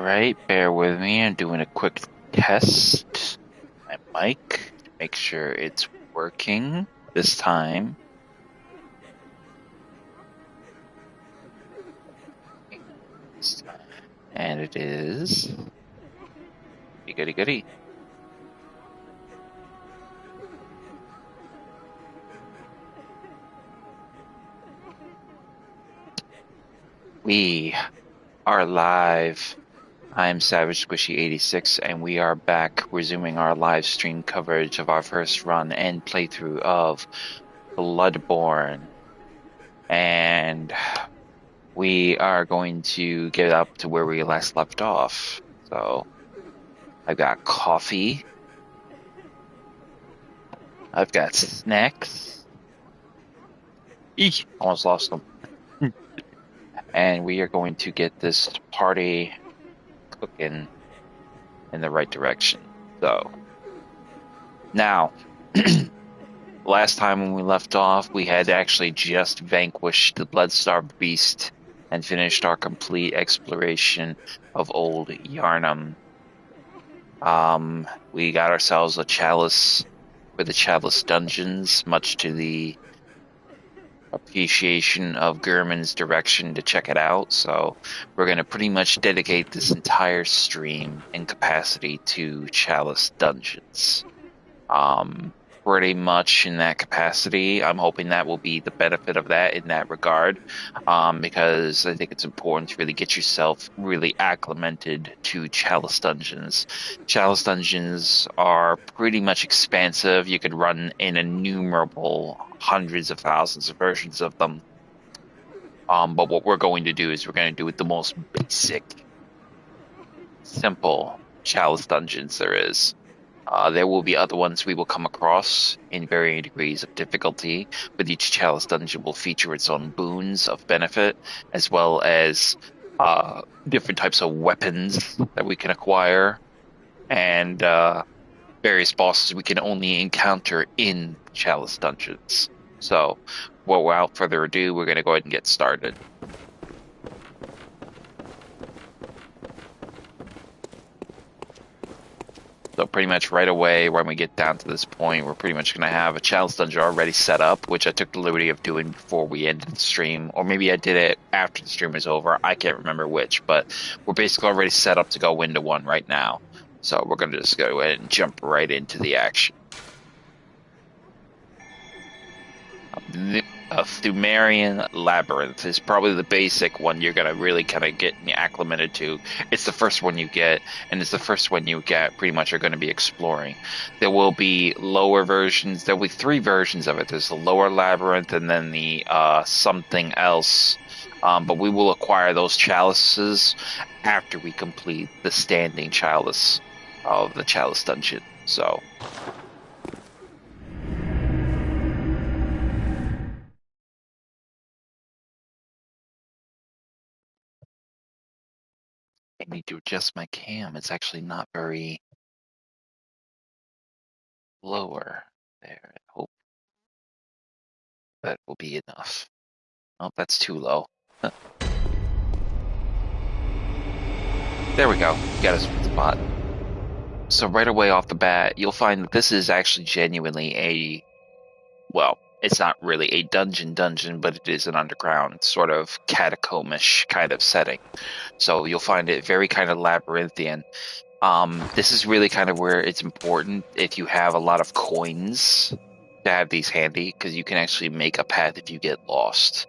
Alright, bear with me. I'm doing a quick test. My mic, make sure it's working this time. And it is. Goody goody. We are live. I'm Savage Squishy 86 and we are back resuming our live stream coverage of our first run and playthrough of Bloodborne. And we are going to get up to where we last left off. So I've got coffee. I've got snacks. Eek! Almost lost them. And we are going to get this party cooking in the right direction. So, now, last time when we left off, we had actually just vanquished the blood-starved beast and finished our complete exploration of Old Yharnam. We got ourselves a chalice for the Chalice Dungeons, much to the appreciation of Gurman's direction to check it out. So we're going to pretty much dedicate this entire stream and capacity to Chalice Dungeons. Pretty much in that capacity. I'm hoping that will be the benefit of that in that regard, because I think it's important to really get yourself really acclimated to Chalice Dungeons. Chalice Dungeons are pretty much expansive. You could run in innumerable hundreds of thousands of versions of them. But what we're going to do is we're going to do it the most basic, simple Chalice Dungeons there is. There will be other ones we will come across in varying degrees of difficulty, but each Chalice Dungeon will feature its own boons of benefit, as well as different types of weapons that we can acquire, and various bosses we can only encounter in Chalice Dungeons. So, without further ado, we're going to go ahead and get started. So pretty much right away when we get down to this point, we're pretty much going to have a Chalice Dungeon already set up, which I took the liberty of doing before we ended the stream. Or maybe I did it after the stream was over. I can't remember which, but we're basically already set up to go into one right now. So we're going to just go ahead and jump right into the action. A Thumerian Labyrinth is probably the basic one you're going to really kind of get acclimated to. It's the first one you get, and it's the first one you get pretty much are going to be exploring. There will be lower versions. There will be three versions of it. There's the lower labyrinth and then the something else. But we will acquire those chalices after we complete the standing chalice of the Chalice Dungeon. So... I need to adjust my cam. It's actually not very lower there. I hope that will be enough. Oh, that's too low. There we go. Got a sweet spot. So right away off the bat, you'll find that this is actually genuinely a... Well, it's not really a dungeon, but it is an underground sort of catacombish kind of setting. So you'll find it very kind of labyrinthian. This is really kind of where it's important if you have a lot of coins to have these handy, because you can actually make a path if you get lost.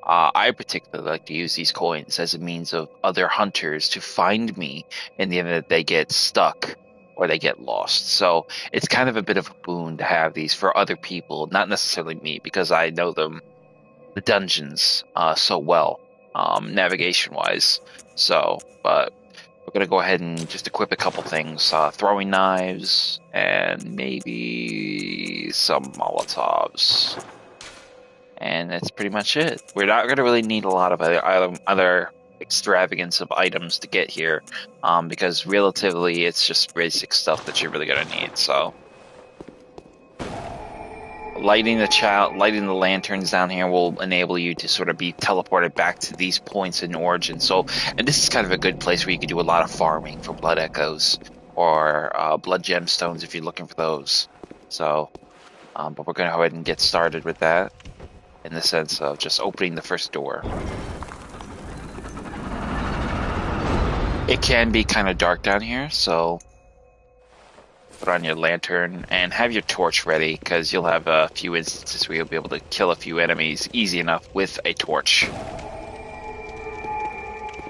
I particularly like to use these coins as a means of other hunters to find me in the event that they get stuck or they get lost. So it's kind of a bit of a boon to have these for other people, not necessarily me, because I know the dungeons so well, navigation-wise. So, but we're going to go ahead and just equip a couple things. Throwing knives and maybe some Molotovs. And that's pretty much it. We're not going to really need a lot of other extravagance of items to get here, because relatively it's just basic stuff that you're really going to need. So lighting the lanterns down here will enable you to sort of be teleported back to these points in Origin. So, and this is kind of a good place where you can do a lot of farming for blood echoes or blood gemstones if you're looking for those. So, but we're going to go ahead and get started with that in the sense of just opening the first door. It can be kind of dark down here, so put on your lantern and have your torch ready, because you'll have a few instances where you'll be able to kill a few enemies easy enough with a torch.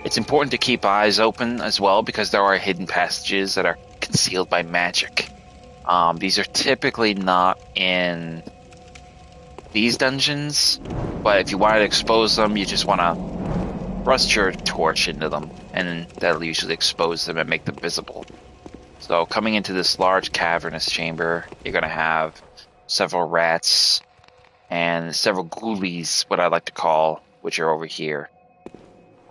It's important to keep eyes open as well, because there are hidden passages that are concealed by magic. These are typically not in these dungeons, but if you want to expose them, you just want to thrust your torch into them, and that'll usually expose them and make them visible. So coming into this large cavernous chamber, you're going to have several rats and several ghoulies, what I like to call, which are over here.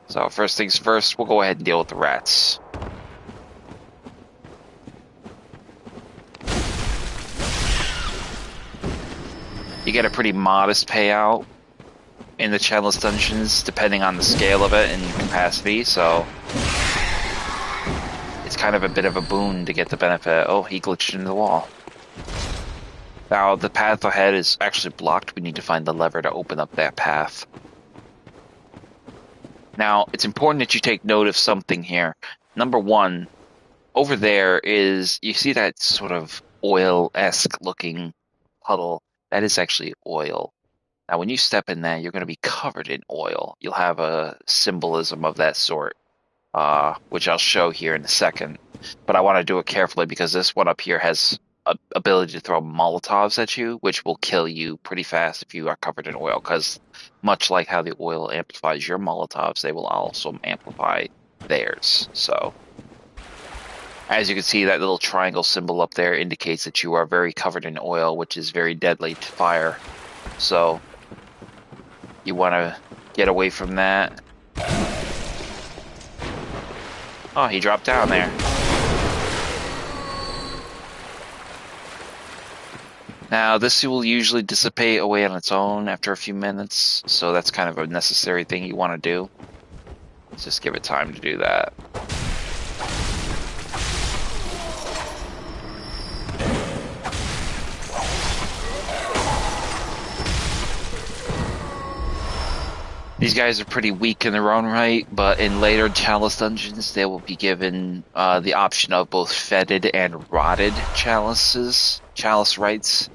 So first things first, we'll go ahead and deal with the rats. You get a pretty modest payout in the Chalice Dungeons, depending on the scale of it and capacity, so it's kind of a bit of a boon to get the benefit. Oh, he glitched into the wall. Now, the path ahead is actually blocked. We need to find the lever to open up that path. Now, it's important that you take note of something here. Number one, over there is, you see that sort of oil-esque looking puddle? That is actually oil. Now, when you step in there, you're going to be covered in oil. You'll have a symbolism of that sort, which I'll show here in a second. But I want to do it carefully, because this one up here has a ability to throw Molotovs at you, which will kill you pretty fast if you are covered in oil, because much like how the oil amplifies your Molotovs, they will also amplify theirs. So, as you can see, that little triangle symbol up there indicates that you are very covered in oil, which is very deadly to fire. So, you want to get away from that. Oh, he dropped down there. Now, this will usually dissipate away on its own after a few minutes, so that's kind of a necessary thing you want to do. Let's just give it time to do that. These guys are pretty weak in their own right, but in later Chalice Dungeons, they will be given the option of both fetid and rotted chalices, chalice rites.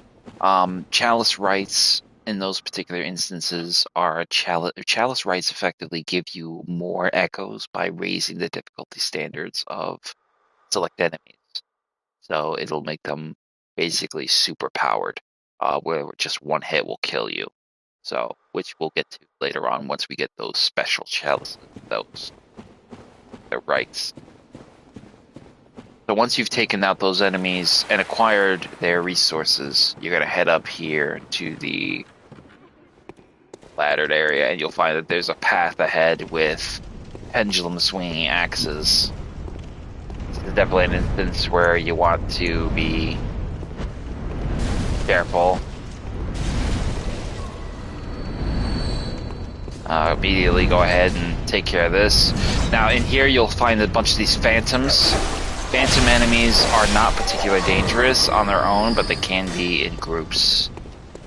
Chalice rites in those particular instances are chalice rites effectively give you more echoes by raising the difficulty standards of select enemies. So it'll make them basically super powered, where just one hit will kill you. So, which we'll get to later on once we get those special chalices, those their rights. So once you've taken out those enemies and acquired their resources, you're gonna head up here to the laddered area, and you'll find that there's a path ahead with pendulum swinging axes. This is definitely an instance where you want to be careful. Immediately go ahead and take care of this. Now in here you'll find a bunch of these phantoms. Phantom enemies are not particularly dangerous on their own, but they can be in groups.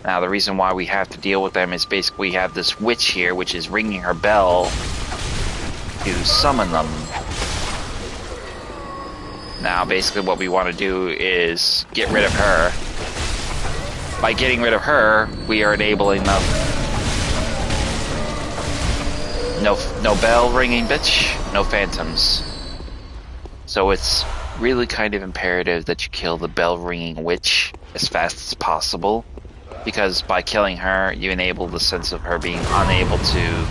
Now the reason why we have to deal with them is basically we have this witch here, which is ringing her bell to summon them. Now basically what we want to do is get rid of her. By getting rid of her, we are enabling them. No bell ringing, bitch. No phantoms. So it's really kind of imperative that you kill the bell ringing witch as fast as possible, because by killing her, you enable the sense of her being unable to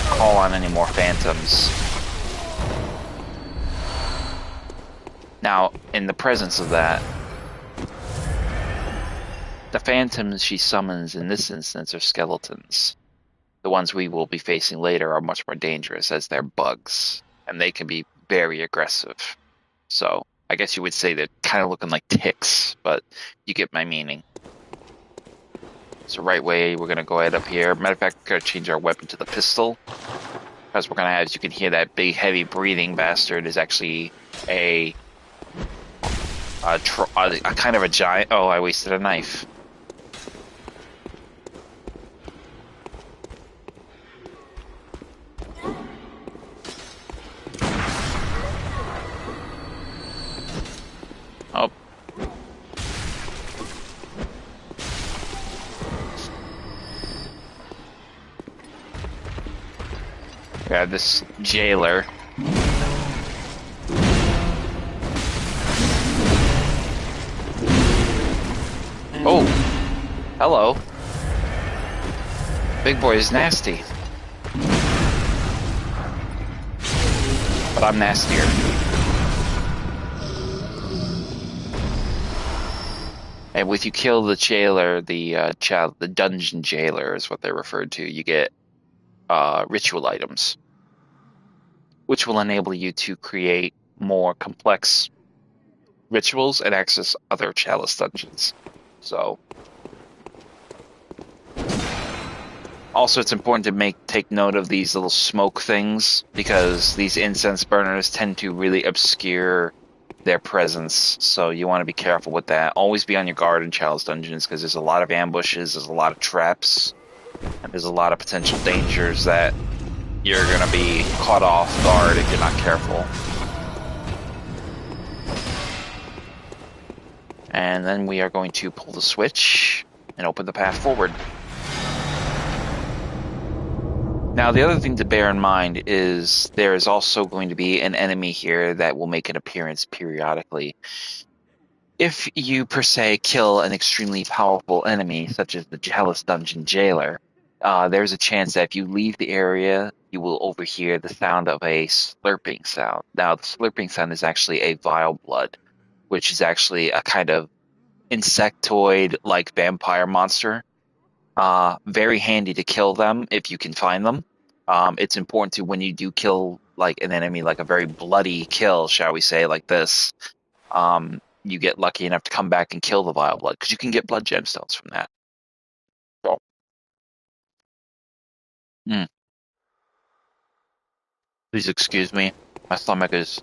call on any more phantoms. Now, in the presence of that, the phantoms she summons in this instance are skeletons. The ones we will be facing later are much more dangerous, as they're bugs, and they can be very aggressive. So, I guess you would say they're kind of looking like ticks, but you get my meaning. So right way, we're gonna go ahead up here. Matter of fact, we're gonna change our weapon to the pistol. Because we're gonna have, as you can hear, that big heavy breathing bastard is actually a kind of a giant. Oh, I wasted a knife. Oh. We have this jailer. Oh, hello. Big boy is nasty. But I'm nastier. And with you kill the jailer, the dungeon jailer is what they're referred to, you get ritual items, which will enable you to create more complex rituals and access other Chalice dungeons. So, also it's important to take note of these little smoke things, because these incense burners tend to really obscure their presence, so you want to be careful with that. Always be on your guard in Chalice Dungeons, because there's a lot of ambushes, there's a lot of traps, and there's a lot of potential dangers that you're going to be caught off guard if you're not careful. And then we are going to pull the switch and open the path forward. Now, the other thing to bear in mind is there is also going to be an enemy here that will make an appearance periodically. If you, per se, kill an extremely powerful enemy, such as the Chalice Dungeon Jailer, there's a chance that if you leave the area, you will overhear the sound of a slurping sound. Now, the slurping sound is actually a vile blood, which is actually a kind of insectoid-like vampire monster. Very handy to kill them if you can find them. It's important to, when you do kill like an enemy, like a very bloody kill, shall we say, like this, you get lucky enough to come back and kill the vile blood, because you can get blood gemstones from that. So, please excuse me. My stomach is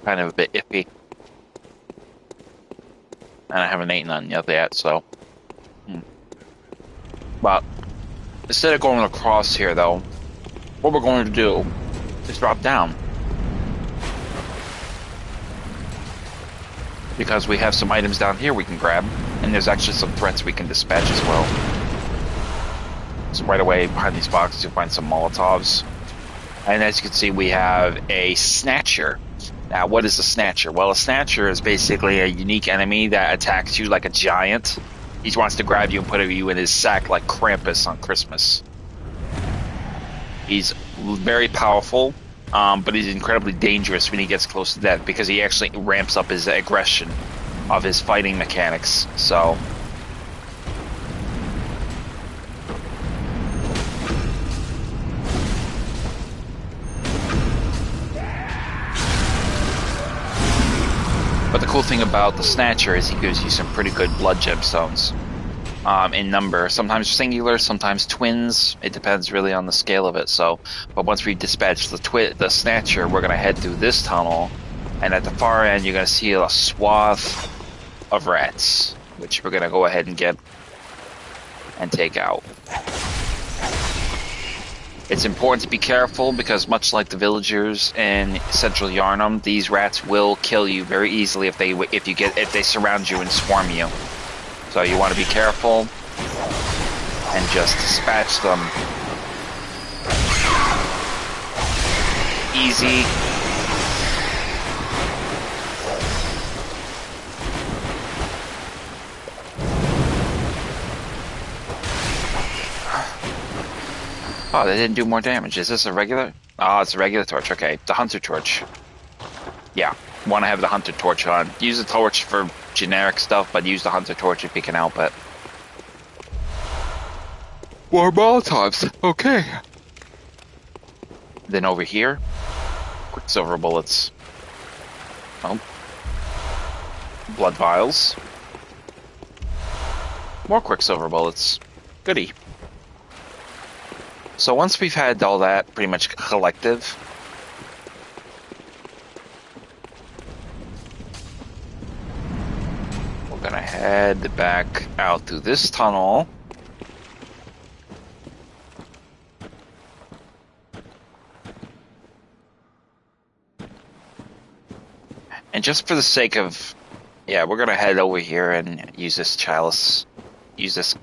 kind of a bit iffy, and I haven't eaten none yet, so. But instead of going across here, though, what we're going to do is drop down, because we have some items down here we can grab, and there's actually some threats we can dispatch as well. So right away behind these boxes you'll find some Molotovs, and as you can see we have a Snatcher. Now, what is a Snatcher? Well, a Snatcher is basically a unique enemy that attacks you like a giant. He wants to grab you and put you in his sack like Krampus on Christmas. He's very powerful, but he's incredibly dangerous when he gets close to death, because he actually ramps up his aggression of his fighting mechanics. So, but the cool thing about the Snatcher is he gives you some pretty good blood gemstones. In number, sometimes singular, sometimes twins. It depends really on the scale of it. So, but once we dispatch the Snatcher, we're gonna head through this tunnel, and at the far end, you're gonna see a swath of rats, which we're gonna go ahead and get and take out. It's important to be careful, because much like the villagers in Central Yarnum, these rats will kill you very easily if they surround you and swarm you. So you want to be careful and just dispatch them. Easy. Oh, they didn't do more damage. Is this a regular? Oh, it's a regular torch. Okay, the hunter torch. Yeah, want to have the hunter torch on. Use the torch for generic stuff, but use the hunter torch if you can help it. More Molotovs. Okay. Then over here, quicksilver bullets. Oh. blood vials. More quicksilver bullets. Goody. So once we've had all that pretty much collective, we're gonna head back out through this tunnel. And just for the sake of, yeah, we're gonna head over here and use this chalice, use this,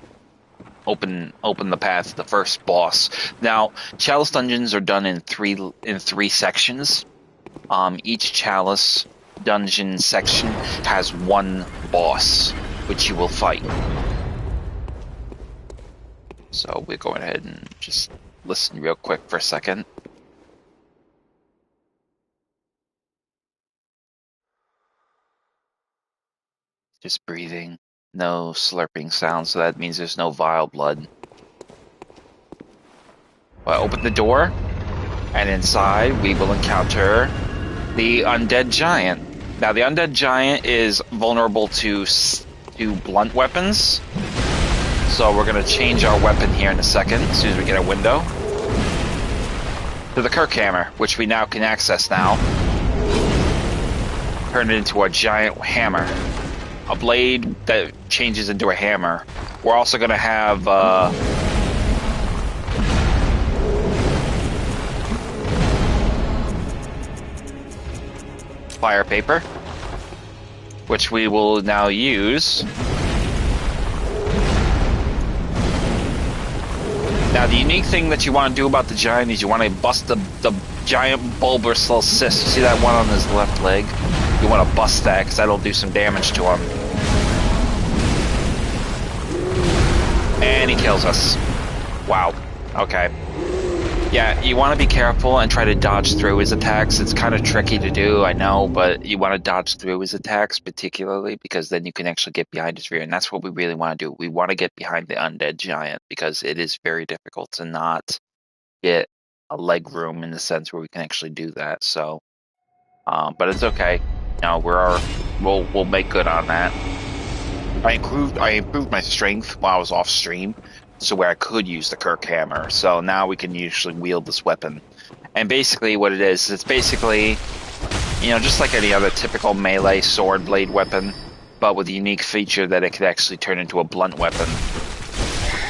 open the path to the first boss. Now, Chalice Dungeons are done in three sections. Each Chalice Dungeon section has one boss, which you will fight. So we're going ahead and just listen real quick for a second. Just breathing, no slurping sound, so that means there's no vile blood. Well, open the door, and inside we will encounter the undead giant. Now, the undead giant is vulnerable to blunt weapons, so we're going to change our weapon here in a second, as soon as we get a window, to the Kirk hammer, which we now can access now. Turn it into a giant hammer. A blade that changes into a hammer. We're also going to have fire paper, which we will now use. Now, the unique thing that you want to do about the giant is you want to bust the giant bulbous little cyst. You see that one on his left leg? You want to bust that, because that'll do some damage to him. And he kills us. Wow. Okay. Yeah, you want to be careful and try to dodge through his attacks. It's kind of tricky to do, I know, but you want to dodge through his attacks particularly, because then you can actually get behind his rear, and that's what we really want to do. We want to get behind the undead giant, because it is very difficult to not get a leg room in the sense where we can actually do that. So, but it's okay. No, we'll make good on that. I improved my strength while I was off stream, so where I could use the Kirk hammer. So now we can usually wield this weapon. And basically what it is, it's basically, you know, just like any other typical melee sword blade weapon, but with the unique feature that it could actually turn into a blunt weapon.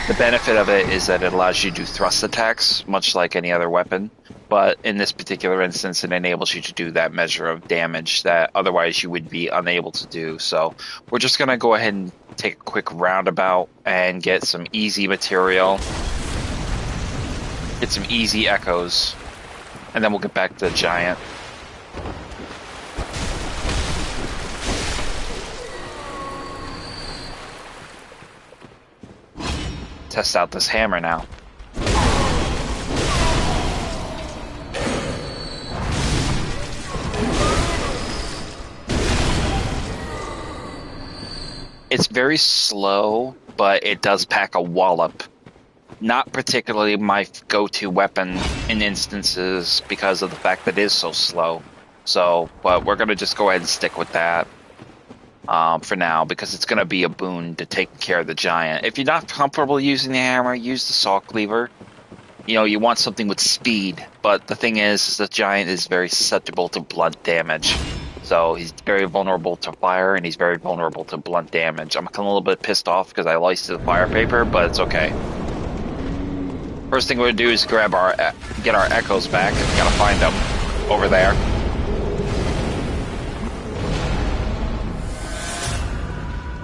The benefit of it is that it allows you to do thrust attacks, much like any other weapon. But in this particular instance, it enables you to do that measure of damage that otherwise you would be unable to do. So we're just going to go ahead and take a quick roundabout and get some easy material. Get some easy echoes. And then we'll get back to the giant. Test out this hammer now. It's very slow, but it does pack a wallop. Not particularly my go-to weapon in instances because of the fact that it is so slow. So, but we're going to just go ahead and stick with that for now, because it's going to be a boon to take care of the giant. If you're not comfortable using the hammer, use the saw cleaver. You know, you want something with speed, but the thing is the giant is very susceptible to blunt damage. So he's very vulnerable to fire, and he's very vulnerable to blunt damage. I'm a little bit pissed off because I laced the fire paper, but it's okay. First thing we're going to do is get our echoes back. We gotta find them over there.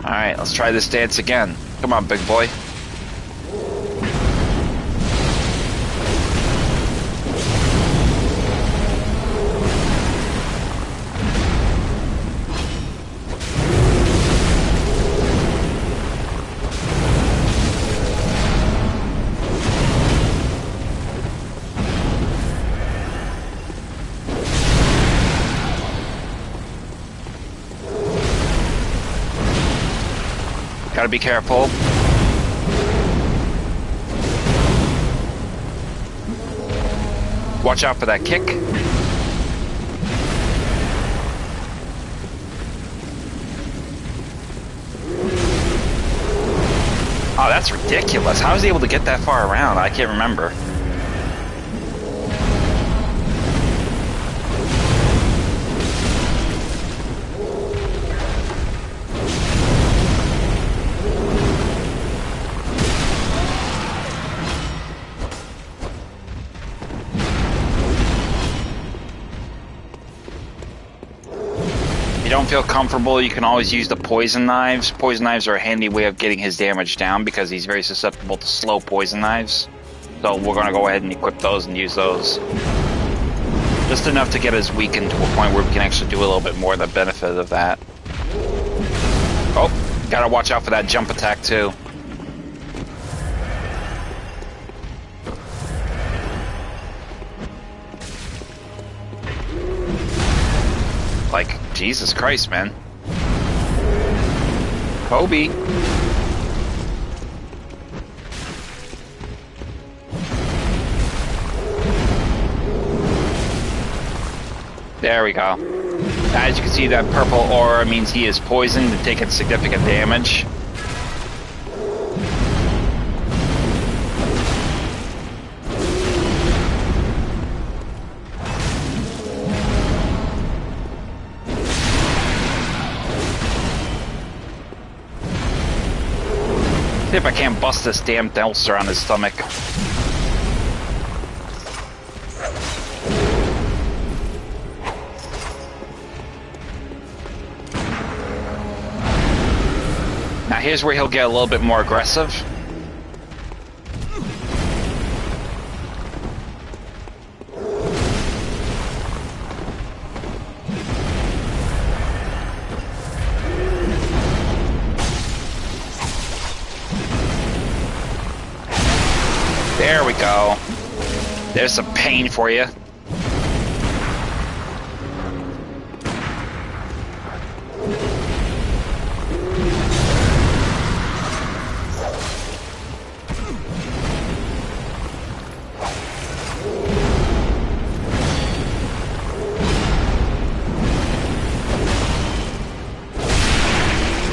Alright, let's try this dance again. Come on, big boy. Gotta be careful. Watch out for that kick. Oh, that's ridiculous. How is he able to get that far around? I can't remember. If you don't feel comfortable, you can always use the poison knives. Poison knives are a handy way of getting his damage down because he's very susceptible to slow poison knives. So we're going to go ahead and equip those and use those. Just enough to get us weakened to a point where we can actually do a little bit more the benefit of that. Oh, gotta watch out for that jump attack too. Like, Jesus Christ, man. Kobe. There we go. As you can see, that purple aura means he is poisoned and taking significant damage. See if I can't bust this damn ulcer on his stomach. Now here's where he'll get a little bit more aggressive. There we go. There's some pain for you.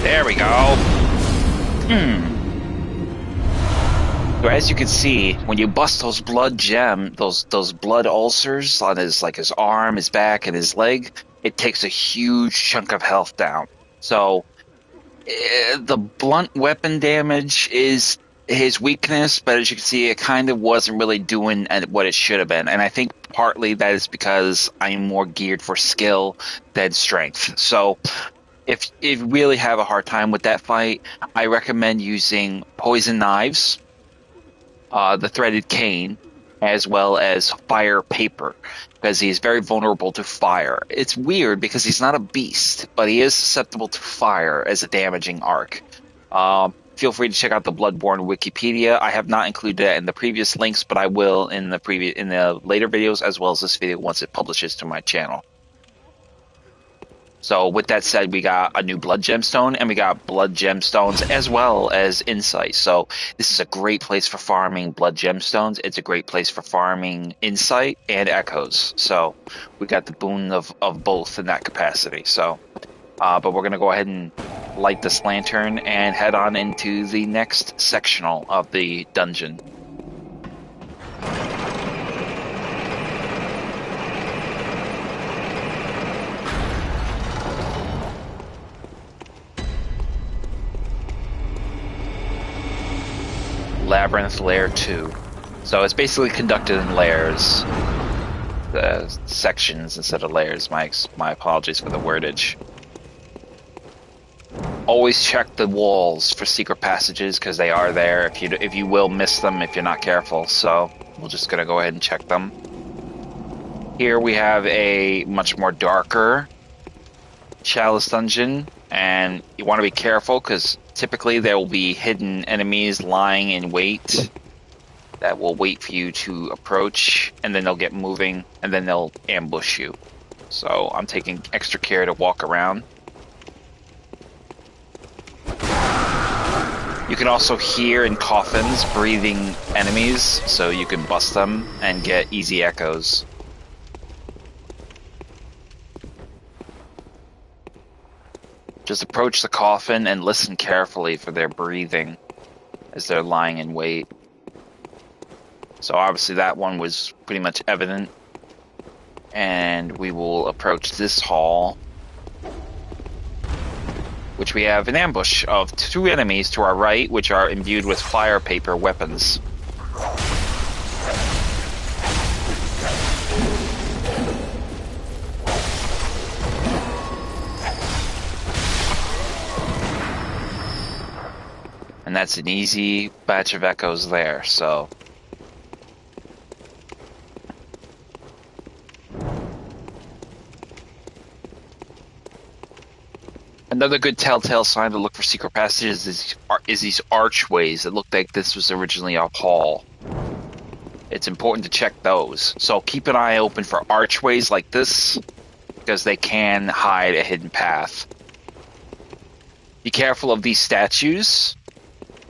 There we go. So as you can see, when you bust those blood those blood ulcers on his arm, his back, and his leg, it takes a huge chunk of health down. So the blunt weapon damage is his weakness, but as you can see, it kind of wasn't really doing what it should have been. And I think partly that is because I'm more geared for skill than strength. So if you really have a hard time with that fight, I recommend using poison knives, the threaded cane, as well as fire paper, because he's very vulnerable to fire. It's weird because he's not a beast, but he is susceptible to fire as a damaging arc. Feel free to check out the Bloodborne Wikipedia. I have not included that in the previous links, but I will in the later videos, as well as this video once it publishes to my channel. So with that said, we got a new blood gemstone, and we got blood gemstones as well as insight. So this is a great place for farming blood gemstones. It's a great place for farming insight and echoes. So we got the boon of both in that capacity. So, but we're going to go ahead and light this lantern and head on into the next sectional of the dungeon. Labyrinth Layer 2. So it's basically conducted in layers. Sections instead of layers. My apologies for the wordage. Always check the walls for secret passages, because they are there. If you will miss them if you're not careful. So we're just going to go ahead and check them. Here we have a much more darker Chalice Dungeon, and you want to be careful because typically there will be hidden enemies lying in wait that will wait for you to approach, and then they'll get moving, and then they'll ambush you. So I'm taking extra care to walk around. You can also hear in coffins breathing enemies, so you can bust them and get easy echoes. Just approach the coffin and listen carefully for their breathing. as they're lying in wait. So obviously that one was pretty much evident. And we will approach this hall, which we have an ambush of 2 enemies to our right, which are imbued with fire paper weapons. And that's an easy batch of echoes there, so. Another good telltale sign to look for secret passages is these archways that look like this was originally a hall. It's important to check those. So keep an eye open for archways like this, because they can hide a hidden path. Be careful of these statues,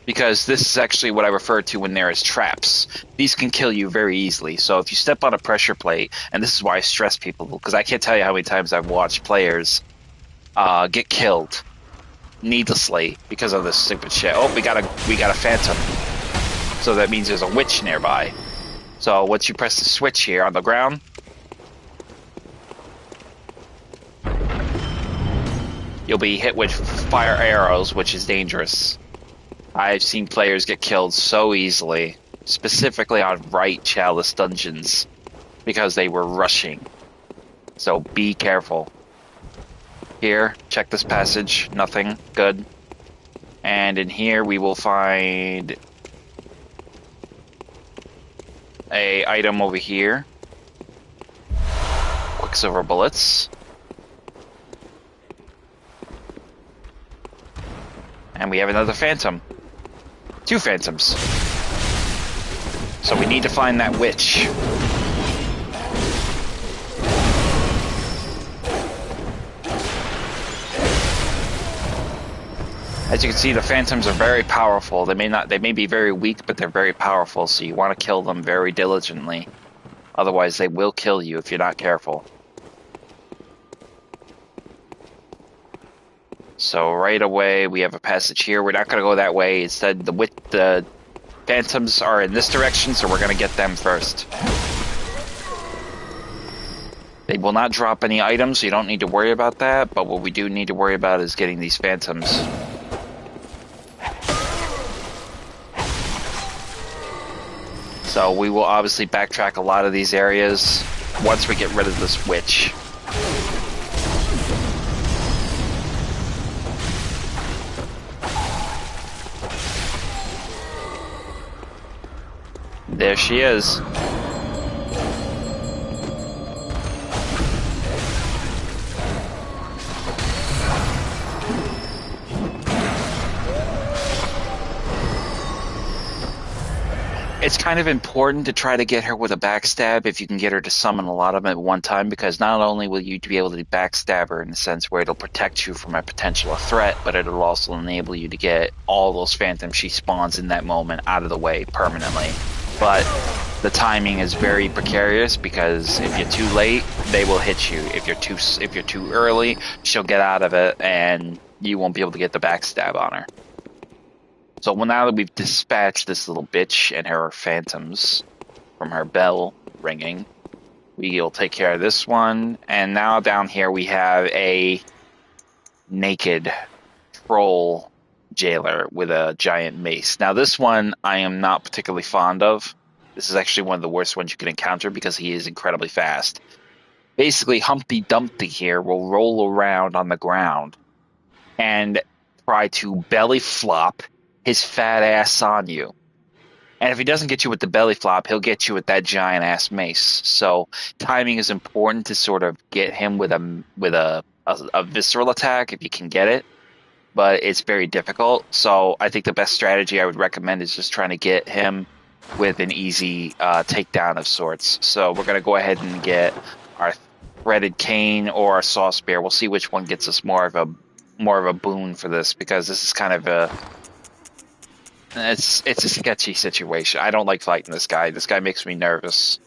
because this is actually what I refer to when there is traps. These can kill you very easily. So if you step on a pressure plate, and this is why I stress people, because I can't tell you how many times I've watched players get killed needlessly because of this stupid shit. Oh, we got a phantom. So that means there's a witch nearby. So once you press the switch here on the ground, you'll be hit with fire arrows, which is dangerous. I've seen players get killed so easily, specifically on right Chalice Dungeons, because they were rushing. So be careful. Here, check this passage. Nothing. Good. And in here we will find a item over here. Quicksilver bullets. And we have another phantom. 2 phantoms. So we need to find that witch. As you can see, the phantoms are very powerful. They may be very weak, but they're very powerful, so you want to kill them very diligently. Otherwise, they will kill you if you're not careful. So right away, we have a passage here. We're not going to go that way. Instead, the phantoms are in this direction, so we're going to get them first. They will not drop any items, so you don't need to worry about that. But what we do need to worry about is getting these phantoms. So we will obviously backtrack a lot of these areas once we get rid of this witch. There she is. It's kind of important to try to get her with a backstab if you can get her to summon a lot of them at one time, because not only will you be able to backstab her in the sense where it'll protect you from a potential threat, but it'll also enable you to get all those phantoms she spawns in that moment out of the way permanently. But the timing is very precarious, because if you're too late, they will hit you. If you're too early, she'll get out of it and you won't be able to get the backstab on her. So now that we've dispatched this little bitch and her phantoms from her bell ringing, we'll take care of this one. And now down here we have a naked troll jailer with a giant mace. Now this one I am not particularly fond of. This is actually one of the worst ones you can encounter because he is incredibly fast. Basically, Humpty Dumpty here will roll around on the ground and try to belly flop his fat ass on you. And if he doesn't get you with the belly flop, he'll get you with that giant ass mace. So timing is important to sort of get him with a visceral attack if you can get it. But it's very difficult. So I think the best strategy I would recommend is just trying to get him with an easy takedown of sorts. So we're going to go ahead and get our threaded cane or our saw spear. We'll see which one gets us more of a boon for this, because this is kind of it's a sketchy situation. I don't like fighting this guy. This guy makes me nervous.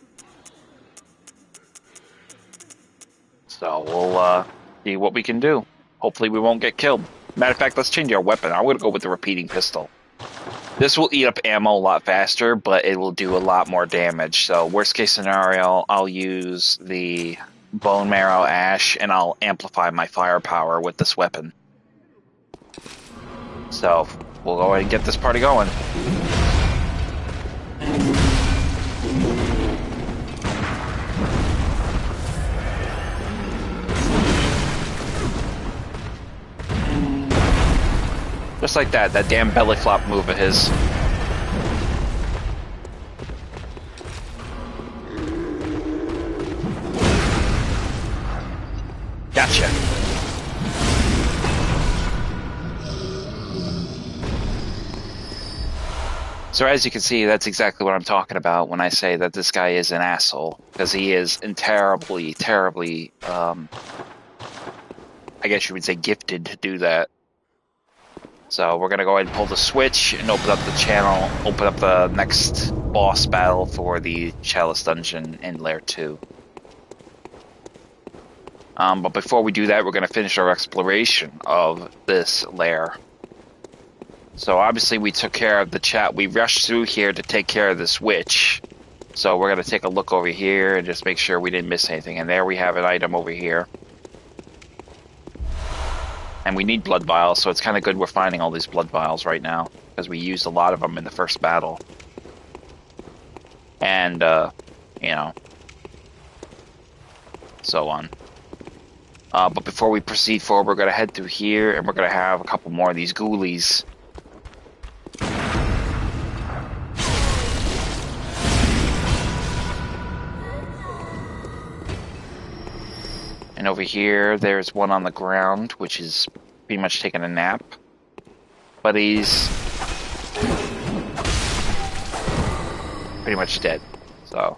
So we'll see what we can do. Hopefully we won't get killed. Matter of fact, let's change our weapon. I'm going to go with the repeating pistol. This will eat up ammo a lot faster, but it will do a lot more damage. So worst case scenario, I'll use the bone marrow ash and I'll amplify my firepower with this weapon. So we'll go ahead and get this party going. Just like that damn belly flop move of his. Gotcha. So as you can see, that's exactly what I'm talking about when I say that this guy is an asshole. Because he is terribly, terribly, I guess you would say gifted to do that. So we're going to go ahead and pull the switch and open up the channel, open up the next boss battle for the Chalice Dungeon in Lair 2. But before we do that, we're going to finish our exploration of this lair. So obviously we took care of the chat. We rushed through here to take care of this witch. So we're going to take a look over here and just make sure we didn't miss anything. And there we have an item over here. And we need blood vials, so it's kind of good we're finding all these blood vials right now, because we used a lot of them in the first battle. And, you know, so on. But before we proceed forward, we're going to head through here, and we're going to have a couple more of these ghoulies. And over here, there's one on the ground, which is pretty much taking a nap. But he's pretty much dead, so.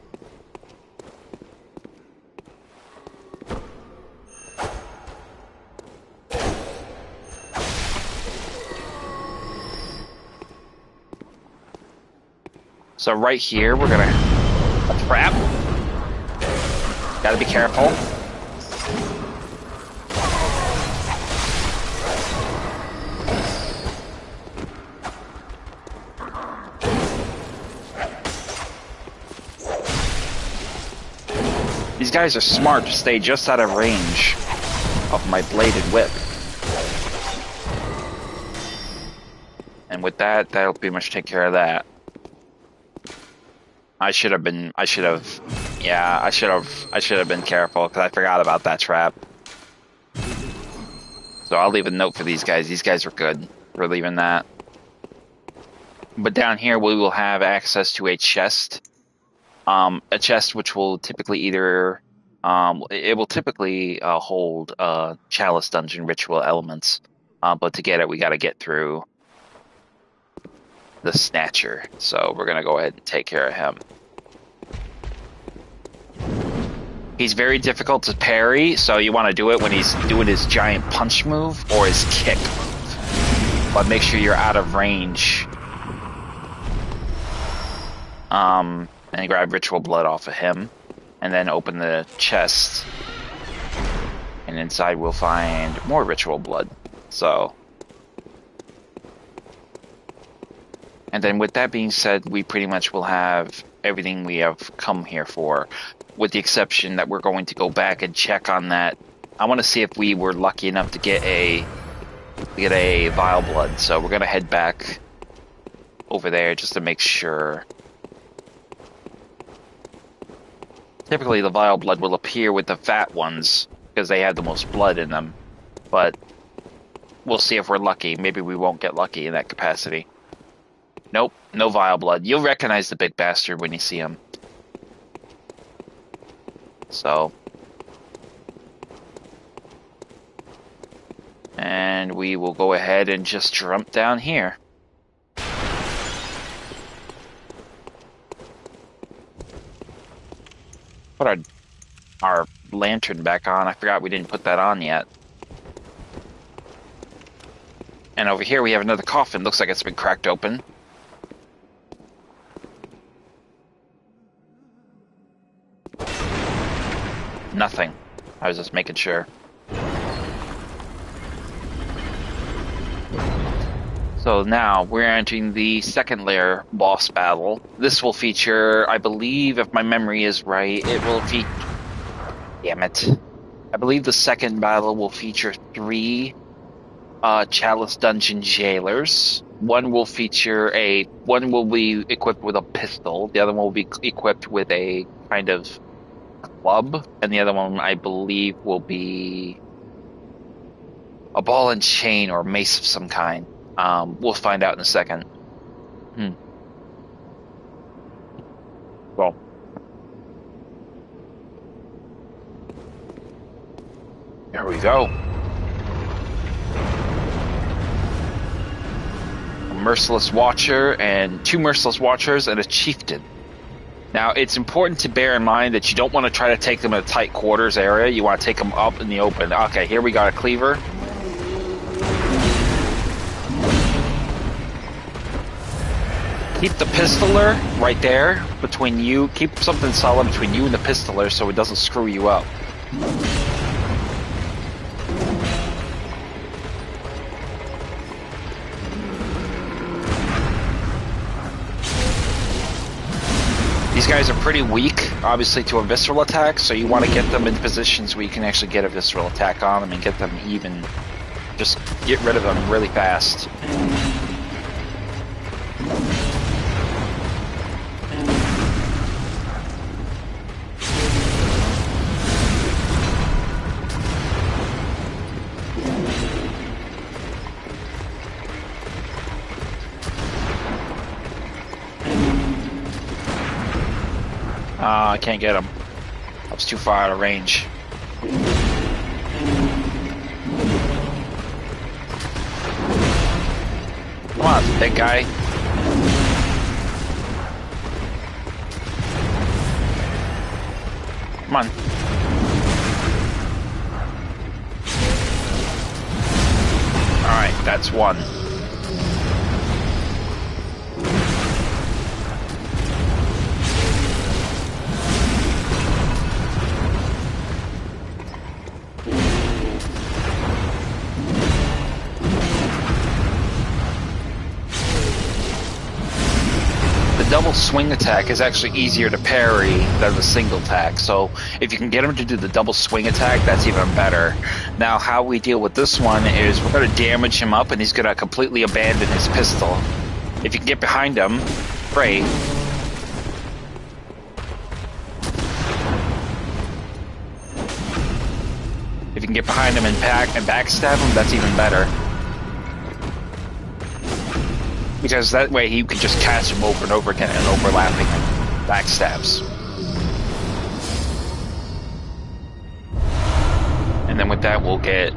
So right here, we're gonna... a trap. Gotta be careful. These guys are smart to stay just out of range of my bladed whip. And with that, that'll pretty much take care of that. I should have been careful, because I forgot about that trap. So I'll leave a note for these guys. These guys are good. We're leaving that. But down here, we will have access to a chest. A chest which will typically either, it will typically hold Chalice Dungeon ritual elements. But to get it, we got to get through the Snatcher. So we're going to go ahead and take care of him. He's very difficult to parry, so you want to do it when he's doing his giant punch move or his kick move. But make sure you're out of range. And grab ritual blood off of him, and then open the chest, and inside we'll find more ritual blood. So, and then with that being said, we pretty much will have everything we have come here for, with the exception that we're going to go back and check on that. I want to see if we were lucky enough to get a vial blood, so we're gonna head back over there just to make sure. Typically, the vial blood will appear with the fat ones, because they have the most blood in them. But we'll see if we're lucky. Maybe we won't get lucky in that capacity. Nope, no vial blood. You'll recognize the big bastard when you see him. So. And we will go ahead and just jump down here. Put our lantern back on. I forgot we didn't put that on yet. And over here we have another coffin. Looks like it's been cracked open. Nothing. I was just making sure. So now we're entering the second layer boss battle. This will feature, I believe, if my memory is right, it will feature. Damn it. I believe the second battle will feature 3 Chalice Dungeon jailers. One will be equipped with a pistol. The other one will be equipped with a kind of club, and the other one, I believe, will be a ball and chain or mace of some kind. We'll find out in a second. Well, there we go. A merciless watcher and 2 merciless watchers and a chieftain. Now, it's important to bear in mind that you don't want to try to take them in a tight quarters area. You want to take them up in the open. Okay, here we got a cleaver. Keep the pistoler right there between you. Keep something solid between you and the pistoler so it doesn't screw you up. These guys are pretty weak, obviously, to a visceral attack, so you want to get them in positions where you can actually get a visceral attack on them and get them even. Just get rid of them really fast. I can't get him. I was too far out of range. Come on, big guy. Come on. Alright, that's one. Double swing attack is actually easier to parry than the single attack, so if you can get him to do the double swing attack, that's even better. Now, how we deal with this one is we're going to damage him up and he's going to completely abandon his pistol. If you can get behind him, great. If you can get behind him and backstab him, that's even better. Because that way you can just catch him over and over again and overlapping backstabs. And then with that we'll get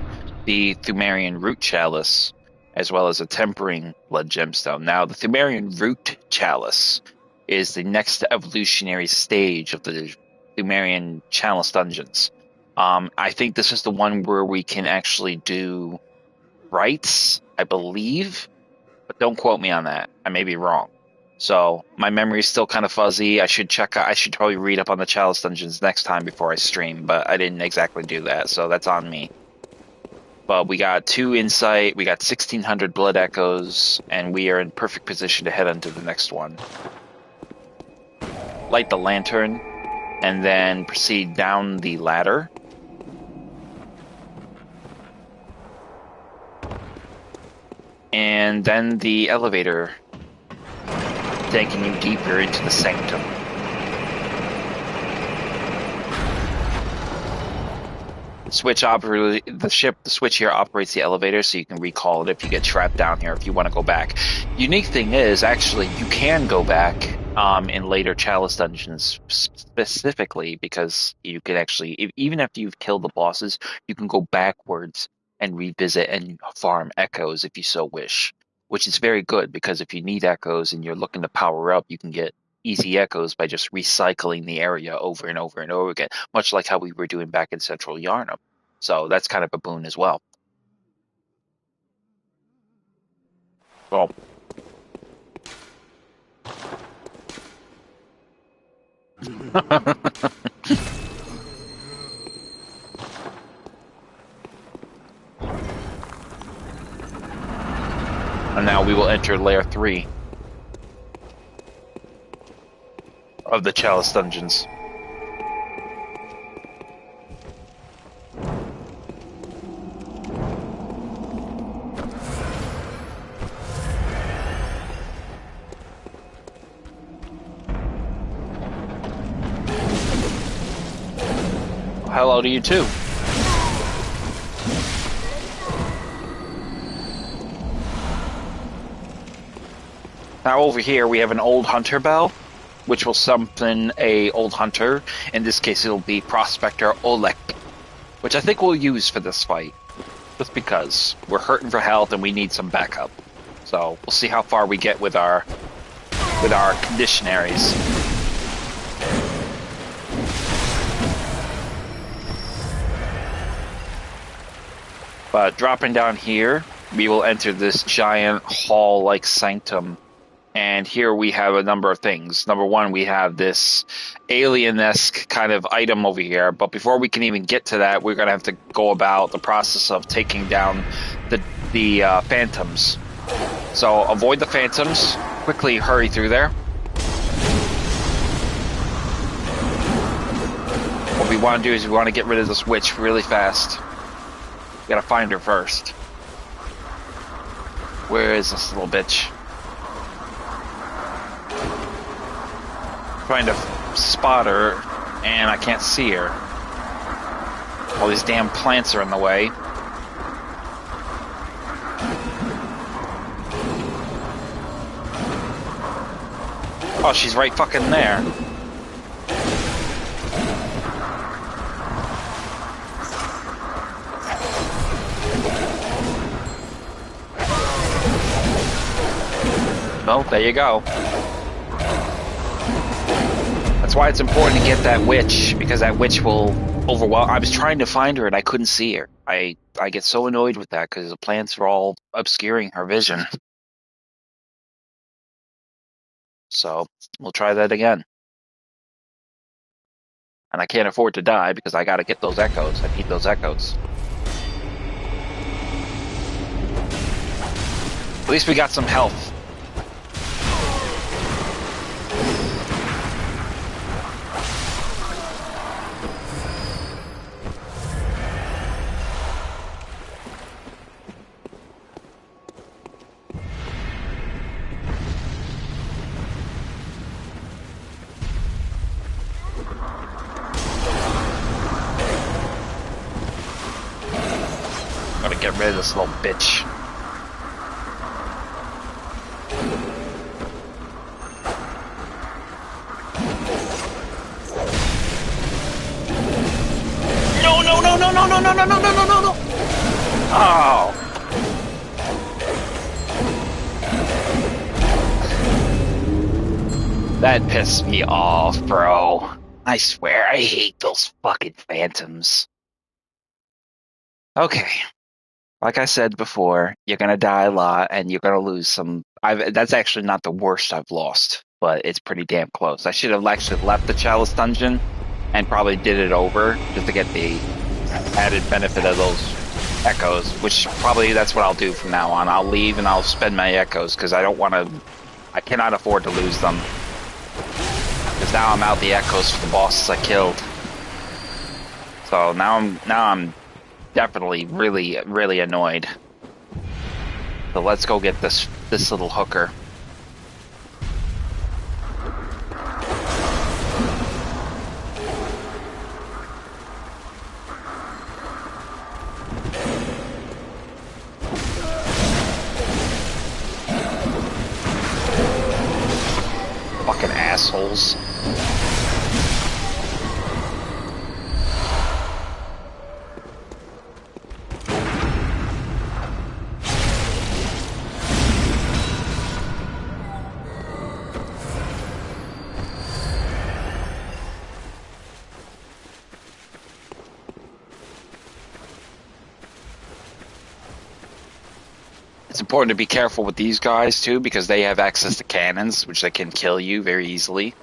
the Thumerian Root Chalice, as well as a Tempering Blood Gemstone. Now the Thumerian Root Chalice is the next evolutionary stage of the Thumerian Chalice Dungeons. I think this is the one where we can actually do rites, I believe. But don't quote me on that. I may be wrong. So my memory is still kind of fuzzy. I should probably read up on the Chalice Dungeons next time before I stream, but I didn't exactly do that, so that's on me. But we got 2 insight, we got 1600 blood echoes, and we are in perfect position to head on to the next one. Light the lantern, and then proceed down the ladder. And then the elevator, taking you deeper into the sanctum. The switch here operates the elevator, so you can recall it if you get trapped down here, if you want to go back. Unique thing is, actually, you can go back in later Chalice Dungeons, specifically because you can actually, even after you've killed the bosses, you can go backwards and revisit and farm echoes if you so wish, which is very good because if you need echoes and you're looking to power up, you can get easy echoes by just recycling the area over and over and over again, much like how we were doing back in Central Yarnum. So that's kind of a boon as well. Well, and now we will enter layer 3 of the Chalice Dungeons. Hello to you too. Now over here we have an old hunter bell, which will summon a old hunter. In this case it'll be Prospector Olek, which I think we'll use for this fight. Just because we're hurting for health and we need some backup. So we'll see how far we get with our conditionaries. But dropping down here, we will enter this giant hall-like sanctum. And here we have a number of things. Number one, we have this alien-esque kind of item over here. But before we can even get to that, we're going to have to go about the process of taking down the phantoms. So avoid the phantoms. Quickly hurry through there. What we want to do is we want to get rid of this witch really fast. We gotta find her first. Where is this little bitch? Trying to spot her, and I can't see her. All these damn plants are in the way. Oh, she's right fucking there. Well, there you go. That's why it's important to get that witch, because that witch will overwhelm. I was trying to find her and I couldn't see her. I get so annoyed with that because the plants are all obscuring her vision. So we'll try that again. And I can't afford to die because I gotta get those echoes. I need those echoes. At least we got some health. Gotta get rid of this little bitch. No, no, no, no, no, no, no, no, no, no, no, no! Oh! That pissed me off, bro. I swear, I hate those fucking phantoms. Okay. Like I said before, you're gonna die a lot and you're gonna lose some. That's actually not the worst I've lost, but it's pretty damn close. I should have actually left the Chalice Dungeon and probably did it over just to get the added benefit of those echoes, which probably that's what I'll do from now on. I'll leave and I'll spend my echoes because I don't want to. I cannot afford to lose them because now I'm out the echoes for the bosses I killed. So now I'm definitely really annoyed. So let's go get this little hooker. Fucking assholes. It's important to be careful with these guys too, because they have access to cannons, which they can kill you very easily.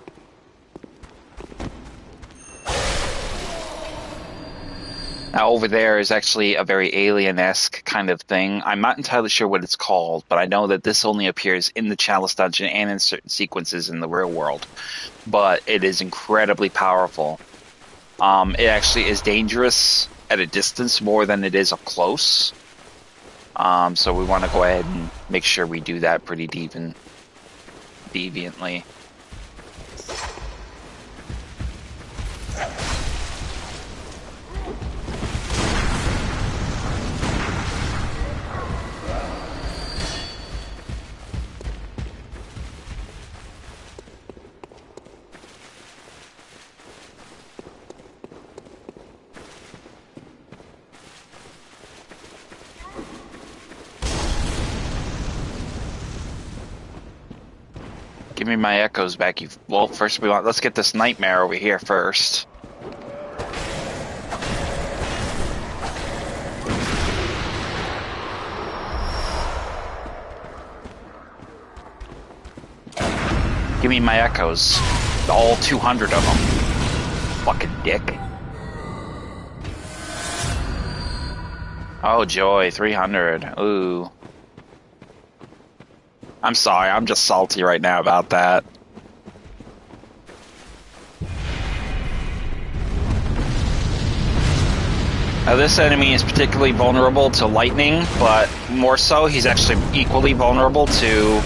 Now over there is actually a very alien-esque kind of thing. I'm not entirely sure what it's called, but I know that this only appears in the Chalice Dungeon and in certain sequences in the real world. But it is incredibly powerful. It actually is dangerous at a distance more than it is up close. So we want to go ahead and make sure we do that pretty deviantly. Give me my echoes back. Well, first let's get this nightmare over here first. Give me my echoes. All 200 of them. Fucking dick. Oh, joy. 300. Ooh. I'm sorry, I'm just salty right now about that. Now this enemy is particularly vulnerable to lightning, but more so, he's actually equally vulnerable to...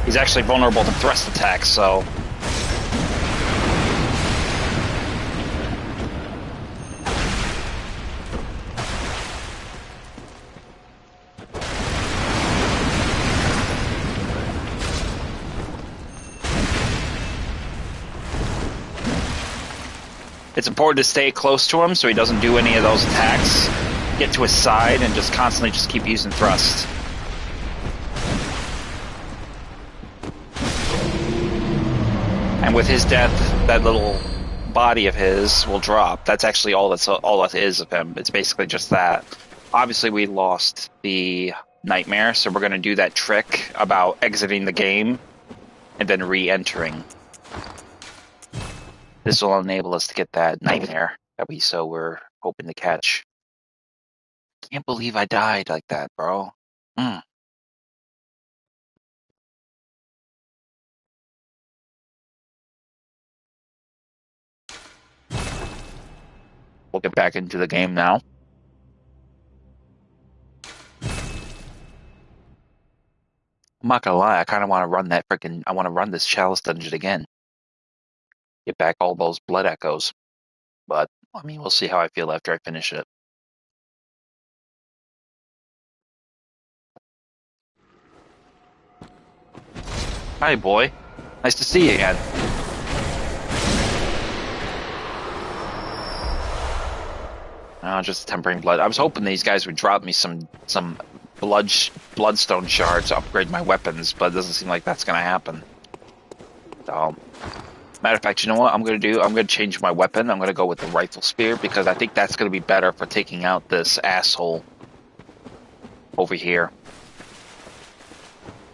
He's actually vulnerable to thrust attacks, so... It's important to stay close to him so he doesn't do any of those attacks. Get to his side and just constantly just keep using thrust. And with his death, that little body of his will drop. That's actually all that is of him. It's basically just that. Obviously, we lost the nightmare, so we're going to do that trick about exiting the game and then re-entering. This will enable us to get that nightmare that we're hoping to catch. Can't believe I died like that, bro. We'll get back into the game now. I'm not gonna lie, I kind of want to run I want to run this Chalice Dungeon again. Get back all those blood echoes. But, I mean, we'll see how I feel after I finish it. Hi, boy. Nice to see you again. Oh, just tempering blood. I was hoping these guys would drop me some bloodstone shards to upgrade my weapons, but it doesn't seem like that's going to happen. So, matter of fact, you know what I'm going to do? I'm going to change my weapon. I'm going to go with the rifle spear because I think that's going to be better for taking out this asshole over here.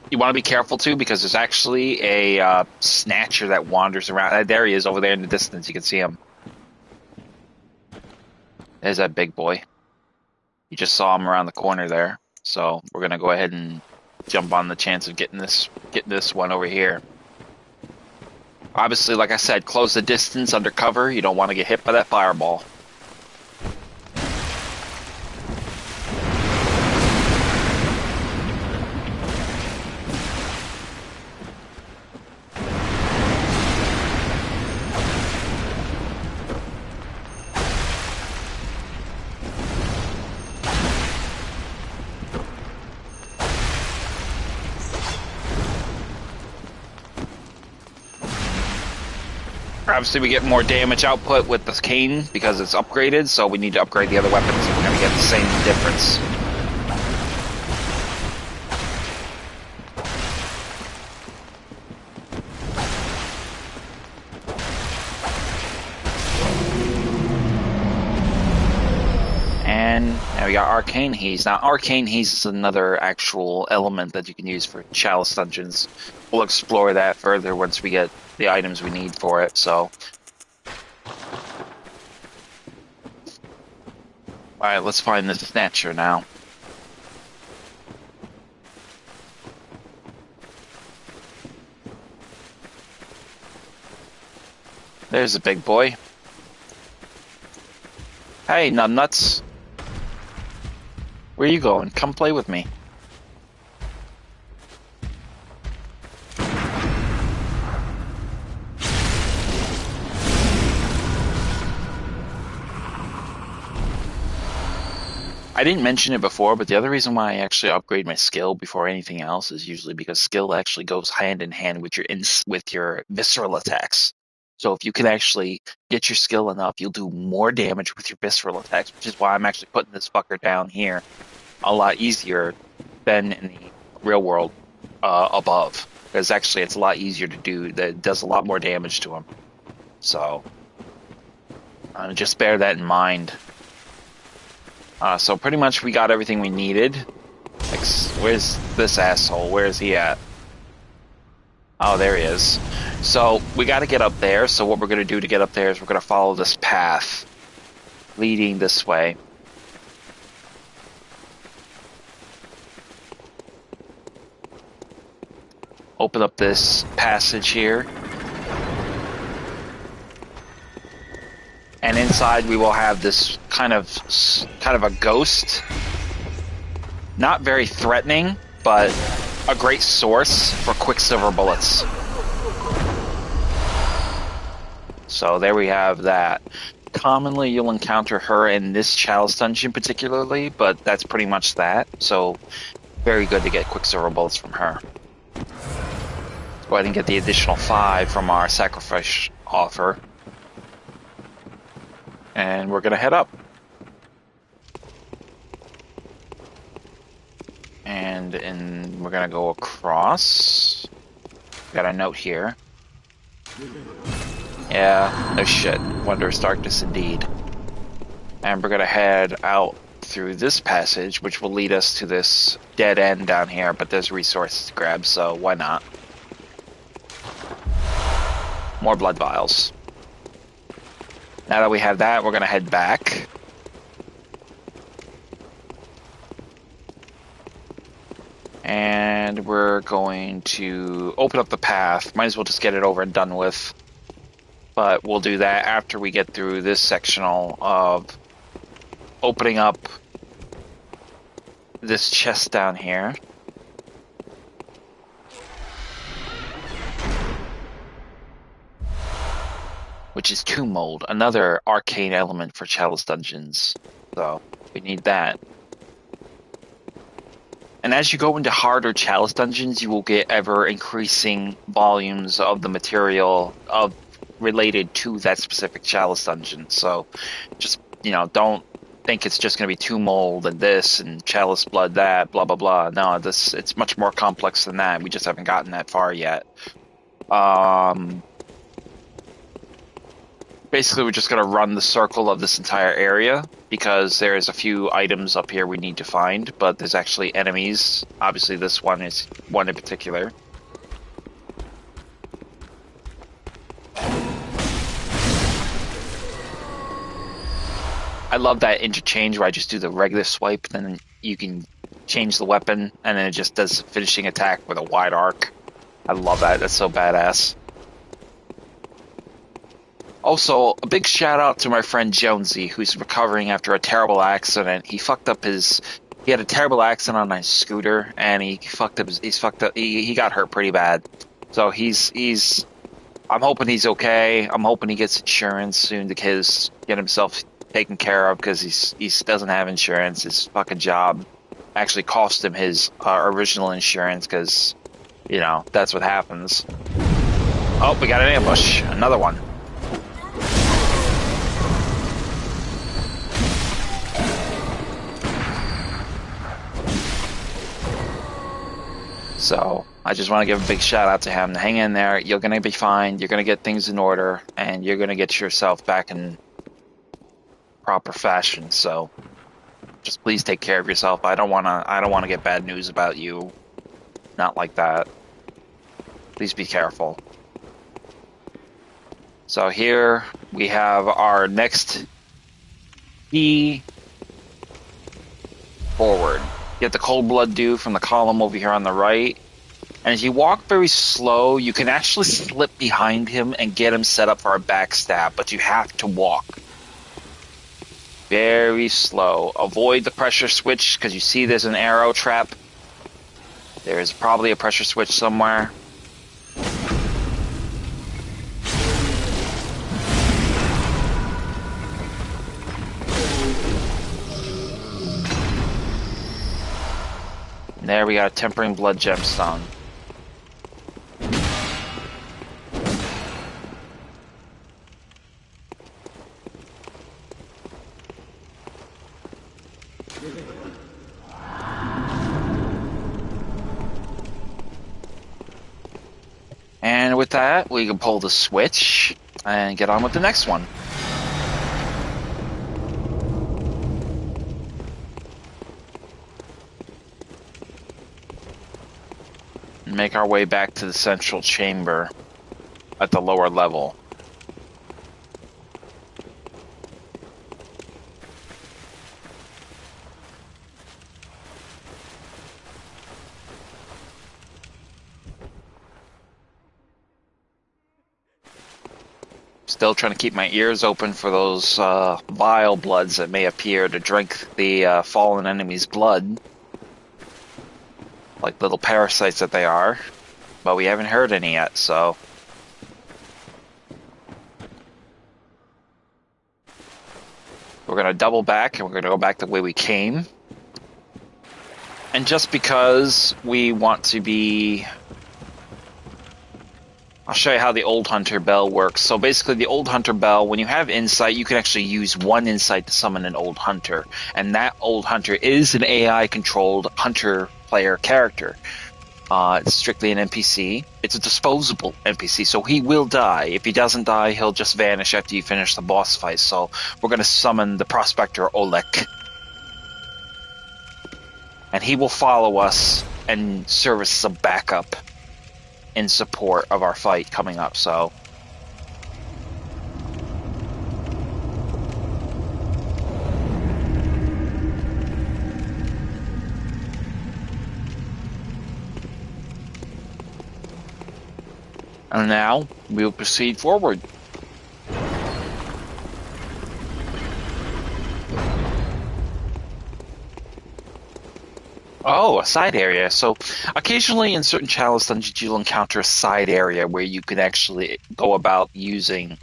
You want to be careful too because there's actually a snatcher that wanders around. There he is over there in the distance. You can see him. There's that big boy. You just saw him around the corner there. So we're going to go ahead and jump on the chance of getting this one over here. Obviously, like I said, close the distance under cover. You don't want to get hit by that fireball. Obviously, we get more damage output with the cane because it's upgraded, so we need to upgrade the other weapons if we're going to get the same difference. And there we got Arcane Haze. Now, Arcane Haze is another actual element that you can use for Chalice Dungeons. We'll explore that further once we get the items we need for it, so. Alright, let's find the Snatcher now. There's a big boy. Hey, nuts. Where you going? Come play with me. I didn't mention it before, but the other reason why I actually upgrade my skill before anything else is usually because skill actually goes hand in hand with your visceral attacks. So if you can actually get your skill enough, you'll do more damage with your visceral attacks, which is why I'm actually putting this fucker down here a lot easier than in the real world above. Because actually it's a lot easier to do, that does a lot more damage to him. So just bear that in mind. So pretty much we got everything we needed. Where's this asshole? Where is he at? Oh, there he is. So we got to get up there. So what we're going to do to get up there is we're going to follow this path leading this way. Open up this passage here. And inside we will have this kind of a ghost. Not very threatening, but a great source for quicksilver bullets. So there we have that. Commonly you'll encounter her in this Chalice dungeon particularly, but that's pretty much that. So very good to get quicksilver bullets from her. Let's go ahead and get the additional 5 from our sacrifice offer. And we're going to head up. And we're going to go across. Got a note here. Yeah, no shit. Wondrous darkness indeed. And we're going to head out through this passage, which will lead us to this dead end down here, but there's resources to grab, so why not? More blood vials. Now that we have that, we're going to head back. And we're going to open up the path. Might as well just get it over and done with. But we'll do that after we get through this sectional of opening up this chest down here. Which is Tomb Mold, another arcane element for Chalice Dungeons. So, we need that. And as you go into harder Chalice Dungeons, you will get ever-increasing volumes of the material related to that specific Chalice Dungeon. So, just, don't think it's just going to be Tomb Mold and this, and Chalice Blood that, blah, blah, blah. No, it's much more complex than that. We just haven't gotten that far yet. Basically, we're just going to run the circle of this entire area, because there's a few items up here we need to find, but there's actually enemies. Obviously, this one is one in particular. I love that interchange where I just do the regular swipe, then you can change the weapon, and then it just does finishing attack with a wide arc. I love that. That's so badass. Also, a big shout out to my friend Jonesy, who's recovering after a terrible accident. He had a terrible accident on his scooter, and he got hurt pretty bad. So I'm hoping he's okay. I'm hoping he gets insurance soon to get himself taken care of, because he doesn't have insurance. His fucking job actually cost him his original insurance, because, that's what happens. Oh, we got an ambush. Another one. So, I just want to give a big shout out to him. Hang in there. You're going to be fine. You're going to get things in order. And you're going to get yourself back in proper fashion. So, Just please take care of yourself. I don't wanna get bad news about you. Not like that. Please be careful. So here we have our next key forward. Get the cold blood dew from the column over here on the right. And as you walk very slow, you can actually slip behind him and get him set up for a backstab, but you have to walk very slow. Avoid the pressure switch because you see there's an arrow trap. There is probably a pressure switch somewhere. And there we got a tempering blood gemstone. And with that, we can pull the switch and get on with the next one. And make our way back to the central chamber at the lower level. Still trying to keep my ears open for those vile bloods that may appear to drink the fallen enemy's blood. Like little parasites that they are. But we haven't heard any yet, so... We're going to double back, and we're going to go back the way we came. And just because we want to be... I'll show you how the Old Hunter Bell works. So basically, the Old Hunter Bell, when you have Insight, you can actually use one Insight to summon an Old Hunter. And that Old Hunter is an AI-controlled Hunter player character. It's strictly an NPC. It's a disposable NPC, so he will die. If he doesn't die, he'll just vanish after you finish the boss fight. So we're going to summon the Prospector Olek. And he will follow us and serve as a backup in support of our fight coming up, so... And now, we will proceed forward. Oh, a side area. So, occasionally in certain Chalice Dungeons, you'll encounter a side area where you can actually go about using,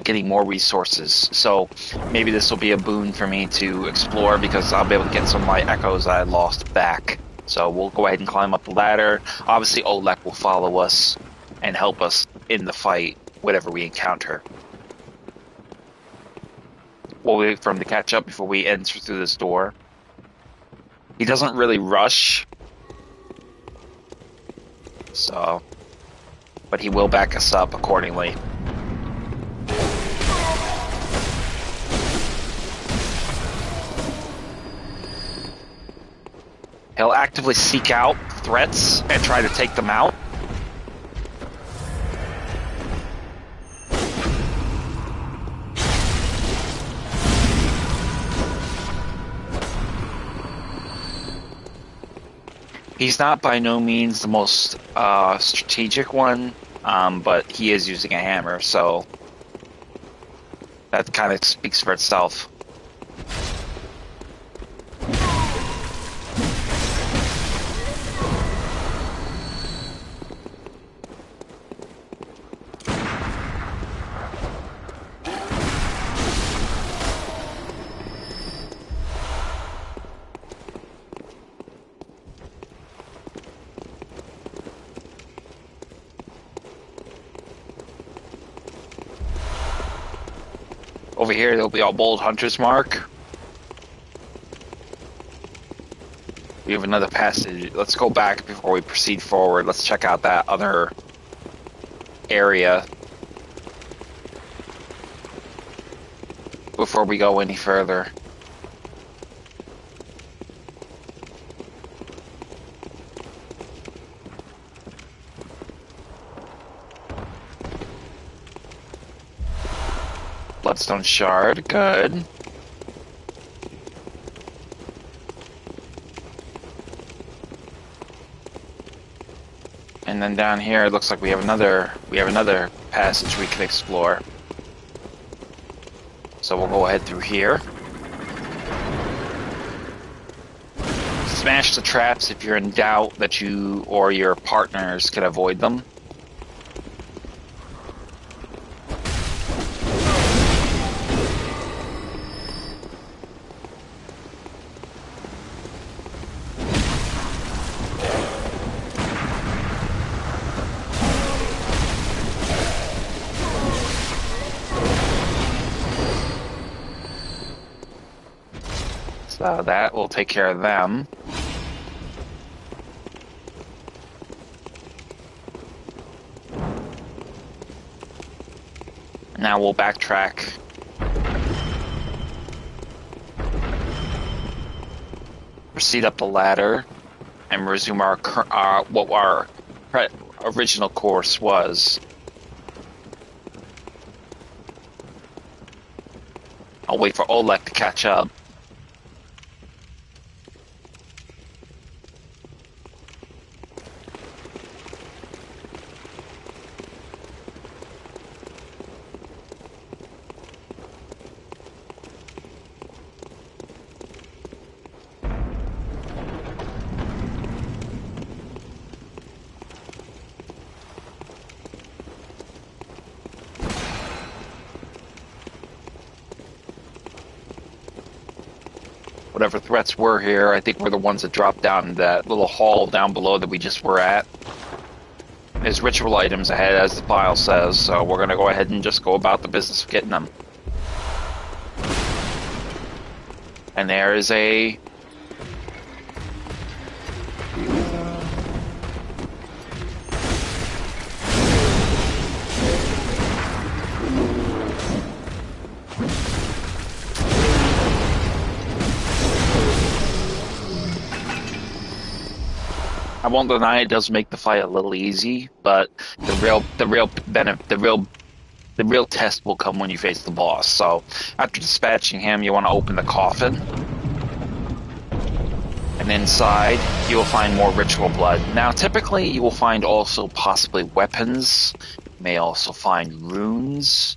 getting more resources. So, maybe this will be a boon for me to explore because I'll be able to get some of my echoes that I lost back. So, we'll go ahead and climb up the ladder. Obviously, Olek will follow us and help us in the fight, whatever we encounter. We'll wait for him to catch up before we enter through this door. He doesn't really rush, so, but he will back us up accordingly. He'll actively seek out threats and try to take them out. He's not by no means the most strategic one, but he is using a hammer, so that kind of speaks for itself. Over here, there'll be a bold hunter's mark. We have another passage. Let's go back before we proceed forward. Let's check out that other area before we go any further. bloodstone shard. Good. And then down here, it looks like we have another passage we can explore. So we'll go ahead through here. Smash the traps if you're in doubt that you or your partners can avoid them. So that will take care of them. Now we'll backtrack. Proceed up the ladder and resume our what our original course was. I'll wait for Oleg to catch up. Whatever threats were here, I think we're the ones that dropped down in that little hall down below that we just were at. There's ritual items ahead, as the file says, so we're going to go ahead and just go about the business of getting them. And there is a... I won't deny it does make the fight a little easy, but the real test will come when you face the boss. So after dispatching him, you want to open the coffin, and inside you will find more ritual blood. Now, typically you will find also possibly weapons. You may also find runes.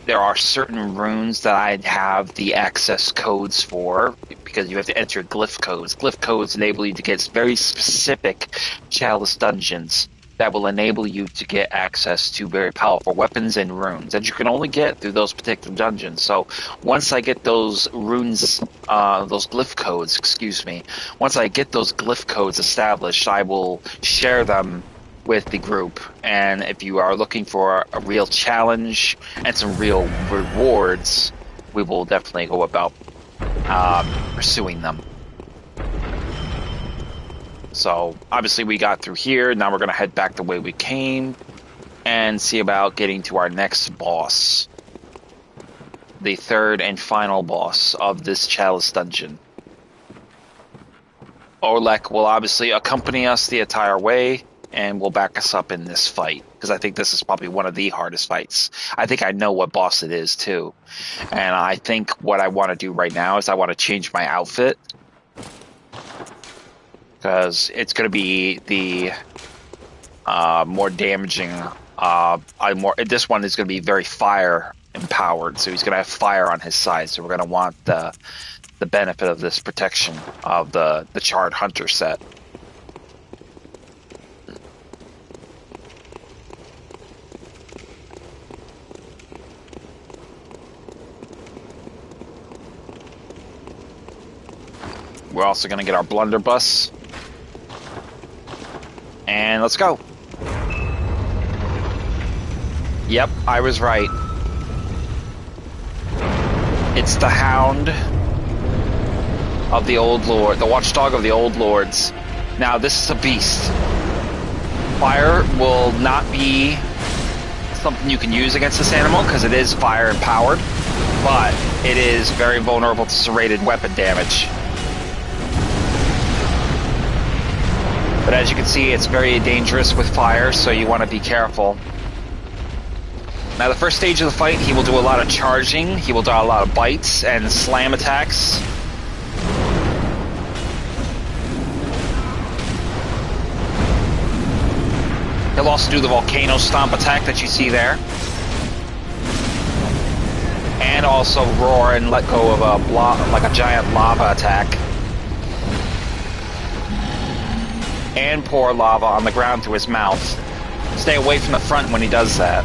There are certain runes that I have the access codes for, because you have to enter glyph codes. Glyph codes enable you to get very specific Chalice Dungeons that will enable you to get access to very powerful weapons and runes that you can only get through those particular dungeons. So once I get those runes, those glyph codes, once I get those glyph codes established, I will share them with the group. And if you are looking for a real challenge and some real rewards, we will definitely go about pursuing them. So obviously we got through here. Now we're going to head back the way we came and see about getting to our next boss, the third and final boss of this Chalice dungeon. Oleg will obviously accompany us the entire way and will back us up in this fight, because I think this is probably one of the hardest fights. I think I know what boss it is too, and I think what I want to do right now is I want to change my outfit, because it's going to be the more damaging. This one is going to be very fire empowered, so he's going to have fire on his side. So we're going to want the benefit of this protection of the Charred Hunter set. We're also going to get our blunderbuss. And let's go. Yep, I was right. It's the Hound of the Old Lord, the Watchdog of the Old Lords. Now, this is a beast. Fire will not be something you can use against this animal, because it is fire empowered, but it is very vulnerable to serrated weapon damage. But as you can see, it's very dangerous with fire, so you want to be careful. Now, the first stage of the fight, he will do a lot of charging, he will do a lot of bites and slam attacks. He'll also do the volcano stomp attack that you see there. And also roar and let go of a like a giant lava attack. And pour lava on the ground through his mouth. Stay away from the front when he does that.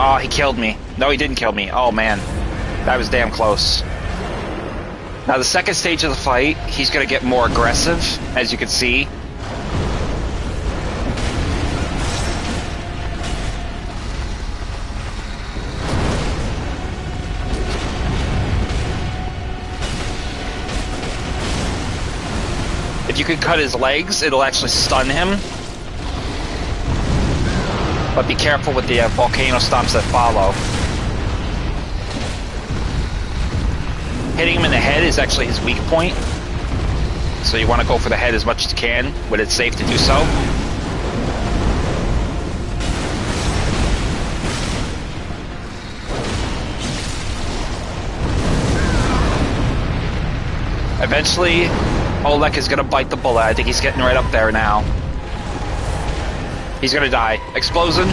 Oh, he killed me. No, he didn't kill me. Oh, man. That was damn close. Now, the second stage of the fight, he's going to get more aggressive, as you can see. If you can cut his legs, it'll actually stun him. But be careful with the volcano stomps that follow. Hitting him in the head is actually his weak point. So you want to go for the head as much as you can when it's safe to do so. Eventually, Oleg is going to bite the bullet. I think he's getting right up there now. He's going to die. Explosion.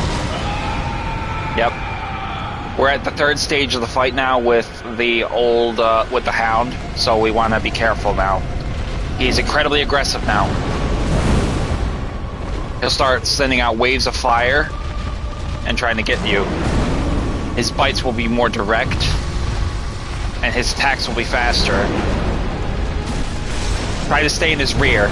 Yep. We're at the third stage of the fight now with the with the Hound, so we want to be careful now. He's incredibly aggressive now. He'll start sending out waves of fire and trying to get you. His bites will be more direct, and his attacks will be faster. Try to stay in his rear.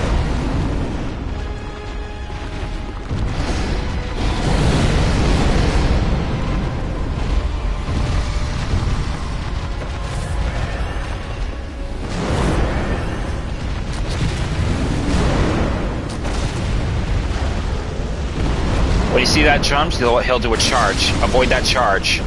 When you see that jump, he'll do a charge. Avoid that charge.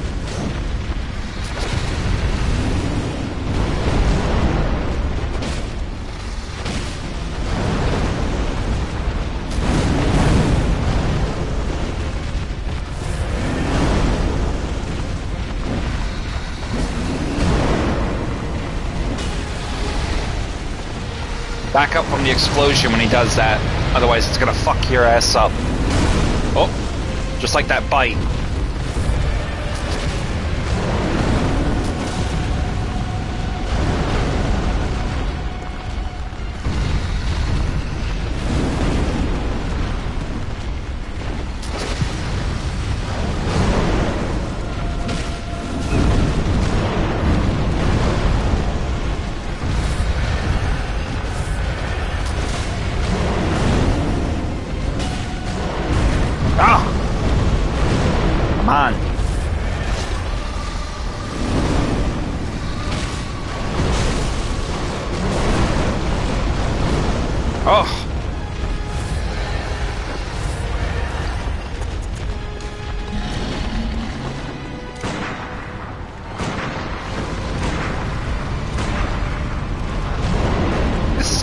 Back up from the explosion when he does that. Otherwise, it's gonna fuck your ass up. Oh, just like that bite.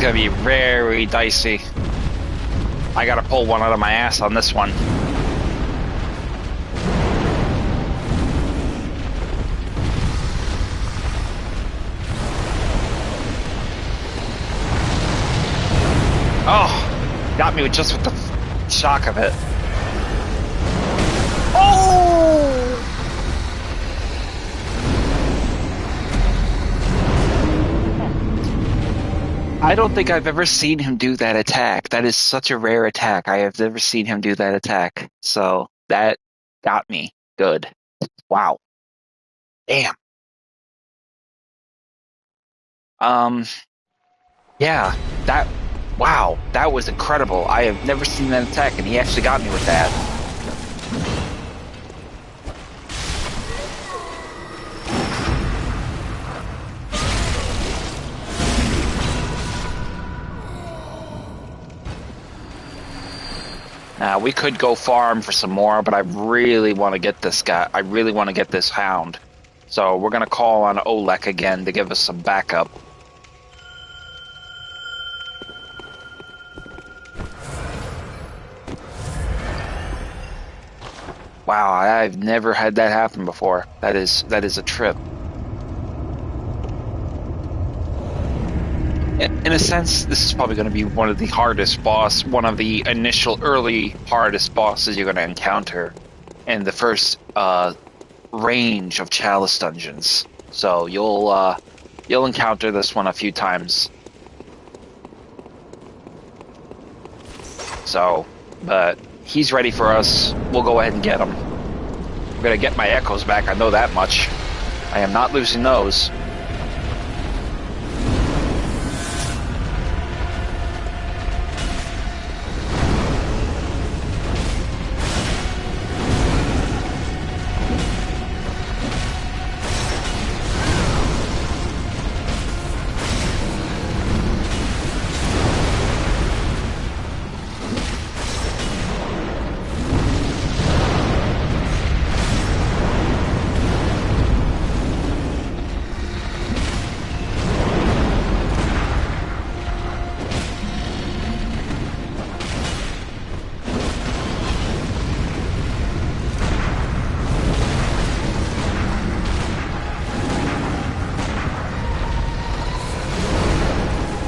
Gonna be very dicey. I gotta pull one out of my ass on this one. Oh, got me just with the shock of it. Oh! I don't think I've ever seen him do that attack. That is such a rare attack. I have never seen him do that attack. So that got me good. Wow. Damn. Yeah, wow, that was incredible. I have never seen that attack, and he actually got me with that. We could go farm for some more, but I really want to get this guy. I really want to get this Hound. So we're going to call on Oleg again to give us some backup. Wow, I've never had that happen before. That is a trip. In a sense, this is probably going to be one of the initial early hardest bosses you're going to encounter in the first range of Chalice Dungeons. So you'll encounter this one a few times. So, but he's ready for us. We'll go ahead and get him. I'm gonna get my echoes back. I know that much. I am not losing those.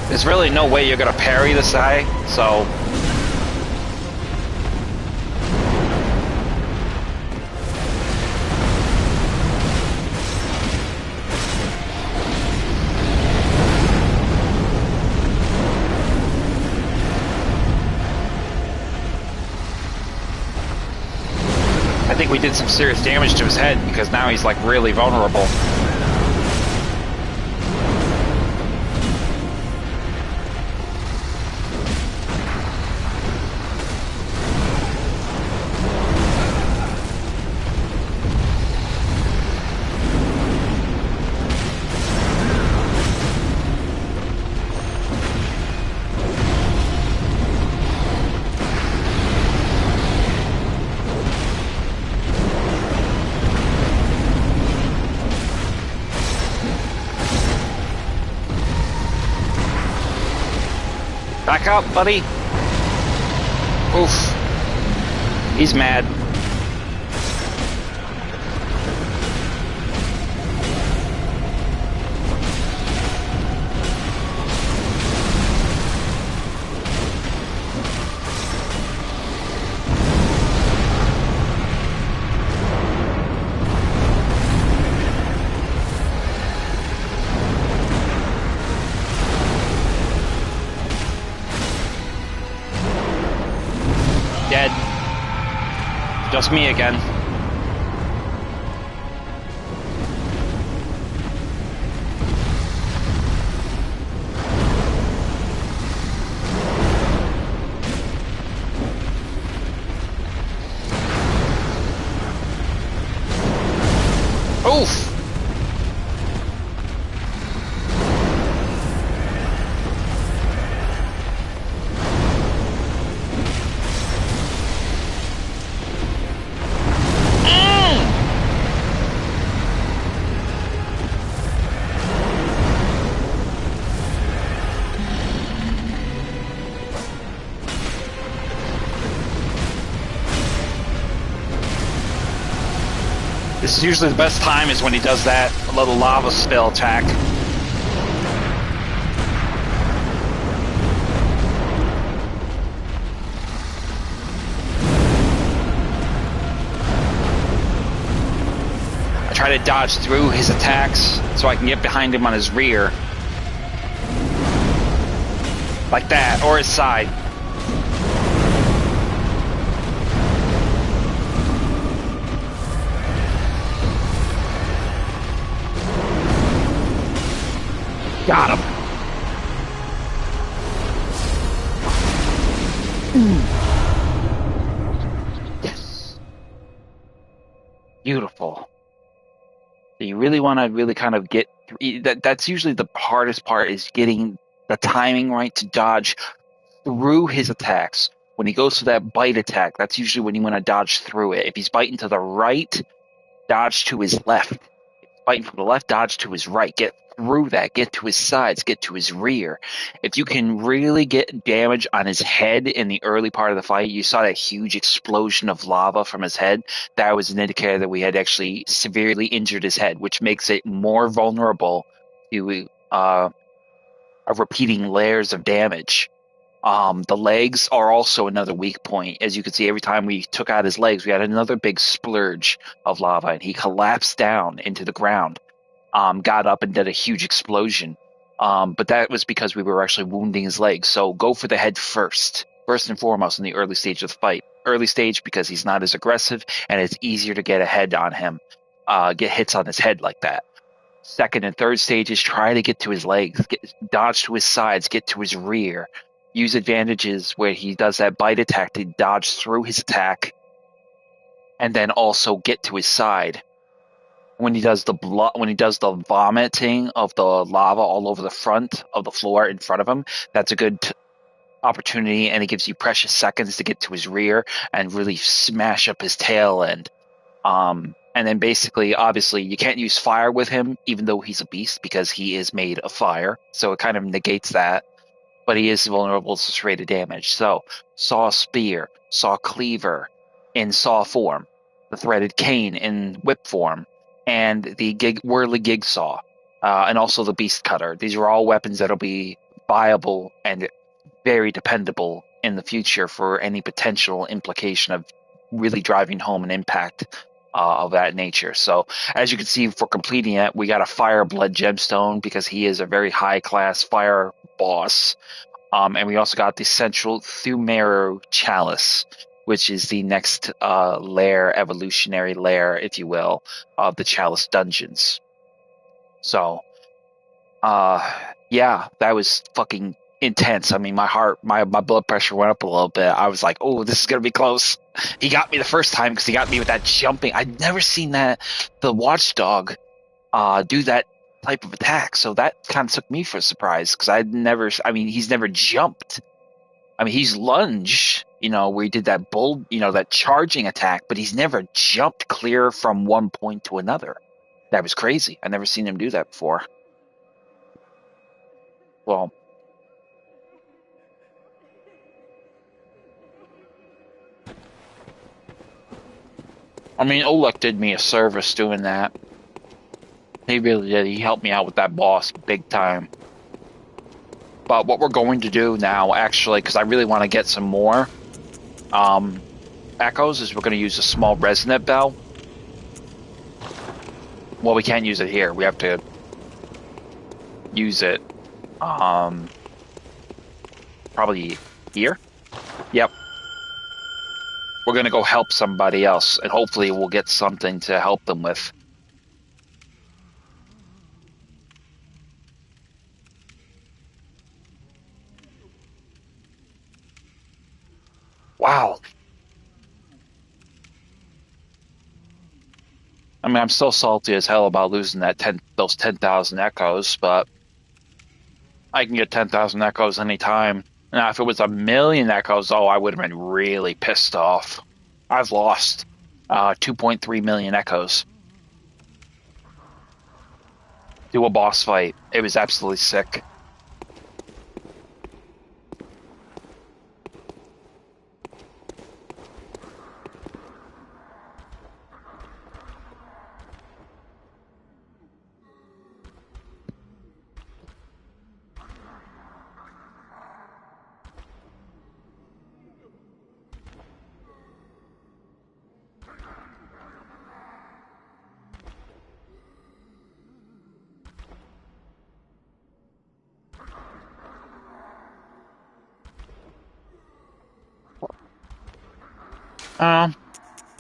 There's really no way you're gonna parry this guy, so I think we did some serious damage to his head because now he's like really vulnerable. Back up, buddy. Oof. He's mad. Dead. Just me again. Oof! This is usually the best time is when he does that little lava spill attack. I try to dodge through his attacks so I can get behind him on his rear. Like that, or his side. Got him. Yes. Beautiful. So you really want to really kind of get that's usually the hardest part is getting the timing right to dodge through his attacks. When he goes for that bite attack, that's usually when you want to dodge through it. If he's biting to the right, dodge to his left. If he's biting from the left, dodge to his right. Get through that, get to his sides, get to his rear. If you can really get damage on his head in the early part of the fight, you saw that huge explosion of lava from his head. That was an indicator that we had actually severely injured his head, which makes it more vulnerable to repeating layers of damage. The legs are also another weak point. As you can see, every time we took out his legs, we had another big splurge of lava, and he collapsed down into the ground, got up and did a huge explosion. But that was because we were actually wounding his legs. So go for the head first and foremost in the early stage of the fight. Early stage because he's not as aggressive, and it's easier to get a head on him, get hits on his head like that. Second and third stages, try to get to his legs, dodge to his sides, get to his rear. Use advantages where he does that bite attack to dodge through his attack, and then also get to his side. When he does the vomiting of the lava all over the front of the floor in front of him, that's a good opportunity, and it gives you precious seconds to get to his rear and really smash up his tail end. And then basically, obviously, you can't use fire with him, even though he's a beast, because he is made of fire, so it kind of negates that. But he is vulnerable to serrated damage. So, Saw Spear, Saw Cleaver in Saw form, the Threaded Cane in Whip form, and the Whirly Gig Saw, and also the Beast Cutter. These are all weapons that'll be viable and very dependable in the future for any potential implication of really driving home an impact of that nature. So, as you can see, for completing it, we got a Fire Blood Gemstone because he is a very high-class fire boss. And we also got the Central Thumeru Chalice, which is the next evolutionary layer, if you will, of the Chalice Dungeons. So, yeah, that was fucking intense. I mean, my blood pressure went up a little bit. I was like, oh, this is going to be close. He got me the first time because he got me with that jumping. I'd never seen the Watchdog do that type of attack, so that kind of took me for a surprise because he's never jumped. I mean, he's lunged, where he did that that charging attack, but he's never jumped clear from one point to another. That was crazy. I've never seen him do that before. Well, I mean, Oleg did me a service doing that. He really did. He helped me out with that boss big time. But what we're going to do now, actually, because I really want to get some more echoes, is we're going to use a small resonant bell. Well, we can't use it here. We have to use it probably here. Yep. We're going to go help somebody else, and hopefully we'll get something to help them with. Wow. I mean, I'm still salty as hell about losing those 10,000 echoes, but I can get 10,000 echoes anytime. Now, if it was 1,000,000 echoes, I would have been really pissed off. I've lost 2.3 million echoes to a boss fight. It was absolutely sick.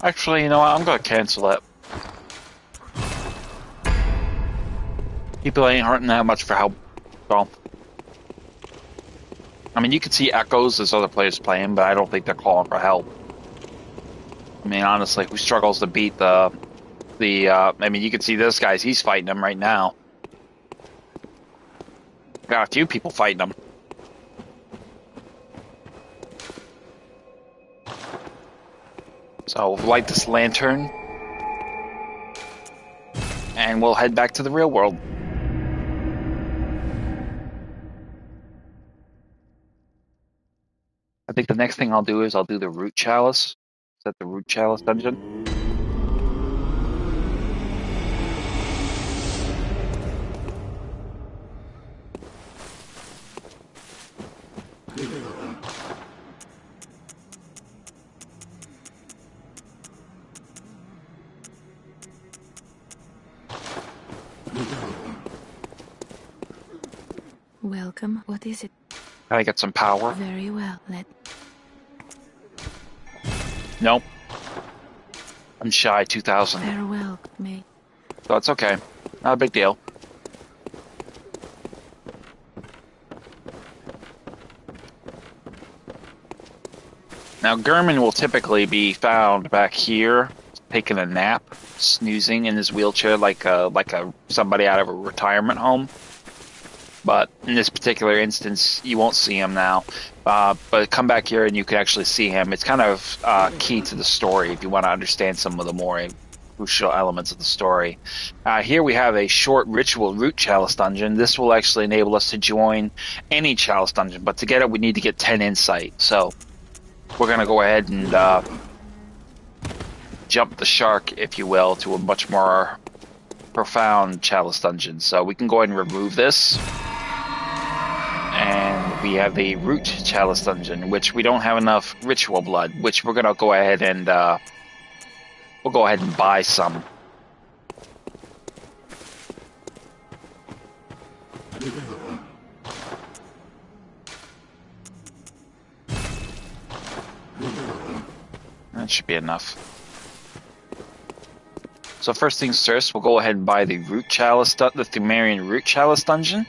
Actually, you know what? I'm gonna cancel it. People ain't hurting that much for help. So, I mean, you can see echoes as other players playing, but I don't think they're calling for help. I mean, honestly, who struggles to beat I mean, you can see this guy, he's fighting him right now. Got a few people fighting him. So, we'll light this lantern, and we'll head back to the real world. I think the next thing I'll do is I'll do the Root Chalice. Is that the Root Chalice dungeon? Welcome. What is it? I get some power. Very well. Nope. I'm shy 2,000. Farewell, mate. So it's okay. Not a big deal. Now, Gurman will typically be found back here, taking a nap, snoozing in his wheelchair like somebody out of a retirement home. But in this particular instance, you won't see him now. But come back here and you can actually see him. It's kind of key to the story if you want to understand some of the more crucial elements of the story. Here we have a short ritual root chalice dungeon. This will actually enable us to join any chalice dungeon. But to get it, we need to get 10 insight. So we're going to go ahead and jump the shark, if you will, to a much more profound chalice dungeon. So we can go ahead and remove this. And we have the root chalice dungeon, which we don't have enough ritual blood, which we're going to go ahead and we'll go ahead and buy some. That should be enough. So first things first, we'll go ahead and buy the root chalice, the Thumerian root chalice dungeon.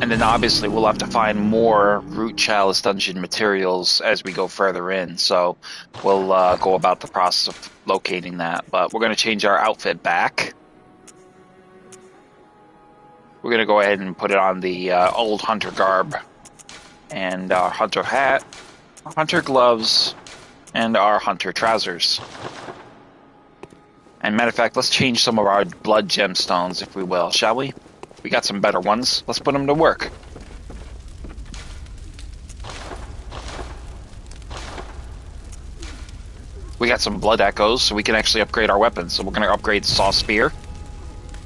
And then obviously we'll have to find more root chalice dungeon materials as we go further in. So we'll go about the process of locating that. But we're going to change our outfit back. We're going to go ahead and put it on the old hunter garb. And our hunter hat, our hunter gloves, and our hunter trousers. And matter of fact, let's change some of our blood gemstones, if we will, shall we? We got some better ones. Let's put them to work. We got some blood echoes, so we can actually upgrade our weapons. So we're going to upgrade the saw spear.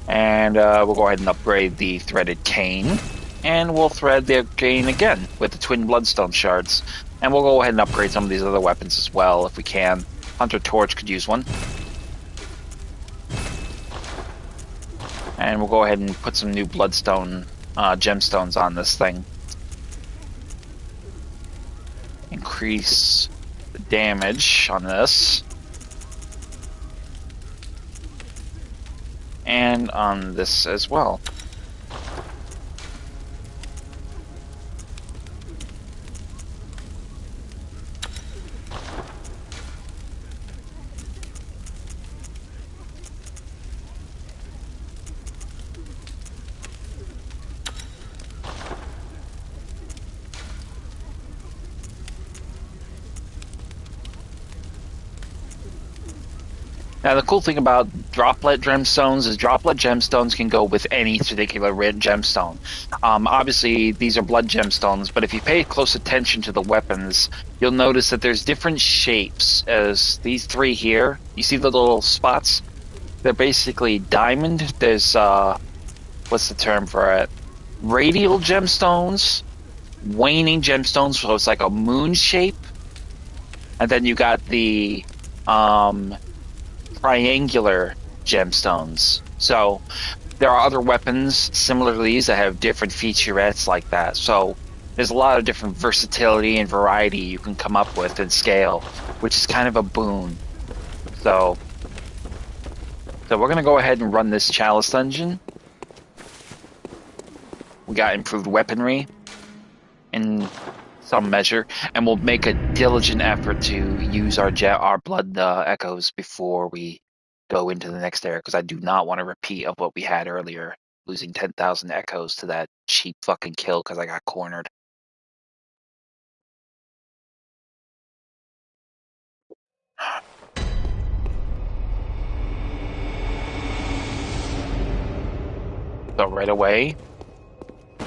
And we'll go ahead and upgrade the threaded cane. And we'll thread the cane again with the twin bloodstone shards. And we'll go ahead and upgrade some of these other weapons as well, if we can. Hunter Torch could use one. And we'll go ahead and put some new bloodstone gemstones on this thing. Increase the damage on this. And on this as well. Now, the cool thing about droplet gemstones is droplet gemstones can go with any particular red gemstone. Obviously, these are blood gemstones, but if you pay close attention to the weapons, you'll notice that there's different shapes. As these three here, you see the little spots? They're basically diamond. There's, what's the term for it? Radial gemstones, waning gemstones, so it's like a moon shape. And then you got the, triangular gemstones. So there are other weapons similar to these that have different featurettes like that. So there's a lot of different versatility and variety you can come up with and scale, which is kind of a boon. So we're going to go ahead and run this Chalice Dungeon. We got improved weaponry in some measure, and we'll make a diligent effort to use our blood echoes before we go into the next area, because I do not want a repeat of what we had earlier, losing 10,000 echoes to that cheap fucking kill because I got cornered. right away,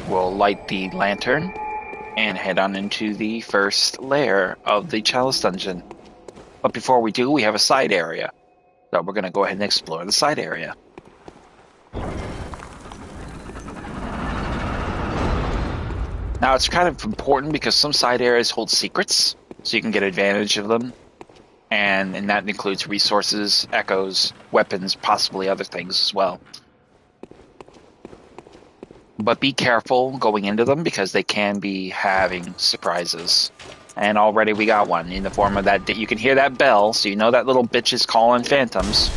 we'll light the lantern and head on into the first lair of the Chalice Dungeon. But before we do, we have a side area. So we're going to go ahead and explore the side area. Now, it's kind of important because some side areas hold secrets, so you can get advantage of them. And that includes resources, echoes, weapons, possibly other things as well. But be careful going into them because they can be having surprises. And already we got one in the form of that. You can hear that bell, so you know that little bitch is calling phantoms.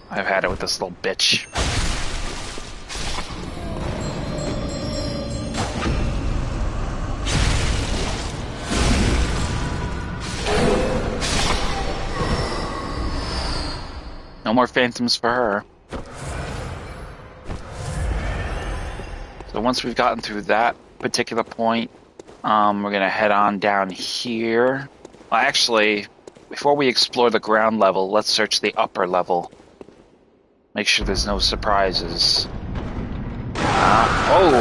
I've had it with this little bitch. No more phantoms for her. So once we've gotten through that particular point, we're going to head on down here. Well, actually, before we explore the ground level, let's search the upper level. Make sure there's no surprises. Oh!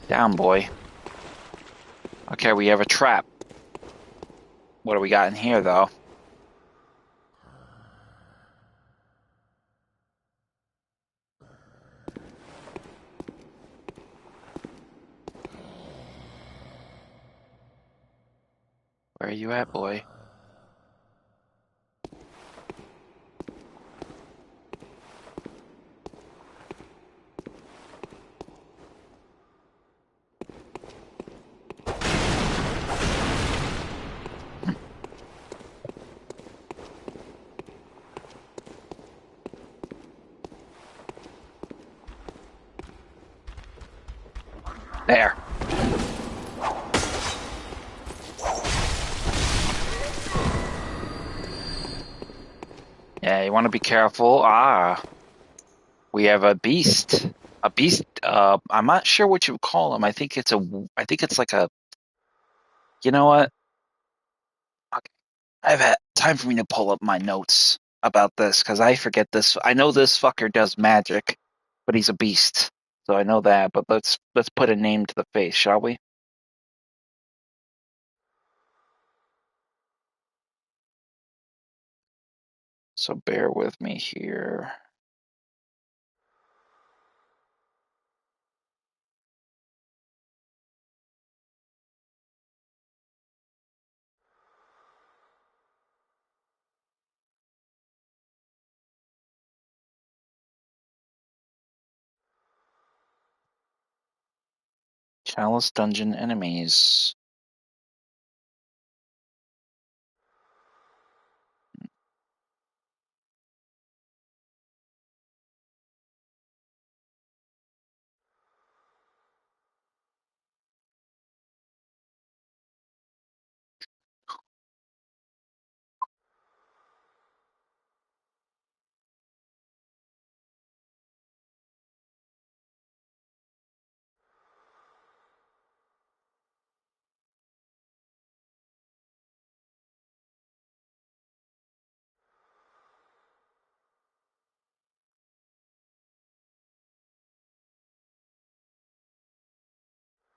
Down, boy. Okay, we have a trap. What do we got in here, though? Where are you at, boy? There. Yeah, you want to be careful. We have a beast. A beast. I'm not sure what you would call him. I think it's like a. You know what? Okay. I've had time for me to pull up my notes about this because I forget this. I know this fucker does magic, but he's a beast, so I know that. But let's put a name to the face, shall we? So bear with me here. Chalice Dungeon enemies.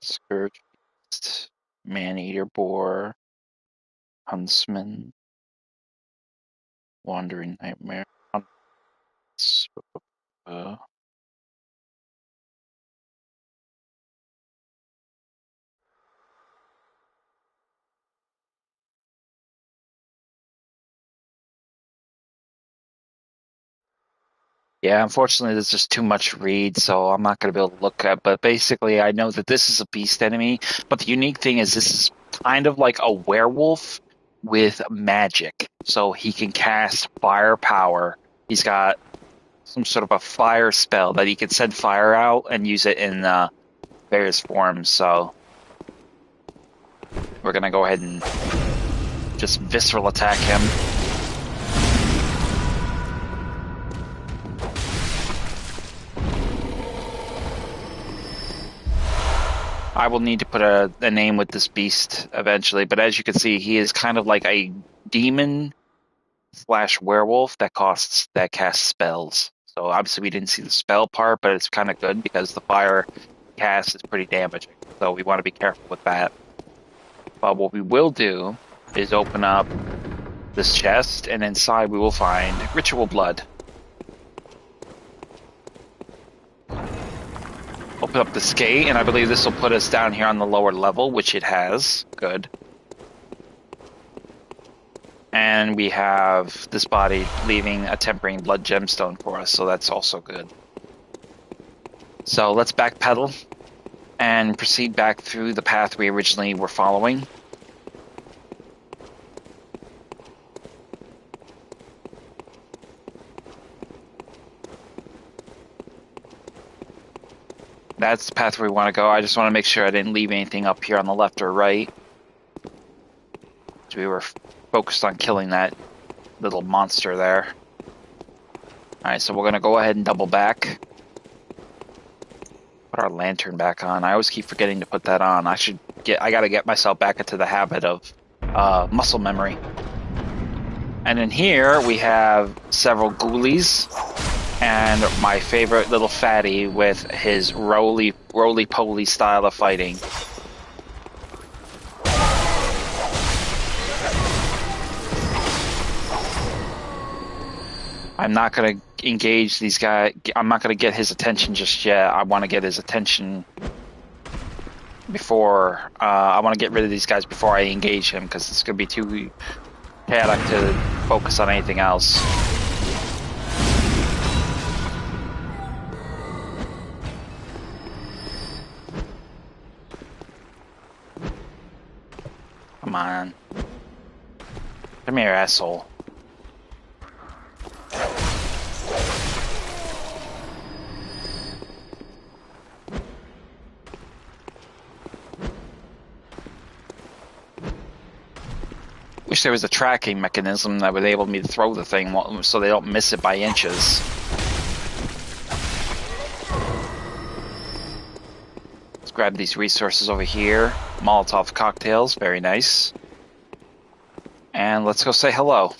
Scourge Beast, Man-Eater Boar, Huntsman, Wandering Nightmare. Uh, Yeah, unfortunately, there's just too much to read, so I'm not going to be able to look at. But basically, I know that this is a beast enemy. But the unique thing is, this is kind of like a werewolf with magic. So he can cast fire power. He's got some sort of a fire spell that he can send fire out and use it in various forms. So we're going to go ahead and just visceral attack him. I will need to put a name with this beast eventually, but as you can see, he is kind of like a demon / werewolf that casts spells. So obviously we didn't see the spell part, but it's kind of good because the fire cast is pretty damaging. So we want to be careful with that. But what we will do is open up this chest, and inside we will find ritual blood. Open up this gate, and I believe this will put us down here on the lower level, which it has. Good. And we have this body leaving a tempering blood gemstone for us, so that's also good. So let's backpedal and proceed back through the path we originally were following. That's the path where we want to go. I just want to make sure I didn't leave anything up here on the left or right. So we were focused on killing that little monster there. Alright, so we're going to go ahead and double back. Put our lantern back on. I always keep forgetting to put that on. I got to get myself back into the habit of muscle memory. And in here we have several ghoulies. And my favorite little fatty with his roly-poly style of fighting. I'm not going to engage these guys. I'm not going to get his attention just yet. I want to get his attention before... I want to get rid of these guys before I engage him, because it's going to be too chaotic to focus on anything else. Come on. Come here, asshole. Wish there was a tracking mechanism that would enable me to throw the thing so they don't miss it by inches. Let's grab these resources over here. Molotov cocktails, very nice. And let's go say hello.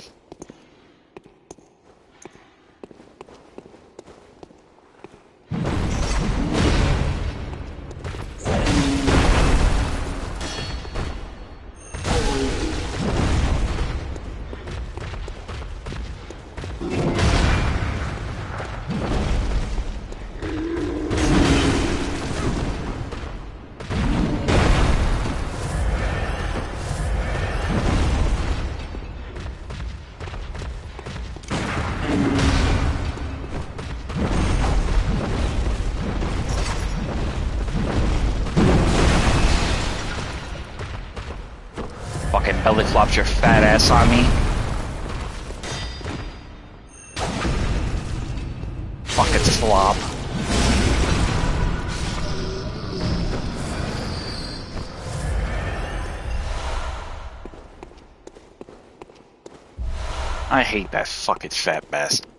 Fucking belly flops your fat ass on me. Fucking slob. I hate that fucking fat bastard.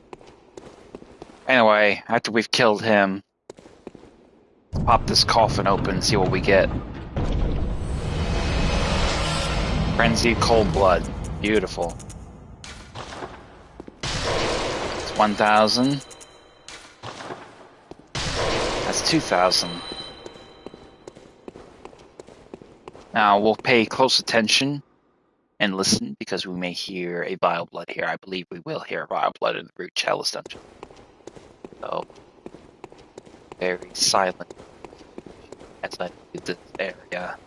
Anyway, after we've killed him, let's pop this coffin open and see what we get. Frenzied cold blood. Beautiful. It's 1,000. That's 2,000. Now we'll pay close attention and listen, because we may hear a vile blood here. I believe we will hear a vile blood in the root Chalice Dungeon. So, very silent as I do this area.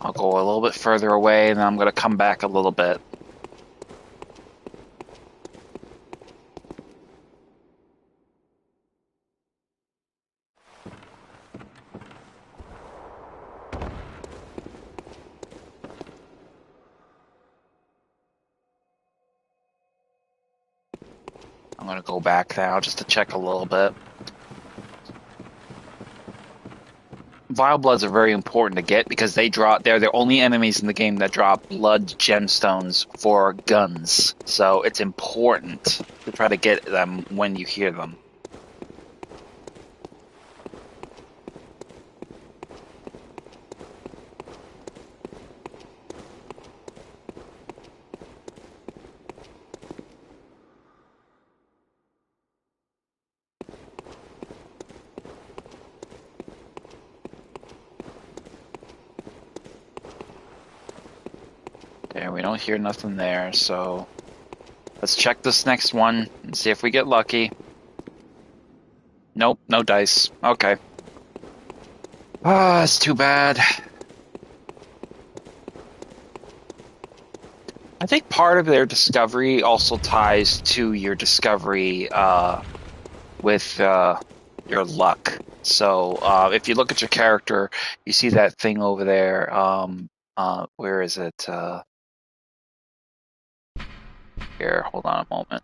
I'll go a little bit further away, and then I'm going to come back a little bit. I'm going to go back now just to check a little bit. Vile Bloods are very important to get because they're the only enemies in the game that drop blood gemstones for guns. So it's important to try to get them when you hear them. There, we don't hear nothing there, so let's check this next one and see if we get lucky. Nope, no dice. Okay. Ah, that's too bad. I think part of their discovery also ties to your discovery with your luck. So if you look at your character, you see that thing over there. Where is it? Here, hold on a moment.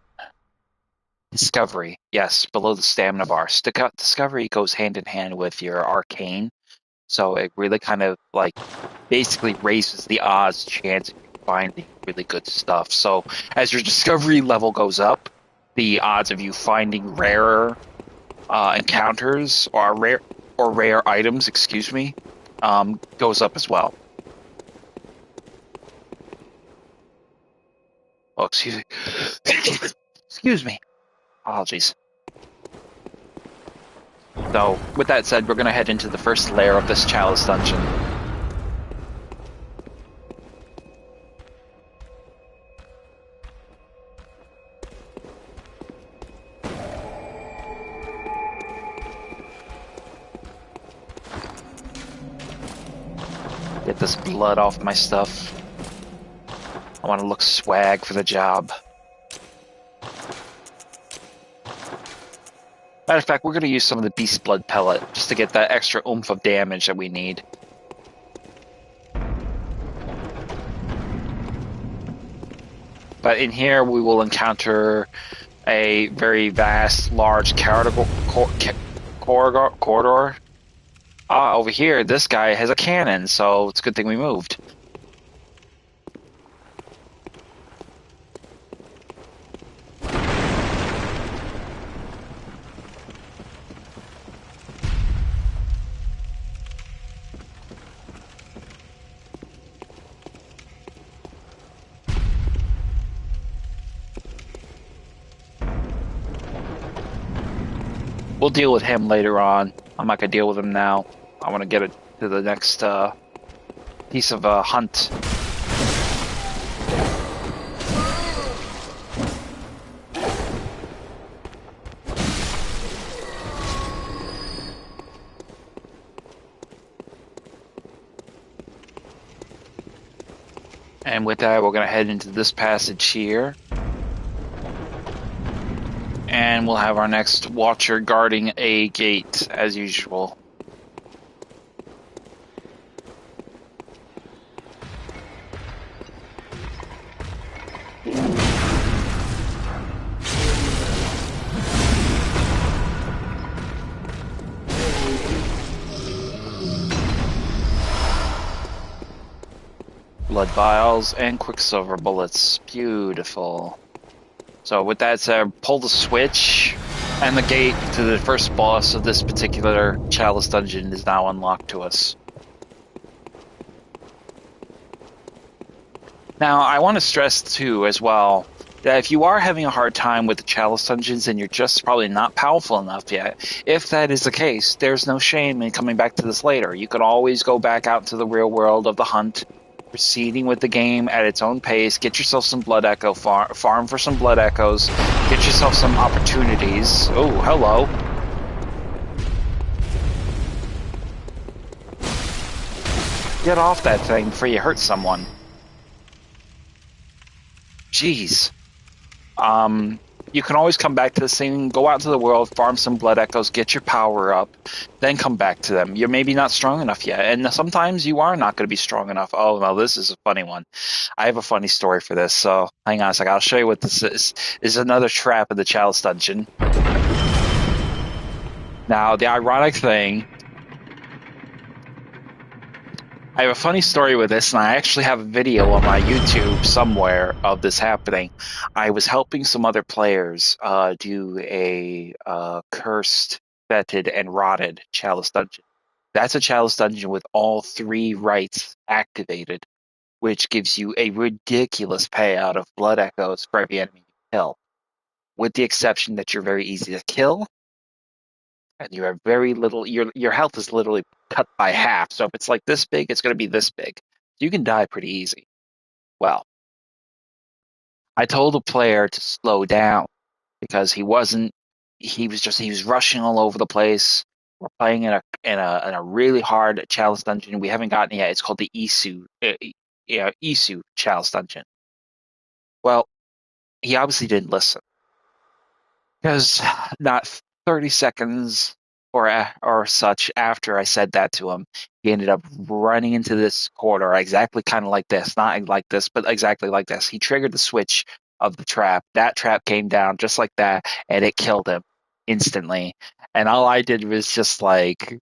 Discovery, yes, below the stamina bar. Discovery goes hand in hand with your arcane, so it really kind of like basically raises the odds chance of finding really good stuff. So as your discovery level goes up, the odds of you finding rarer encounters or rare items, excuse me, goes up as well. Oh, excuse me. Excuse me. Apologies. So, with that said, we're going to head into the first layer of this Chalice Dungeon. Get this blood off my stuff. I want to look swag for the job. Matter of fact, we're going to use some of the Beast Blood Pellet just to get that extra oomph of damage that we need. But in here, we will encounter a very vast, large corridor. Over here, this guy has a cannon, so it's a good thing we moved. We'll deal with him later on. I'm not going to deal with him now. I want to get it to the next piece of hunt. And with that, we're going to head into this passage here. And we'll have our next watcher guarding a gate, as usual. Blood vials and quicksilver bullets. Beautiful. So with that said, pull the switch, and the gate to the first boss of this particular Chalice Dungeon is now unlocked to us. Now, I want to stress, too, as well, that if you are having a hard time with the Chalice Dungeons and you're just probably not powerful enough yet, if that is the case, there's no shame in coming back to this later. You can always go back out to the real world of the hunt, proceeding with the game at its own pace. Get yourself some blood echo farm for some blood echoes. Get yourself some opportunities. Oh, hello. Get off that thing before you hurt someone. Jeez. You can always come back to this thing, go out into the world, farm some blood echoes, get your power up, then come back to them. You're maybe not strong enough yet, and sometimes you are not going to be strong enough. Oh, no, this is a funny one. I have a funny story for this, so hang on a second. I'll show you what this is. This is another trap in the Chalice Dungeon. Now, the ironic thing, I have a funny story with this, and I actually have a video on my YouTube somewhere of this happening. I was helping some other players do a cursed, fetid, and rotted Chalice Dungeon. That's a Chalice Dungeon with all 3 rights activated, which gives you a ridiculous payout of blood echoes for every enemy you kill, with the exception that you're very easy to kill, and you have very little. Your health is literally cut by half. So if it's like this big, it's going to be this big. You can die pretty easy. Well, I told the player to slow down because he wasn't. He was rushing all over the place. We're playing in a really hard Chalice dungeon. We haven't gotten it yet. It's called the Isu Chalice dungeon. Well, he obviously didn't listen. Because not 30 seconds or such after I said that to him, he ended up running into this corridor exactly kind of like this. Not like this, but exactly like this. He triggered the switch of the trap. That trap came down just like that, and it killed him instantly. And all I did was just like,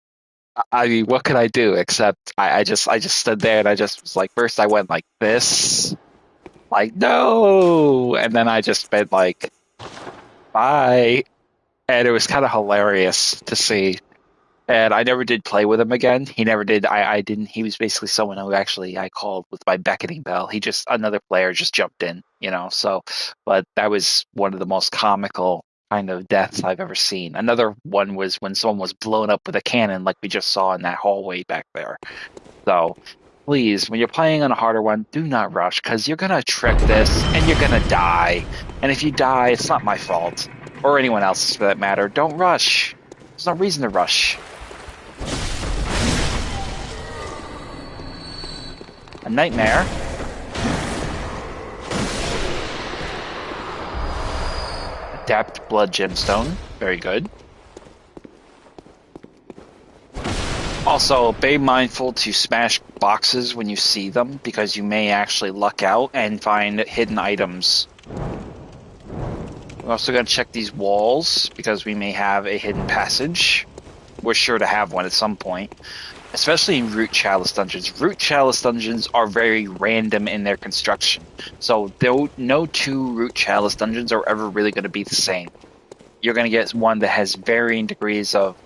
I mean, what could I do except I just stood there and I just was like, first I went like this, like no, and then I just went like, bye. And it was kind of hilarious to see. And I never did play with him again. He never did. I didn't. He was basically someone who actually I called with my beckoning bell. He just another player just jumped in, you know. So, but that was one of the most comical kind of deaths I've ever seen. Another one was when someone was blown up with a cannon, like we just saw in that hallway back there. So, please, when you're playing on a harder one, do not rush because you're gonna trip this and you're gonna die. And if you die, it's not my fault or anyone else's for that matter. Don't rush. There's no reason to rush. A nightmare. Adapt blood gemstone. Very good. Also, be mindful to smash boxes when you see them because you may actually luck out and find hidden items. We're also going to check these walls because we may have a hidden passage. We're sure to have one at some point. Especially in Root Chalice Dungeons. Root Chalice Dungeons are very random in their construction. So no 2 Root Chalice Dungeons are ever really going to be the same. You're going to get one that has varying degrees of,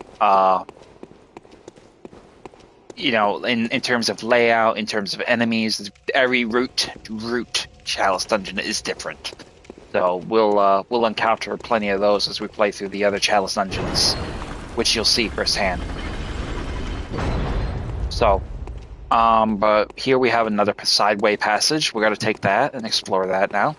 in terms of layout, in terms of enemies. Every Root Chalice Dungeon is different. So we'll encounter plenty of those as we play through the other Chalice Dungeons, which you'll see firsthand. So, but here we have another sideway passage. We're going to take that and explore that now.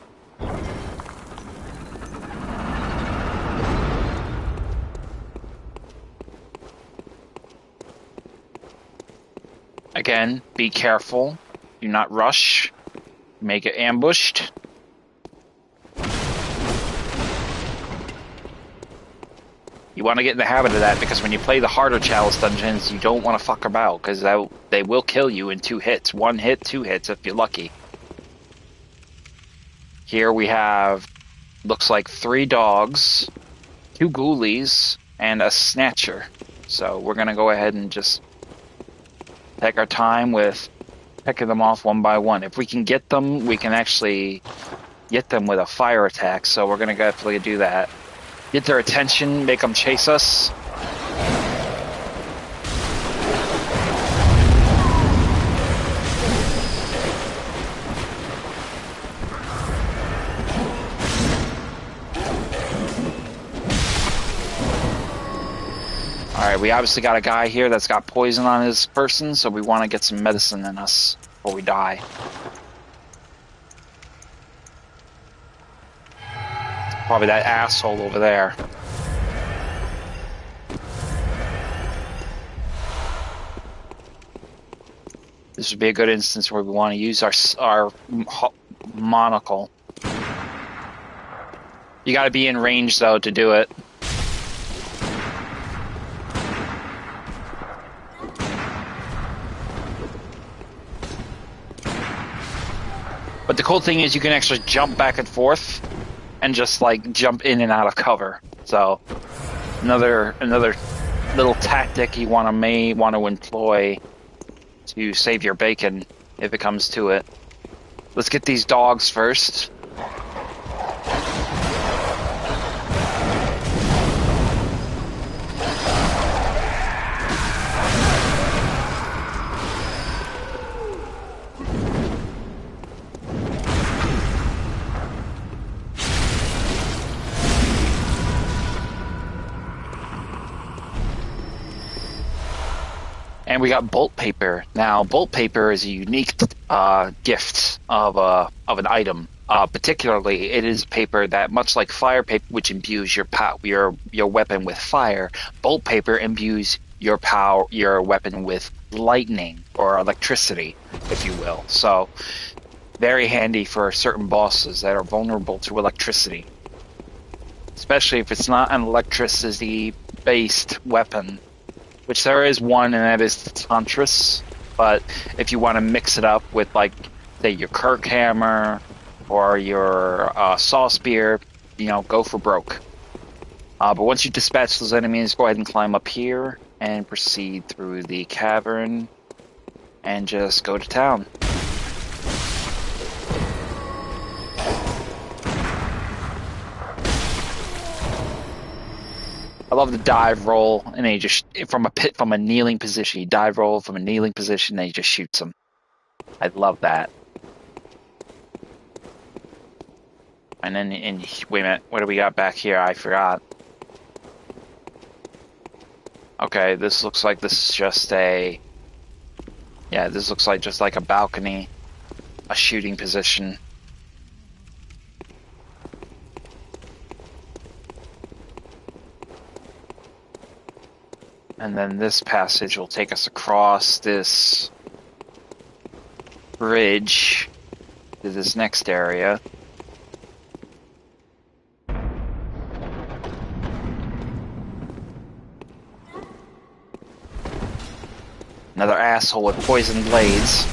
Again, be careful. Do not rush. Make it ambushed. You want to get in the habit of that because when you play the harder Chalice Dungeons, you don't want to fuck about because they will kill you in 2 hits. 1 hit, 2 hits if you're lucky. Here we have, looks like 3 dogs, 2 ghoulies, and a snatcher. So we're going to go ahead and just take our time with picking them off one by one. If we can get them, we can actually get them with a fire attack. So we're going to definitely do that. Get their attention, make them chase us. Alright, we obviously got a guy here that's got poison on his person, so we want to get some medicine in us before we die. Probably that asshole over there. This would be a good instance where we want to use our monocle. You got to be in range though to do it. But the cool thing is you can actually jump back and forth and just like jump in and out of cover. So another little tactic you may want to employ to save your bacon if it comes to it. Let's get these dogs first. And we got bolt paper. Now, bolt paper is a unique gift of an item. Particularly, it is paper that, much like fire paper, which imbues your weapon with fire, bolt paper imbues your weapon with lightning or electricity, if you will. So, very handy for certain bosses that are vulnerable to electricity, especially if it's not an electricity-based weapon. Which there is one, and that is the Tantris. But if you want to mix it up with, like, say, your Kirk Hammer or your Saw Spear, go for broke. But once you dispatch those enemies, go ahead and climb up here and proceed through the cavern and just go to town. I love the dive roll, and then you just from a kneeling position. You dive roll from a kneeling position, and you just shoots them. I love that. And then, wait a minute, what do we got back here? I forgot. Okay, this looks like this is just a. Yeah, this looks like just like a balcony, a shooting position. And then this passage will take us across this bridge to this next area. Another asshole with poison blades.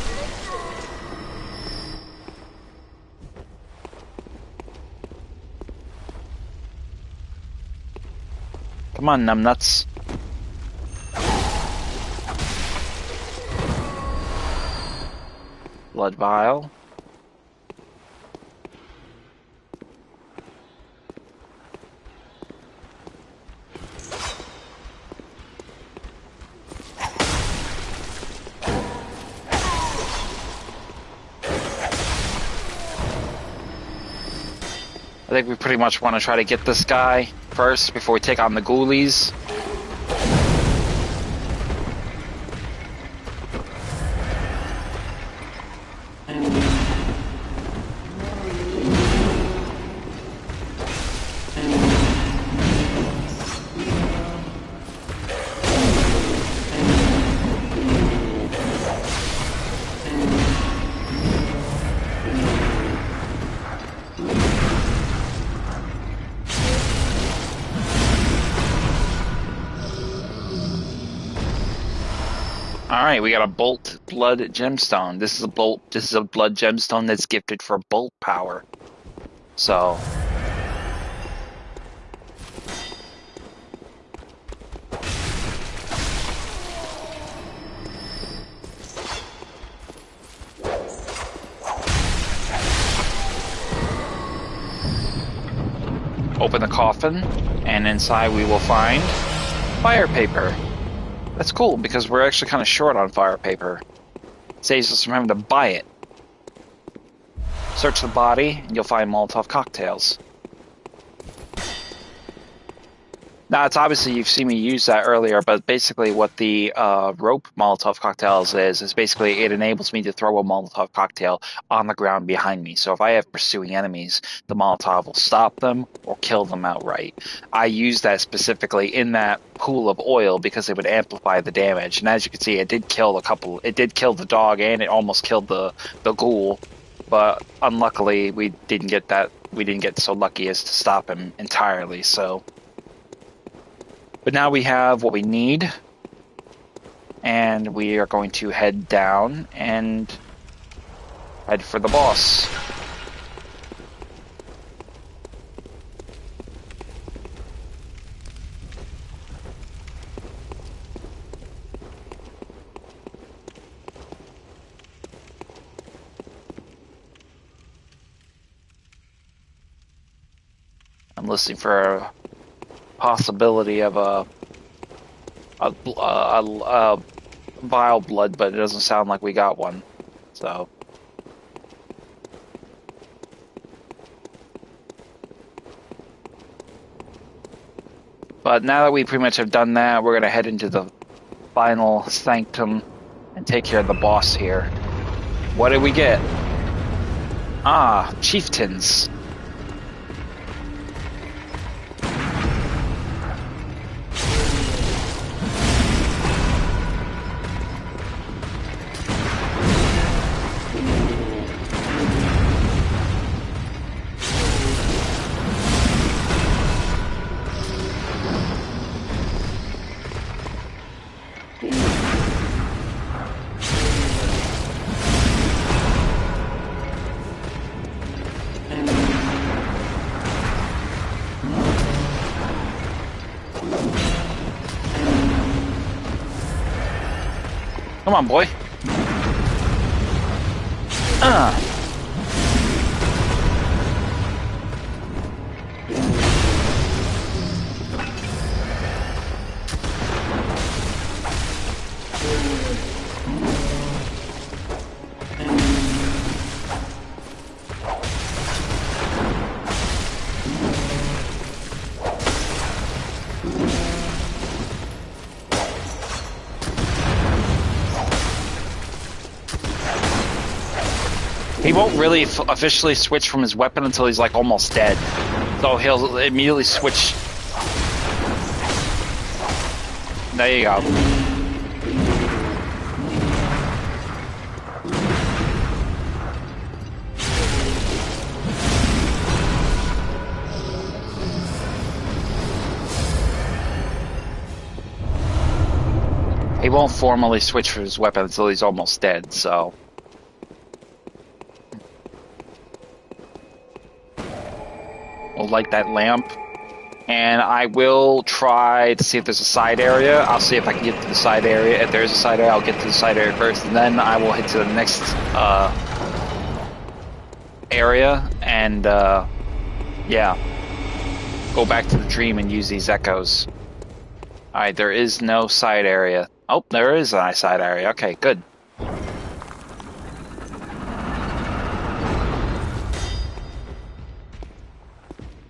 Come on, numbnuts. Blood vial. I think we pretty much want to try to get this guy first before we take on the ghoulies. Alright, we got a bolt blood gemstone. This is a blood gemstone that's gifted for bolt power. So open the coffin, and inside we will find fire paper. That's cool, because we're actually kind of short on fire paper. It saves us from having to buy it. Search the body, and you'll find Molotov cocktails. Now, it's obviously you've seen me use that earlier, but basically what the rope Molotov cocktails is basically it enables me to throw a Molotov cocktail on the ground behind me. So if I have pursuing enemies, the Molotov will stop them or kill them outright. I use that specifically in that pool of oil because it would amplify the damage. And as you can see, it did kill a couple. It did kill the dog and it almost killed the ghoul. But unluckily, we didn't get that. We didn't get so lucky as to stop him entirely. So. But now we have what we need, and we are going to head down and head for the boss. I'm listening for a possibility of a vile blood, but it doesn't sound like we got one. So. But now that we pretty much have done that, we're going to head into the final sanctum and take care of the boss here. What did we get? Ah, chieftains. Come on, boy. He won't really officially switch from his weapon until he's like almost dead. So he'll immediately switch. There you go. He won't formally switch for his weapon until he's almost dead, so. We'll light that lamp. And I will try to see if there's a side area. I'll see if I can get to the side area. If there's a side area, I'll get to the side area first, and then I will head to the next area and, yeah, go back to the dream and use these echoes. Alright, there is no side area. Oh, there is a side area. Okay, good.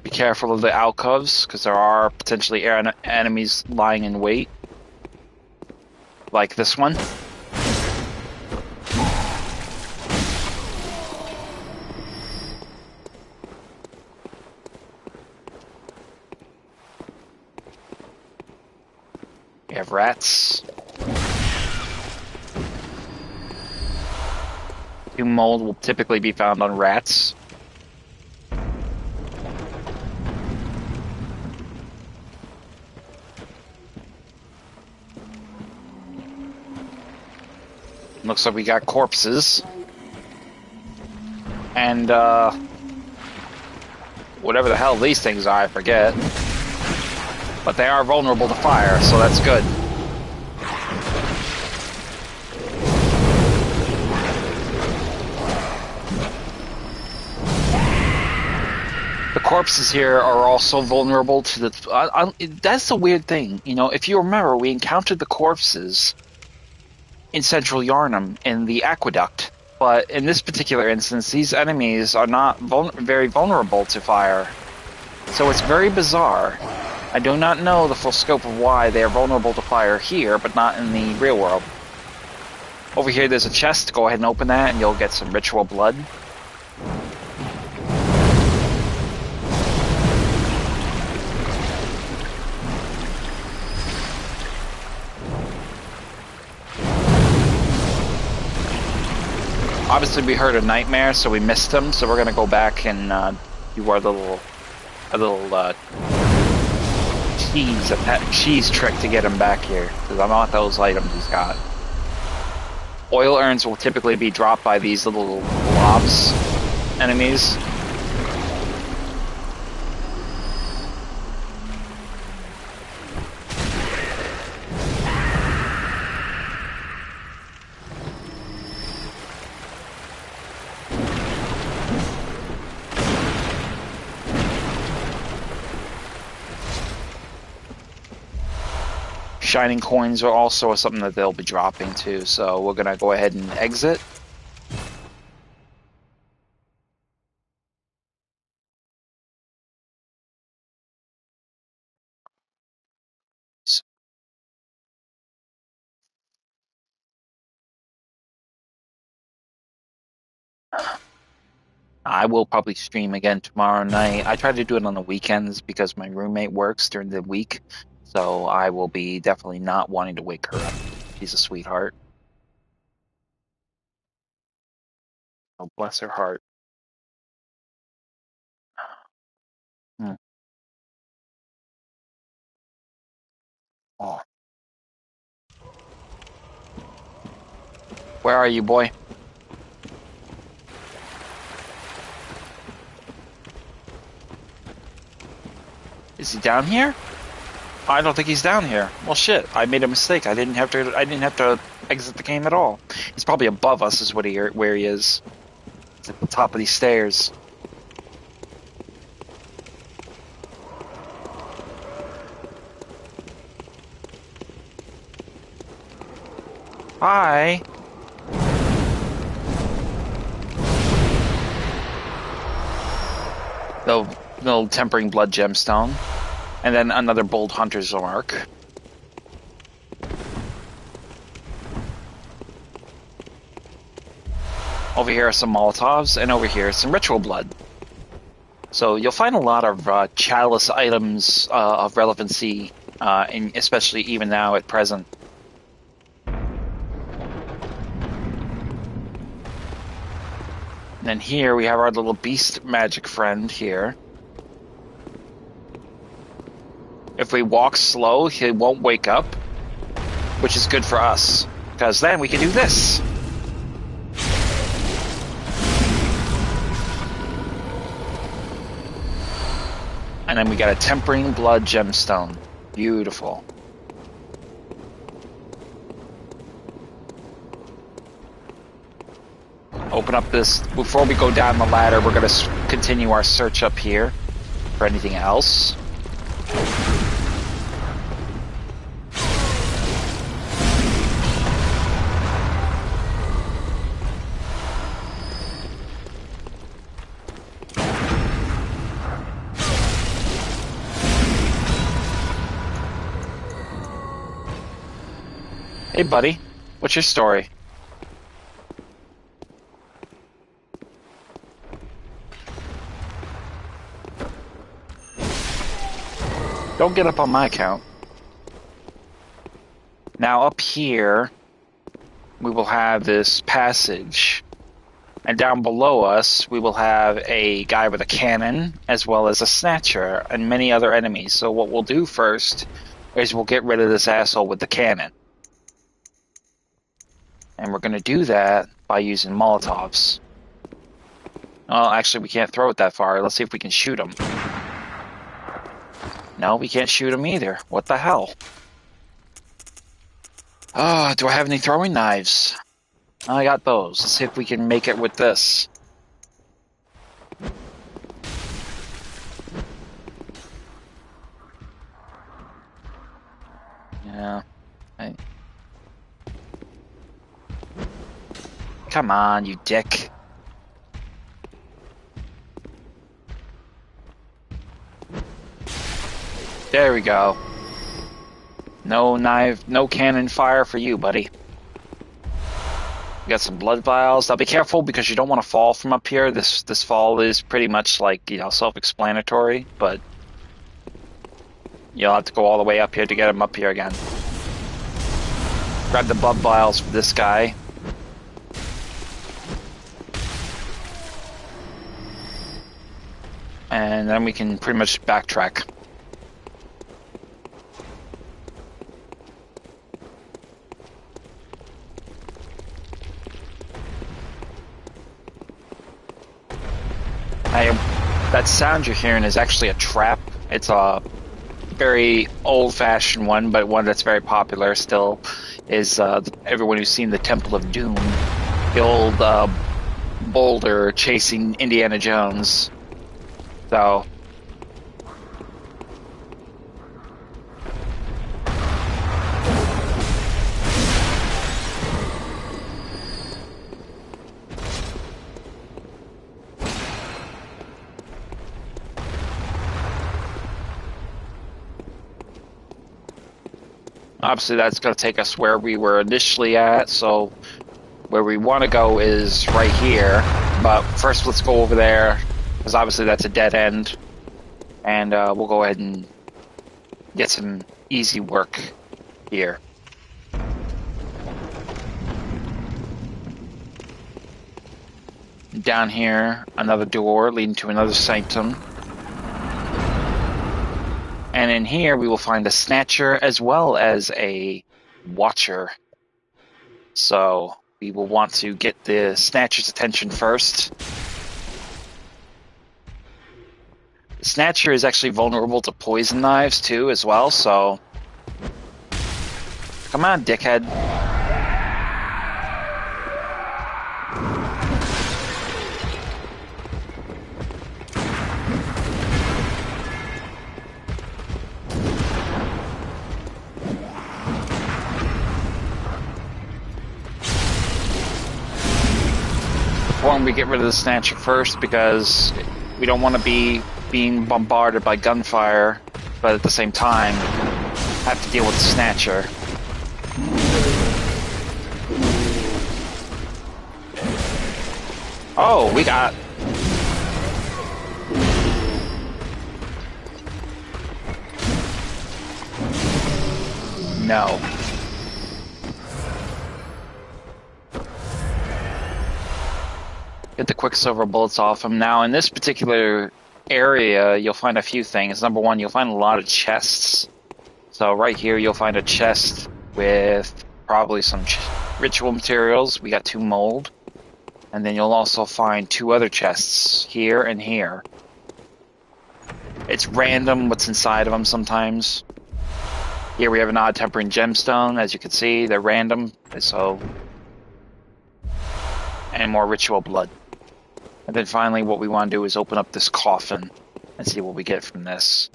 Be careful of the alcoves, because there are potentially enemies lying in wait. Like this one. We have rats. Tomb mold will typically be found on rats. Looks like we got corpses. And, whatever the hell these things are, I forget. But they are vulnerable to fire, so that's good. The corpses here are also vulnerable to the... that's the weird thing. You know, if you remember, we encountered the corpses in Central Yarnum in the aqueduct. But in this particular instance, these enemies are not very vulnerable to fire. So it's very bizarre. I do not know the full scope of why they are vulnerable to fire here, but not in the real world. Over here there's a chest. Go ahead and open that and you'll get some ritual blood. Obviously we heard a nightmare, so we missed him, so we're gonna go back and do our little cheese trick to get him back here, because I want those items he's got. Oil urns will typically be dropped by these little blobs enemies. Shining coins are also something that they'll be dropping too, so we're gonna go ahead and exit. I will probably stream again tomorrow night. I try to do it on the weekends because my roommate works during the week, so I will be definitely not wanting to wake her up. She's a sweetheart. Oh, bless her heart. Hmm. Oh. Where are you, boy? Is he down here? I don't think he's down here. Well, shit. I made a mistake. I didn't have to exit the game at all. He's probably above us, is where he is. He's at the top of these stairs. Hi. The little tempering blood gemstone. And then another bold hunter's mark. Over here are some Molotovs, and over here some ritual blood. So you'll find a lot of chalice items of relevancy, especially even now at present. And then here we have our little beast magic friend here. If we walk slow, he won't wake up, which is good for us, because then we can do this. And then we got a tempering blood gemstone. Beautiful. Open up this. Before we go down the ladder, we're going to continue our search up here for anything else. Hey, buddy. What's your story? Don't get up on my account. Now up here, we will have this passage. And down below us, we will have a guy with a cannon, as well as a snatcher, and many other enemies. So what we'll do first is we'll get rid of this asshole with the cannon. And we're going to do that by using Molotovs. Well, actually, we can't throw it that far. Let's see if we can shoot him. No, we can't shoot him either. What the hell? Oh, do I have any throwing knives? I got those. Let's see if we can make it with this. Yeah. Come on, you dick. There we go. No knife, no cannon fire for you, buddy. You got some blood vials. Now be careful because you don't want to fall from up here. This fall is pretty much like, you know, self-explanatory, but you'll have to go all the way up here to get him up here again. Grab the blood vials for this guy. And then we can pretty much backtrack. That sound you're hearing is actually a trap. It's a very old-fashioned one, but one that's very popular still. Is everyone who's seen the Temple of Doom, the old boulder chasing Indiana Jones. So obviously that's going to take us where we were initially at, so where we want to go is right here, but first let's go over there, because obviously that's a dead end, and we'll go ahead and get some easy work here. Down here, another door leading to another sanctum. And in here, we will find a Snatcher as well as a Watcher. So we will want to get the Snatcher's attention first. The Snatcher is actually vulnerable to poison knives too, as well, so... Come on, dickhead. We get rid of the Snatcher first because we don't want to be being bombarded by gunfire, but at the same time have to deal with the Snatcher. Oh, we got... No. Get the Quicksilver bullets off him. Now, in this particular area, you'll find a few things. Number one, you'll find a lot of chests. So right here, you'll find a chest with probably some ritual materials. We got 2 mold. And then you'll also find 2 other chests, here and here. It's random what's inside of them sometimes. Here we have an odd tempering gemstone. As you can see, they're random. So, and more ritual blood. And then finally what we want to do is open up this coffin and see what we get from this.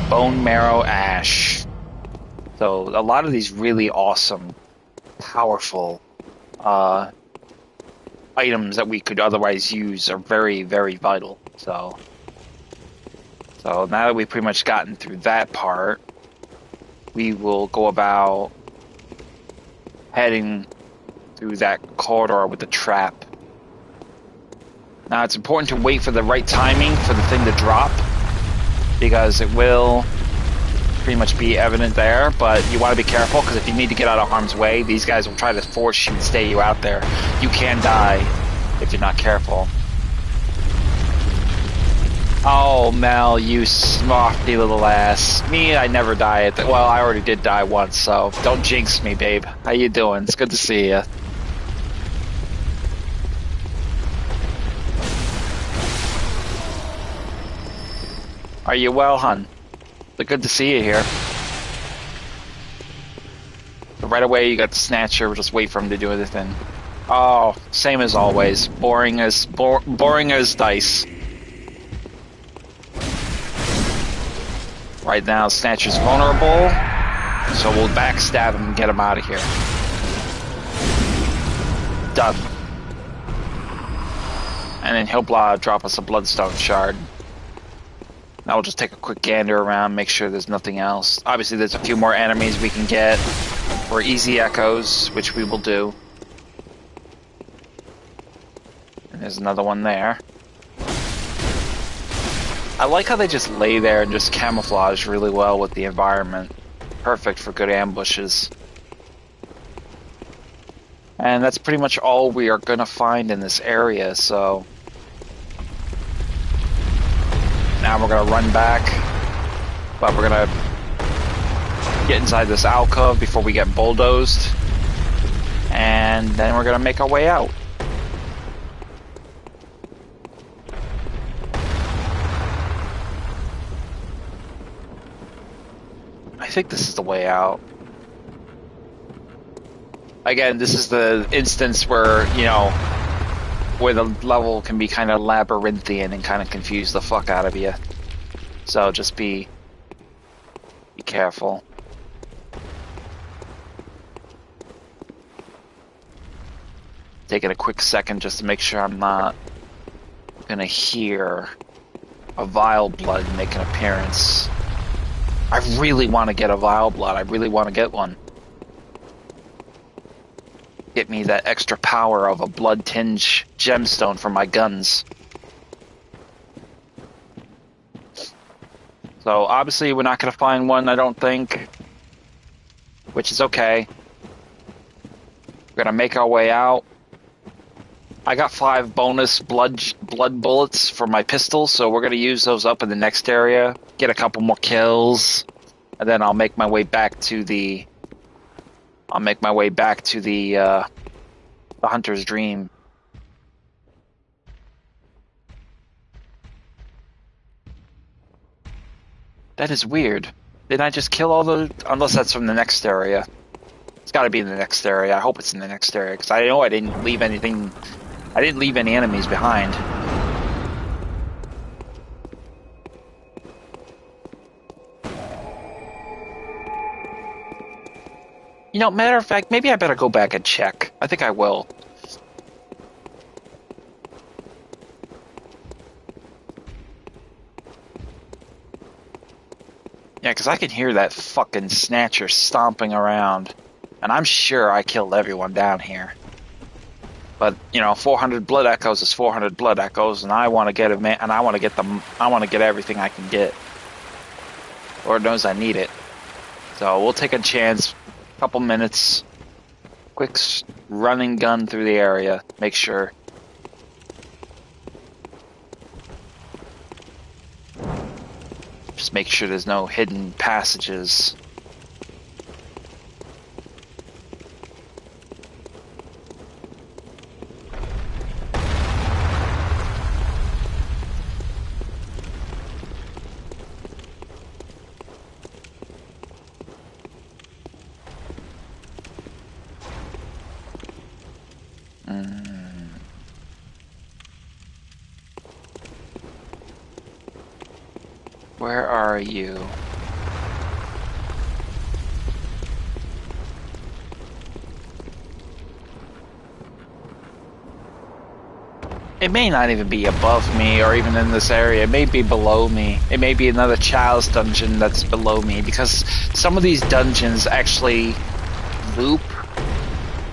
Bone Marrow Ash. So a lot of these really awesome, powerful items that we could otherwise use are very, very vital. So now that we've pretty much gotten through that part, we will go about heading through that corridor with the trap. Now it's important to wait for the right timing for the thing to drop, because it will pretty much be evident there, but you want to be careful, because if you need to get out of harm's way, these guys will try to force you and stay you out there. You can die if you're not careful. Oh, Mel, you softy little ass. Me, I never die at the... Well, I already did die once, so don't jinx me, babe. How you doing? It's good to see you. Are you well, hun? It's good to see you here. So right away, you got the Snatcher. We'll just wait for him to do anything. Oh, same as always. Boring as dice. Right now, Snatcher's vulnerable, so we'll backstab him and get him out of here. Done. and then he'll drop us a bloodstone shard. Now we'll just take a quick gander around, make sure there's nothing else. Obviously, there's a few more enemies we can get for easy echoes, which we will do. And there's another one there. I like how they just lay there and just camouflage really well with the environment. Perfect for good ambushes. And that's pretty much all we are going to find in this area, so... Now we're going to run back, but we're going to get inside this alcove before we get bulldozed. And then we're going to make our way out. I think this is the way out. Again, this is the instance where, you know, where the level can be kind of labyrinthian and kind of confuse the fuck out of you. So just be careful. Taking a quick second just to make sure I'm not gonna hear a Vile Blood make an appearance. I really want to get a Vile Blood. I really want to get one. Get me that extra power of a blood tinge gemstone for my guns. So obviously we're not going to find one, I don't think. Which is okay. We're going to make our way out. I got 5 bonus blood bullets for my pistol, so we're going to use those up in the next area. Get a couple more kills. And then I'll make my way back to the... the Hunter's Dream. That is weird. Didn't I just kill all the... Unless that's from the next area. It's gotta be in the next area. I hope it's in the next area, because I know I didn't leave anything... I didn't leave any enemies behind. You know, matter of fact, maybe I better go back and check. I think I will. Yeah, because I can hear that fucking snatcher stomping around. And I'm sure I killed everyone down here. But, you know, 400 blood echoes is 400 blood echoes, and I want to get I want to get them. I want to get everything I can get. Lord knows I need it. So we'll take a chance. Couple minutes, quick run and gun through the area, make sure. Just make sure there's no hidden passages. Where are you? It may not even be above me or even in this area. It may be below me. It may be another Chalice dungeon that's below me, because some of these dungeons actually loop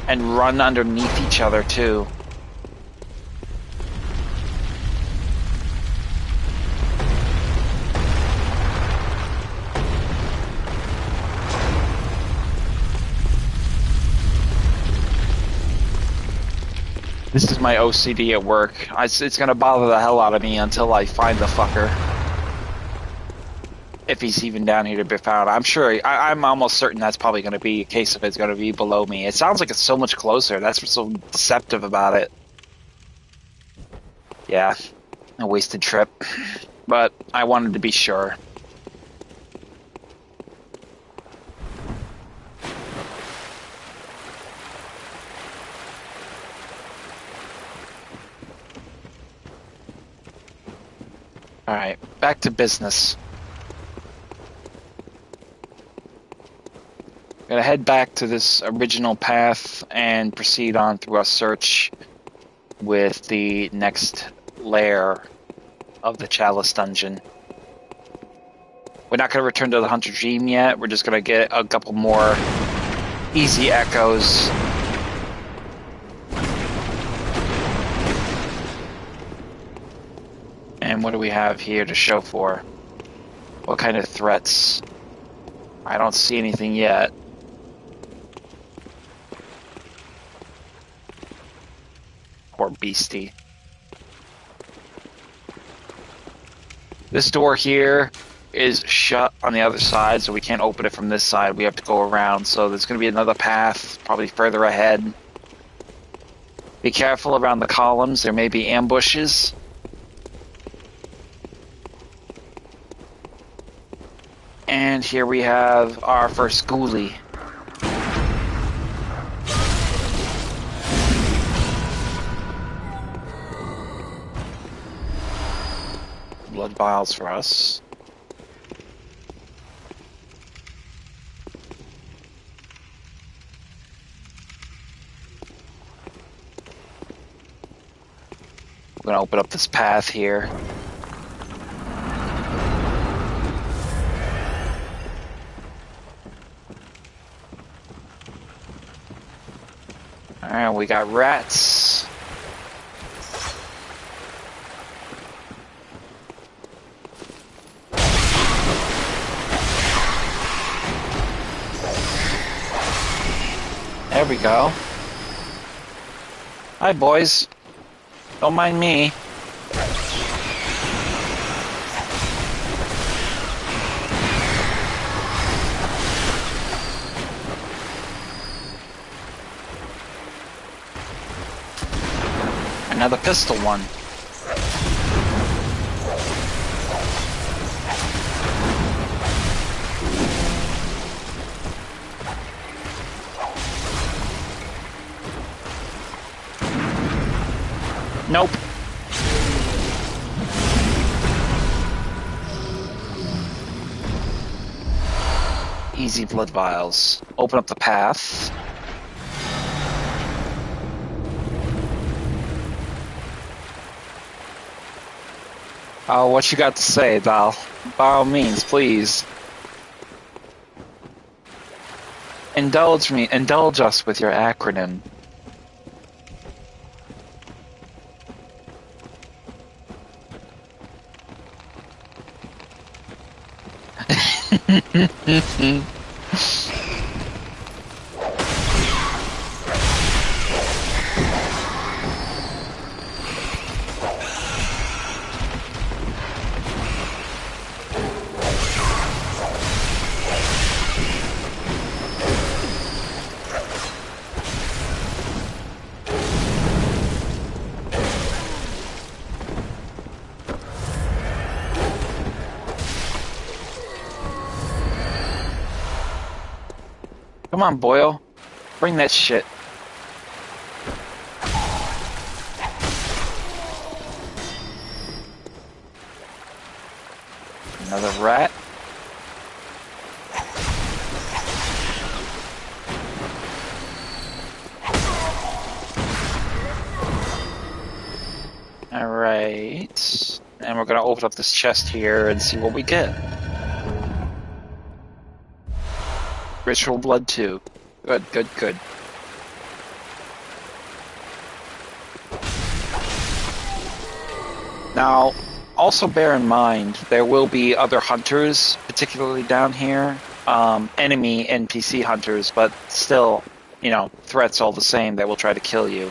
and run underneath each other too. This is my OCD at work. It's gonna bother the hell out of me until I find the fucker. If he's even down here to be found. I'm sure, I'm almost certain that's probably gonna be a case of it's gonna be below me. It sounds like it's so much closer. That's what's so deceptive about it. Yeah, a wasted trip. But I wanted to be sure. Alright, back to business. I'm gonna head back to this original path and proceed on through our search with the next lair of the Chalice Dungeon. We're not going to return to the Hunter Dream yet. We're just going to get a couple more easy echoes. And what do we have here to show for? What kind of threats? I don't see anything yet. Poor beastie. This door here is shut on the other side, so we can't open it from this side. We have to go around, so there's going to be another path, probably further ahead. Be careful around the columns. There may be ambushes. And here we have our first ghoulie. Blood vials for us. We're gonna open up this path here. Alright, we got rats. There we go. Hi, boys. Don't mind me. Another pistol one. Nope. Easy blood vials. Open up the path. Oh, what you got to say, Val? By all means, please. Indulge us with your acronym. Come on, Boyle. Bring that shit. Another rat. Alright. And we're gonna open up this chest here and see what we get. Ritual blood 2. Good, good, good. Now, also bear in mind, there will be other hunters, particularly down here. Enemy NPC hunters, but still, you know, threats all the same that will try to kill you.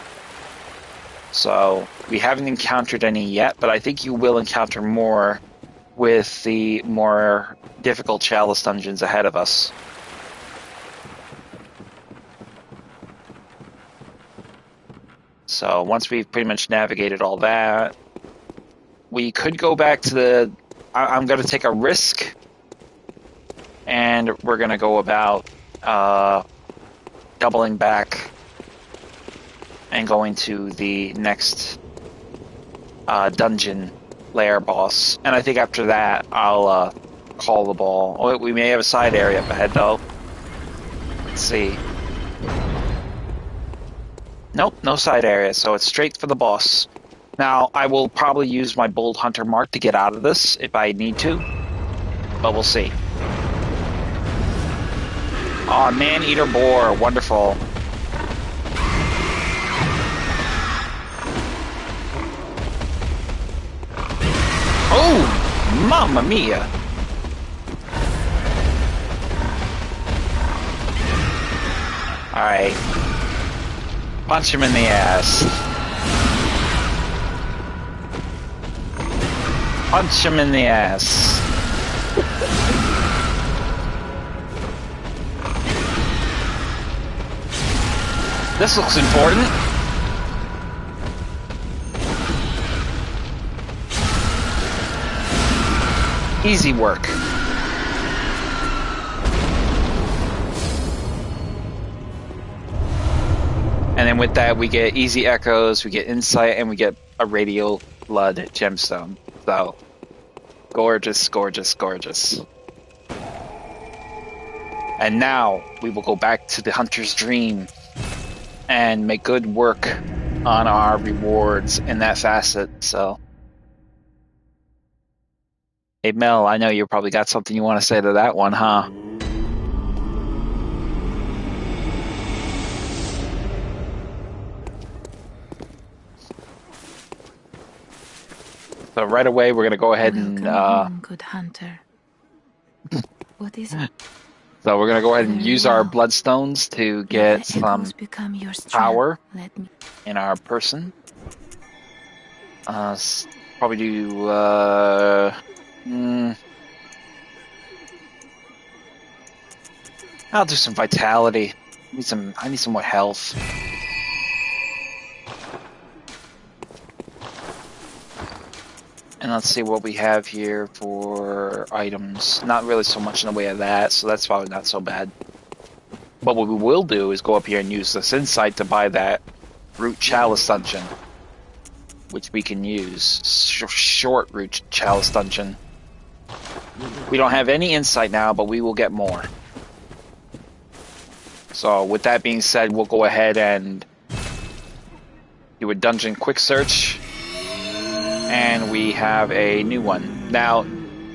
So, we haven't encountered any yet, but I think you will encounter more with the more difficult Chalice Dungeons ahead of us. So once we've pretty much navigated all that, we could go back to the... I'm going to take a risk, and we're going to go about doubling back and going to the next dungeon lair boss. And I think after that, I'll call the ball. Oh, we may have a side area up ahead, though. Let's see. Nope, no side area, so it's straight for the boss. Now, I will probably use my Bold Hunter mark to get out of this if I need to, but we'll see. Aw, man-eater boar, wonderful. Oh, mamma mia. Alright. Punch him in the ass. Punch him in the ass. This looks important. Easy work. And then with that, we get easy echoes, we get insight, and we get a radial blood gemstone. So, gorgeous, gorgeous, gorgeous. And now we will go back to the hunter's dream and make good work on our rewards in that facet. So, hey Mel, I know you probably got something you want to say to that one, huh? So right away, we're gonna go ahead and home, good hunter. What is it? So we're gonna go ahead and use our bloodstones to get some power in our person. Probably do I'll do some vitality. I need some more health. And let's see what we have here for items. Not really so much in the way of that, so that's probably not so bad. But what we will do is go up here and use this insight to buy that root Chalice Dungeon, which we can use. Short root Chalice Dungeon. We don't have any insight now, but we will get more. So with that being said, we'll go ahead and do a dungeon quick search. And we have a new one. Now,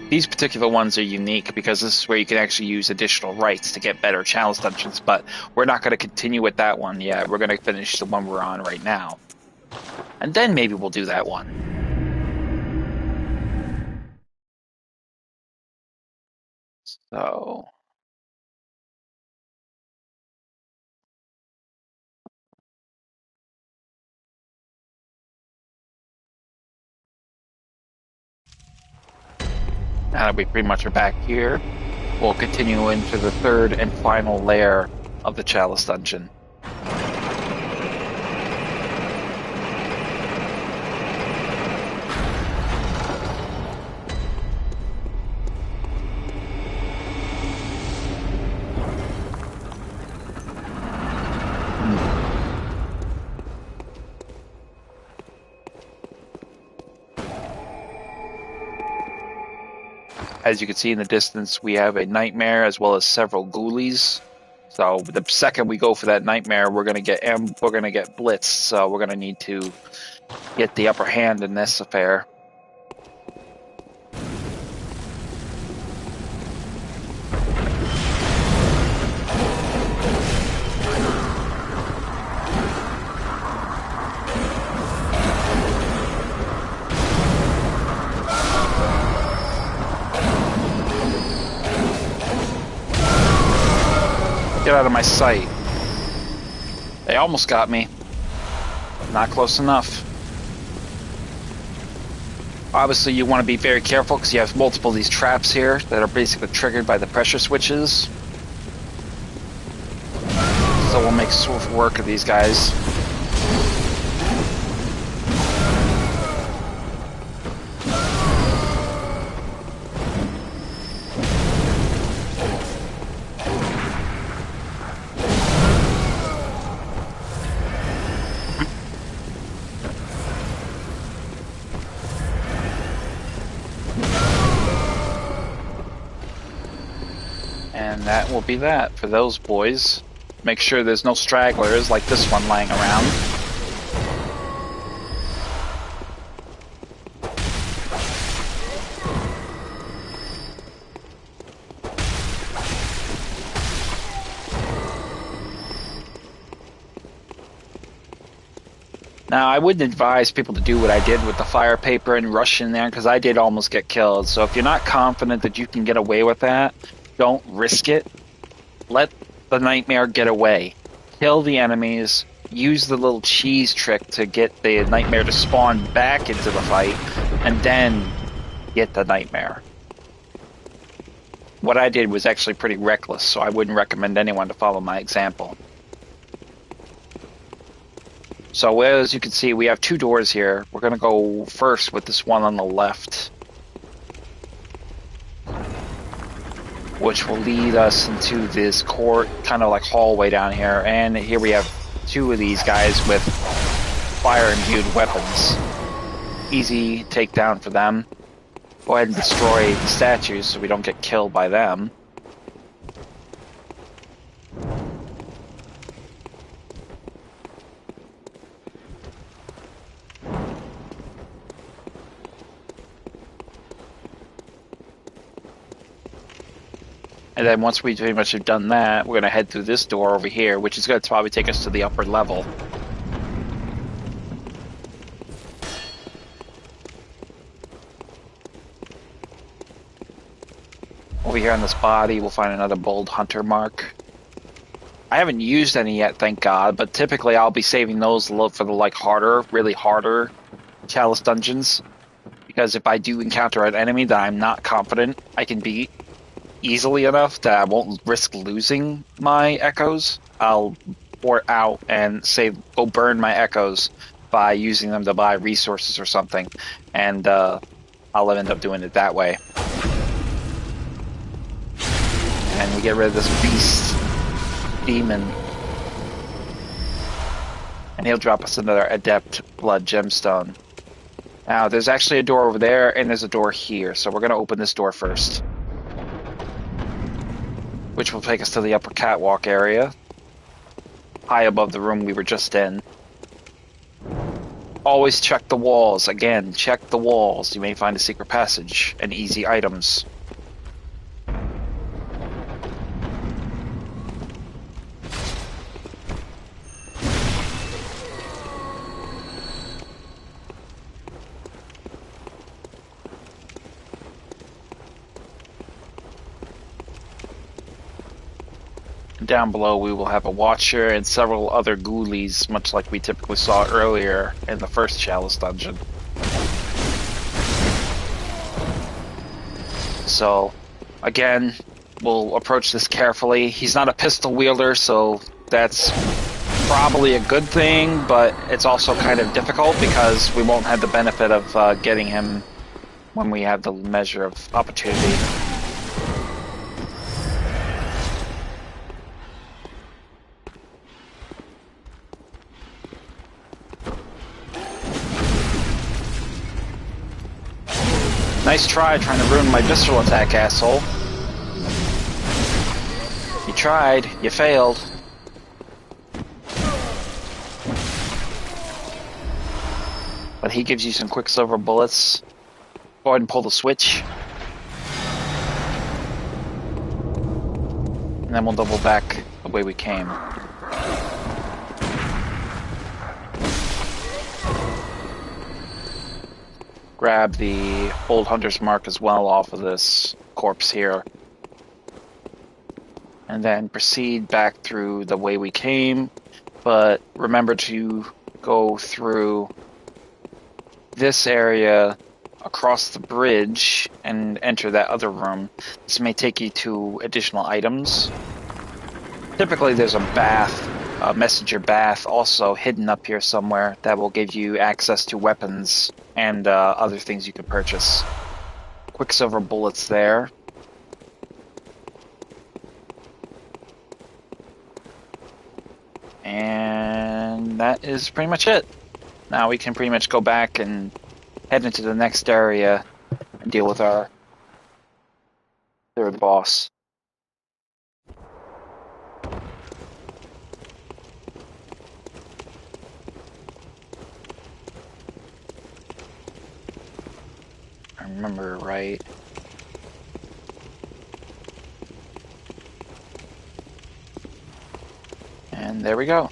these particular ones are unique because this is where you can actually use additional rights to get better Chalice Dungeons, but we're not going to continue with that one yet. We're going to finish the one we're on right now. And then maybe we'll do that one. So... now that we pretty much are back here, we'll continue into the third and final layer of the Chalice Dungeon. As you can see in the distance, we have a nightmare as well as several ghoulies. So the second we go for that nightmare, we're gonna get blitzed. So we're gonna need to get the upper hand in this affair. Get out of my sight. They almost got me. Not close enough. Obviously, you want to be very careful because you have multiple of these traps here that are basically triggered by the pressure switches. So we'll make swift work of these guys. And that will be that for those boys. Make sure there's no stragglers like this one lying around. Now, I wouldn't advise people to do what I did with the fire paper and rush in there, because I did almost get killed. So if you're not confident that you can get away with that, don't risk it. Let the nightmare get away. Kill the enemies. Use the little cheese trick to get the nightmare to spawn back into the fight, and then get the nightmare. What I did was actually pretty reckless, so I wouldn't recommend anyone to follow my example. So as you can see, we have 2 doors here. We're going to go first with this one on the left, which will lead us into this court, kind of like hallway down here. And here we have 2 of these guys with fire-imbued weapons. Easy takedown for them. Go ahead and destroy the statues so we don't get killed by them. And then once we pretty much have done that, we're going to head through this door over here, which is going to probably take us to the upper level. Over here on this body, we'll find another bold hunter mark. I haven't used any yet, thank God, but typically I'll be saving those for the like harder, really harder Chalice Dungeons. Because if I do encounter an enemy that I'm not confident I can beat easily enough that I won't risk losing my echoes, I'll port out and go burn my echoes by using them to buy resources or something, and I'll end up doing it that way. And we get rid of this beast demon, and he'll drop us another adept blood gemstone. Now there's actually a door over there and there's a door here, so we're going to open this door first, which will take us to the upper catwalk area, high above the room we were just in. Always check the walls. Again, check the walls. You may find a secret passage and easy items. Down below we will have a watcher and several other ghoulies, much like we typically saw earlier in the first Chalice dungeon. So, again, we'll approach this carefully. He's not a pistol wielder, so that's probably a good thing, but it's also kind of difficult because we won't have the benefit of getting him when we have the measure of opportunity. Nice trying to ruin my visceral attack, asshole. You tried, you failed. But he gives you some quicksilver bullets. Go ahead and pull the switch. And then we'll double back the way we came. Grab the old hunter's mark as well off of this corpse here. And then proceed back through the way we came. But remember to go through this area across the bridge and enter that other room. This may take you to additional items. Typically there's a bath, a messenger bath also hidden up here somewhere that will give you access to weapons and other things you can purchase. Quicksilver bullets there. And that is pretty much it. Now we can pretty much go back and head into the next area and deal with our third boss. I remember right. And there we go.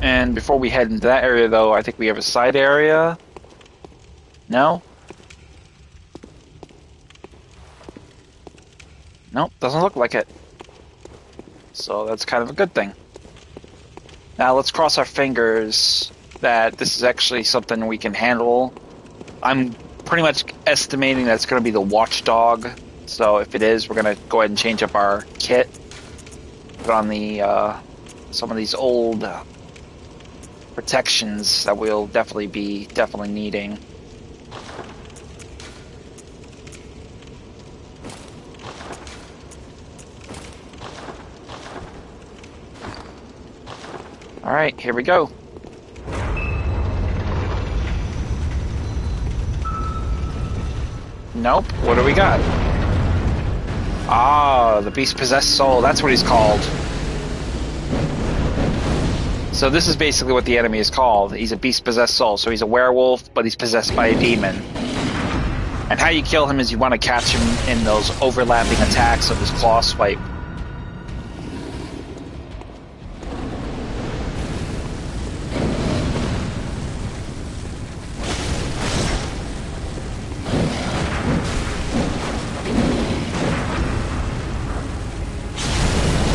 And before we head into that area, though, I think we have a side area. No? Nope, doesn't look like it. So that's kind of a good thing. Now let's cross our fingers that this is actually something we can handle. I'm pretty much estimating that it's going to be the watchdog. So if it is, we're going to go ahead and change up our kit. Put on the some of these old protections that we'll definitely be needing. All right, here we go. Nope. What do we got? Ah, the beast-possessed soul. That's what he's called. So this is basically what the enemy is called. He's a beast-possessed soul. So he's a werewolf, but he's possessed by a demon. And how you kill him is you want to catch him in those overlapping attacks of his claw swipe.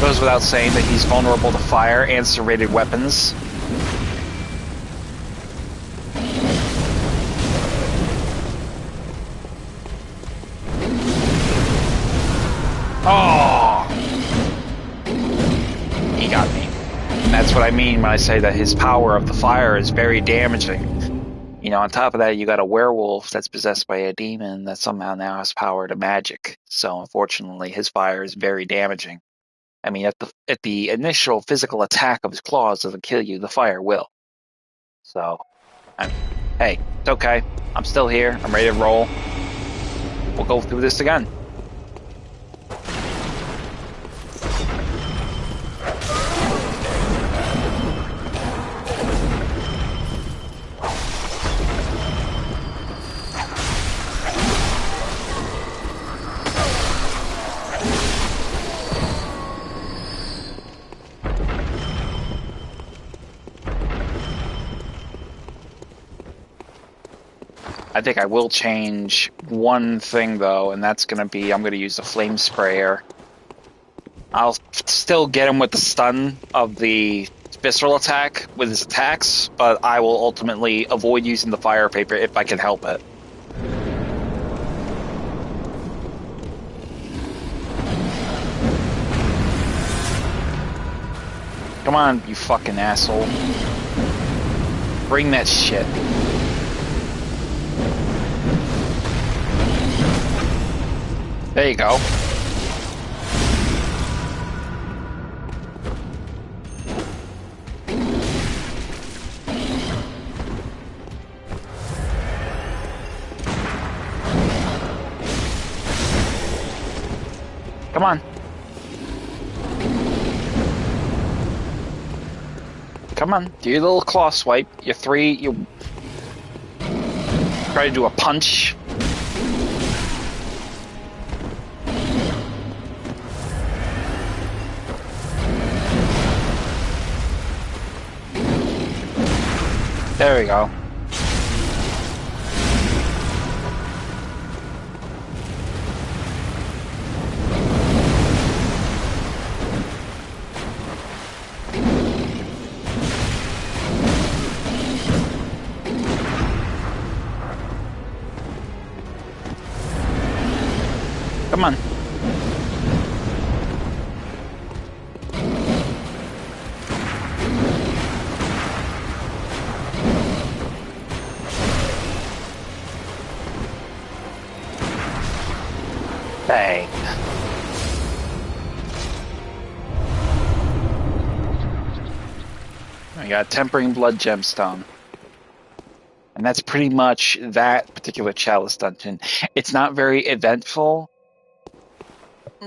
Goes without saying that he's vulnerable to fire and serrated weapons. Oh! He got me. And that's what I mean when I say that his power of the fire is very damaging. You know, on top of that, you got a werewolf that's possessed by a demon that somehow now has power to magic. So unfortunately, his fire is very damaging. I mean, at the initial physical attack of his claws doesn't kill you, the fire will. So, hey, it's okay. I'm still here. I'm ready to roll. We'll go through this again. I think I will change one thing, though, and that's going to be I'm going to use the flame sprayer. I'll still get him with the stun of the visceral attack with his attacks, but I will ultimately avoid using the fire paper if I can help it. Come on, you fucking asshole. Bring that shit. There you go. Come on. Come on. Do your little claw swipe. Your three. You try to do a punch. There we go. Come on. Bang. We got Tempering Blood Gemstone. And that's pretty much that particular Chalice Dungeon. It's not very eventful,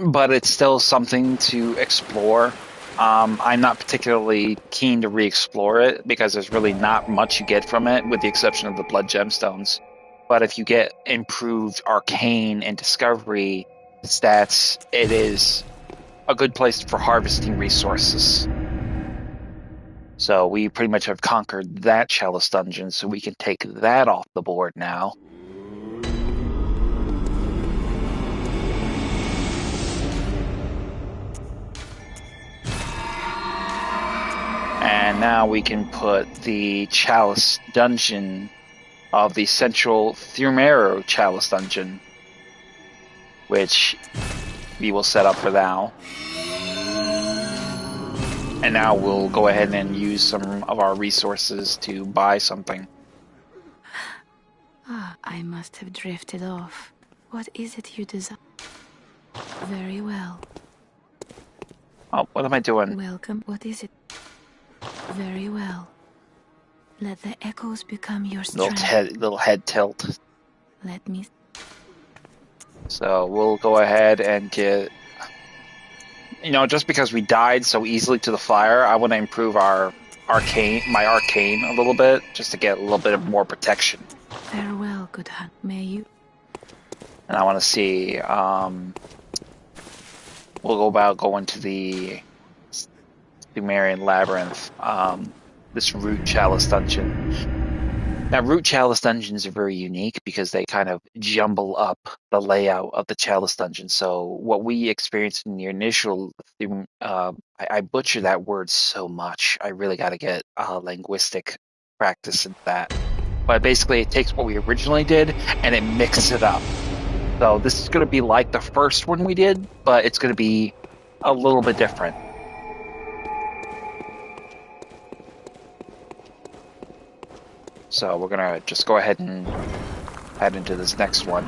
but it's still something to explore. I'm not particularly keen to re-explore it because there's really not much you get from it with the exception of the Blood Gemstones. But if you get improved Arcane and Discovery stats, it is a good place for harvesting resources. So we pretty much have conquered that Chalice Dungeon, so we can take that off the board now. And now we can put the Chalice Dungeon of the Central Thumero Chalice Dungeon, which we will set up for now. And now we'll go ahead and use some of our resources to buy something. Ah, I must have drifted off. What is it you desire? Very well. Oh, what am I doing? Welcome. What is it? Very well. Let the echoes become your strength. Little head tilt. Let me... So we'll go ahead and get... You know, just because we died so easily to the fire, I want to improve my arcane a little bit, just to get a little bit of more protection. Farewell, good hunt. May you... And I want to see, we'll go about going to the Sumerian Labyrinth, this Root Chalice Dungeon. Now, Root Chalice Dungeons are very unique because they kind of jumble up the layout of the Chalice Dungeon. So what we experienced in the initial, I butcher that word so much. I really got to get linguistic practice in that. But basically, it takes what we originally did and it mixes it up. So this is going to be like the first one we did, but it's going to be a little bit different. So we're going to just go ahead and head into this next one.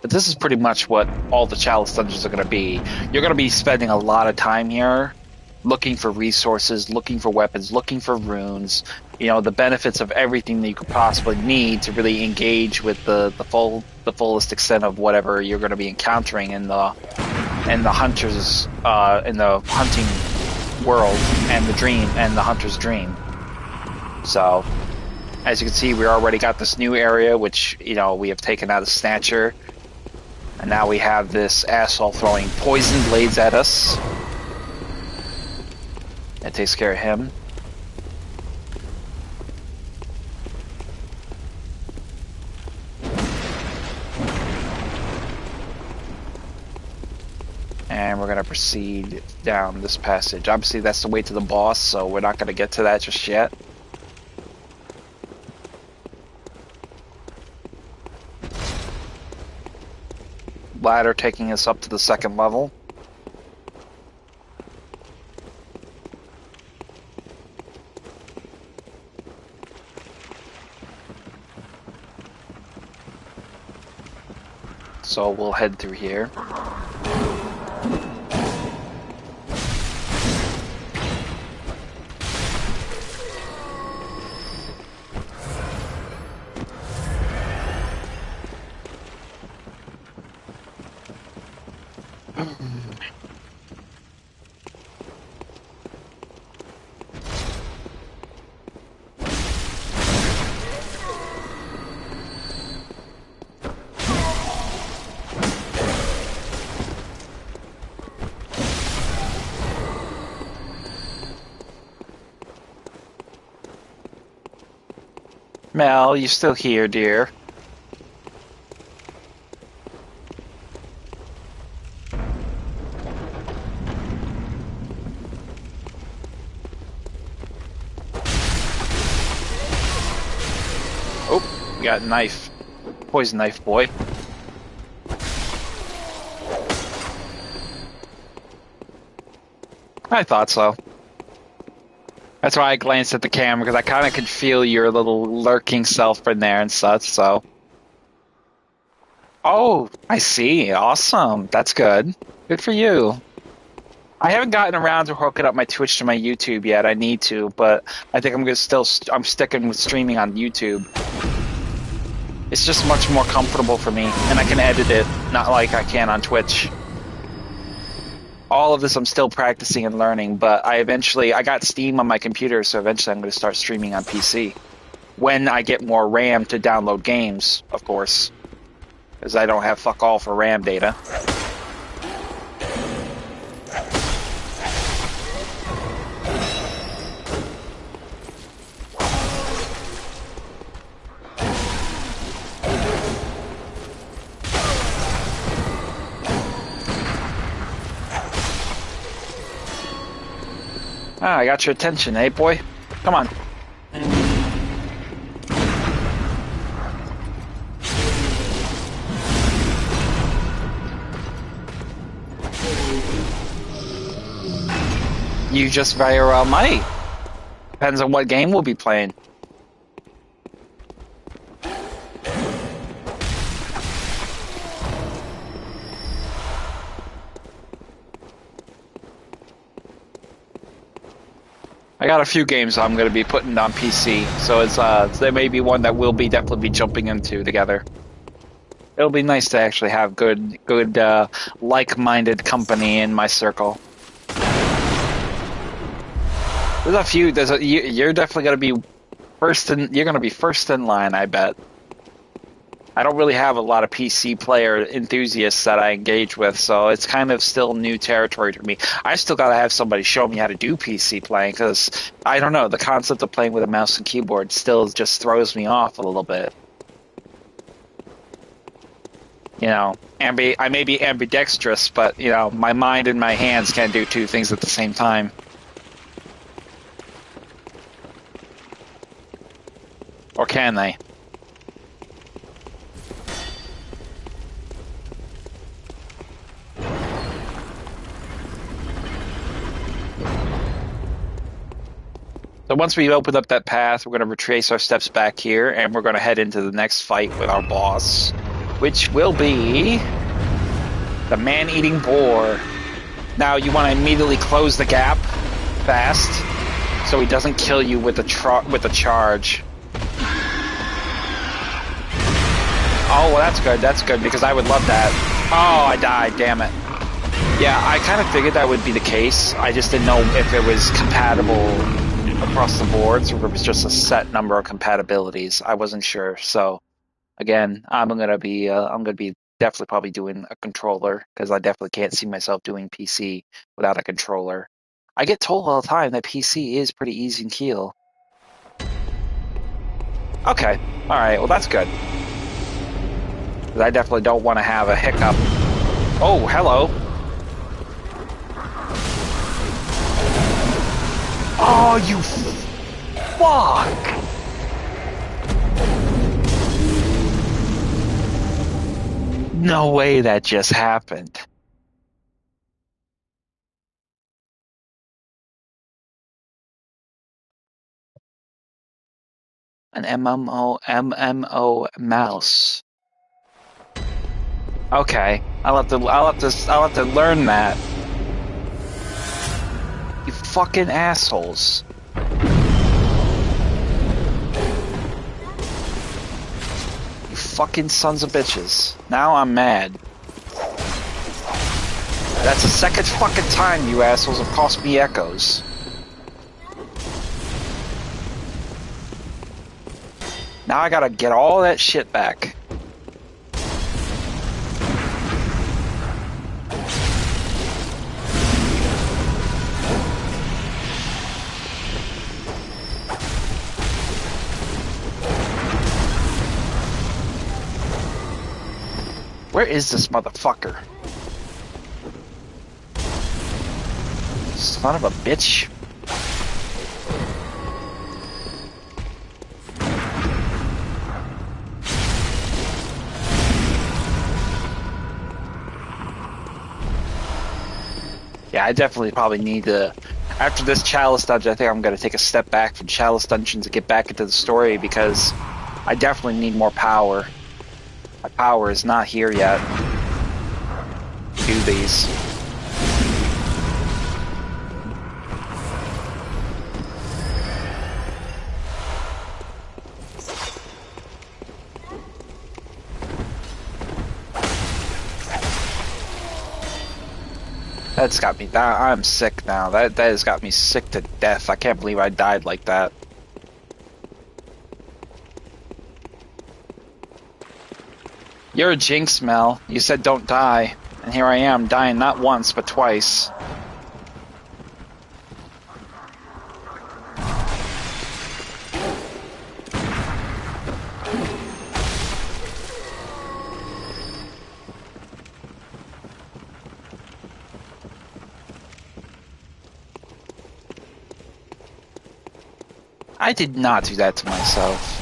But this is pretty much what all the Chalice Dungeons are going to be. You're going to be spending a lot of time here looking for resources, looking for weapons, looking for runes, you know, the benefits of everything that you could possibly need to really engage with the fullest extent of whatever you're going to be encountering in the hunters in the hunting world and the hunter's dream. So as you can see, we already got this new area, which, you know, we have taken out a Snatcher, and now we have this asshole throwing poison blades at us. That takes care of him. And we're going to proceed down this passage. Obviously, that's the way to the boss, so we're not going to get to that just yet. Ladder taking us up to the second level. So we'll head through here. Mel, you still here, dear? Oh, we got a knife. Poison knife, boy. I thought so. That's why I glanced at the camera, because I kind of could feel your little lurking self in there and such, so. Oh, I see. Awesome. That's good. Good for you. I haven't gotten around to hooking up my Twitch to my YouTube yet. I need to, but I think I'm sticking with streaming on YouTube. It's just much more comfortable for me, and I can edit it, not like I can on Twitch. All of this I'm still practicing and learning, but I got Steam on my computer, so eventually I'm going to start streaming on PC. When I get more RAM to download games, of course. because I don't have fuck all for RAM data. Ah, I got your attention, eh, boy? Come on. You just very well might. Depends on what game we'll be playing. I got a few games I'm going to be putting on PC, so it's there may be one that we'll be definitely be jumping into together. It'll be nice to actually have good like-minded company in my circle. There's a few. You're definitely going to be first in. You're going to be first in line, I bet. I don't really have a lot of PC player enthusiasts that I engage with, so it's kind of still new territory to me. I still got to have somebody show me how to do PC playing, because I don't know, the concept of playing with a mouse and keyboard still just throws me off a little bit. You know, I may be ambidextrous, but, you know, my mind and my hands can't do two things at the same time. Or can they? So once we open up that path, we're going to retrace our steps back here, and we're going to head into the next fight with our boss, which will be the man-eating boar. Now you want to immediately close the gap fast, so he doesn't kill you with the charge. Oh, well, that's good. That's good, because I would love that. Oh, I died. Damn it. Yeah, I kind of figured that would be the case. I just didn't know if it was compatible across the boards or if it was just a set number of compatibilities. I wasn't sure. So, again, I'm gonna be definitely probably doing a controller, because I definitely can't see myself doing PC without a controller. I get told all the time that PC is pretty easy and keel. Okay. All right. Well, that's good. Because I definitely don't want to have a hiccup. Oh, hello. Oh, you fuck! No way that just happened. An MMO mouse. Okay, I'll have to learn that. You fucking assholes. You fucking sons of bitches. Now I'm mad. That's the second fucking time you assholes have cost me echoes. Now I gotta get all that shit back. Where is this motherfucker? Son of a bitch. Yeah, I definitely probably need to... After this Chalice Dungeon, I think I'm going to take a step back from Chalice Dungeons to get back into the story, because I definitely need more power. My power is not here yet to do these. That's got me down. I'm sick now. That has got me sick to death. I can't believe I died like that. You're a jinx, Mel. You said don't die. And here I am, dying not once, but twice. I did not do that to myself.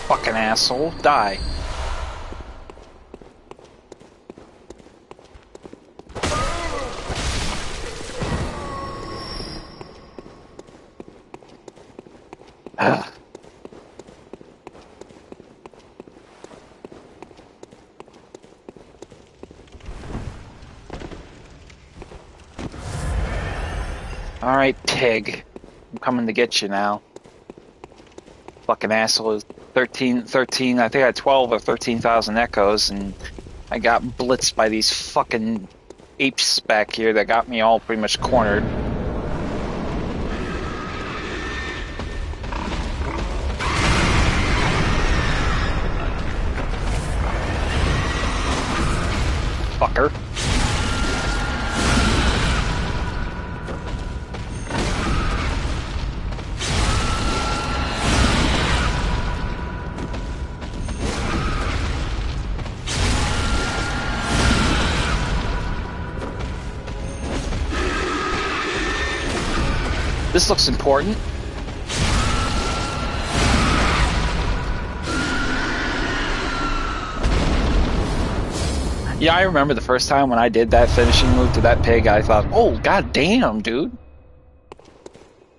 Fucking asshole. Die. Alright, Tig. I'm coming to get you now. Fucking asshole is 13, I think I had 12 or 13,000 echoes, and I got blitzed by these fucking apes back here that got me all pretty much cornered. Fucker. This looks important. Yeah, I remember the first time when I did that finishing move to that pig, I thought, oh, god damn, dude.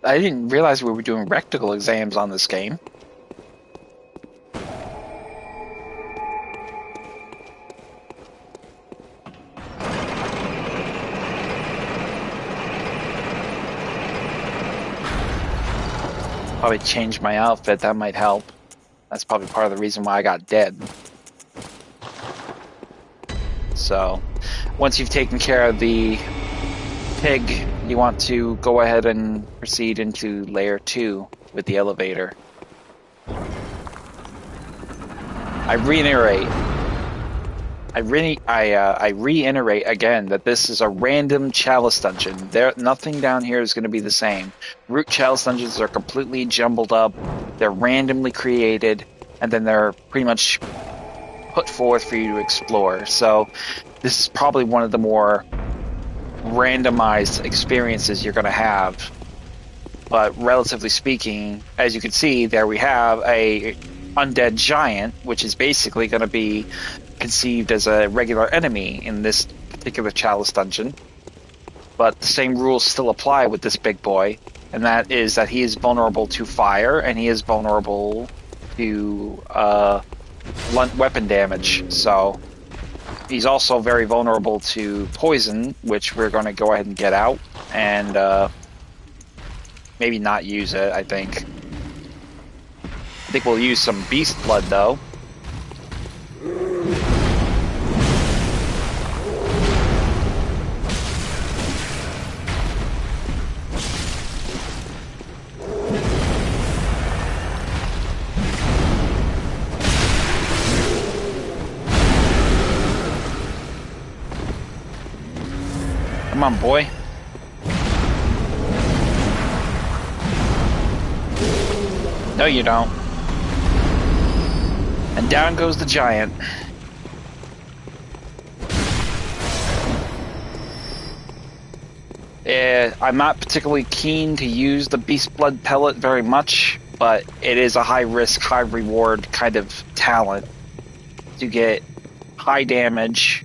I didn't realize we were doing rectal exams on this game. Probably change my outfit, that might help. That's probably part of the reason why I got dead. So, once you've taken care of the pig, you want to go ahead and proceed into layer 2 with the elevator. I reiterate again that this is a random Chalice Dungeon. Nothing down here is going to be the same. Root Chalice Dungeons are completely jumbled up. They're randomly created, and then they're pretty much put forth for you to explore. So this is probably one of the more randomized experiences you're going to have. But relatively speaking, as you can see, there we have a undead giant, which is basically going to be conceived as a regular enemy in this particular Chalice Dungeon. But the same rules still apply with this big boy, and that is that he is vulnerable to fire, and he is vulnerable to blunt weapon damage. So he's also very vulnerable to poison, which we're going to go ahead and get out, and maybe not use it, I think. I think we'll use some beast blood, though. Come on, boy. No, you don't. And down goes the giant. I'm not particularly keen to use the Beast Blood pellet very much, but it is a high risk, high reward kind of talent to get high damage.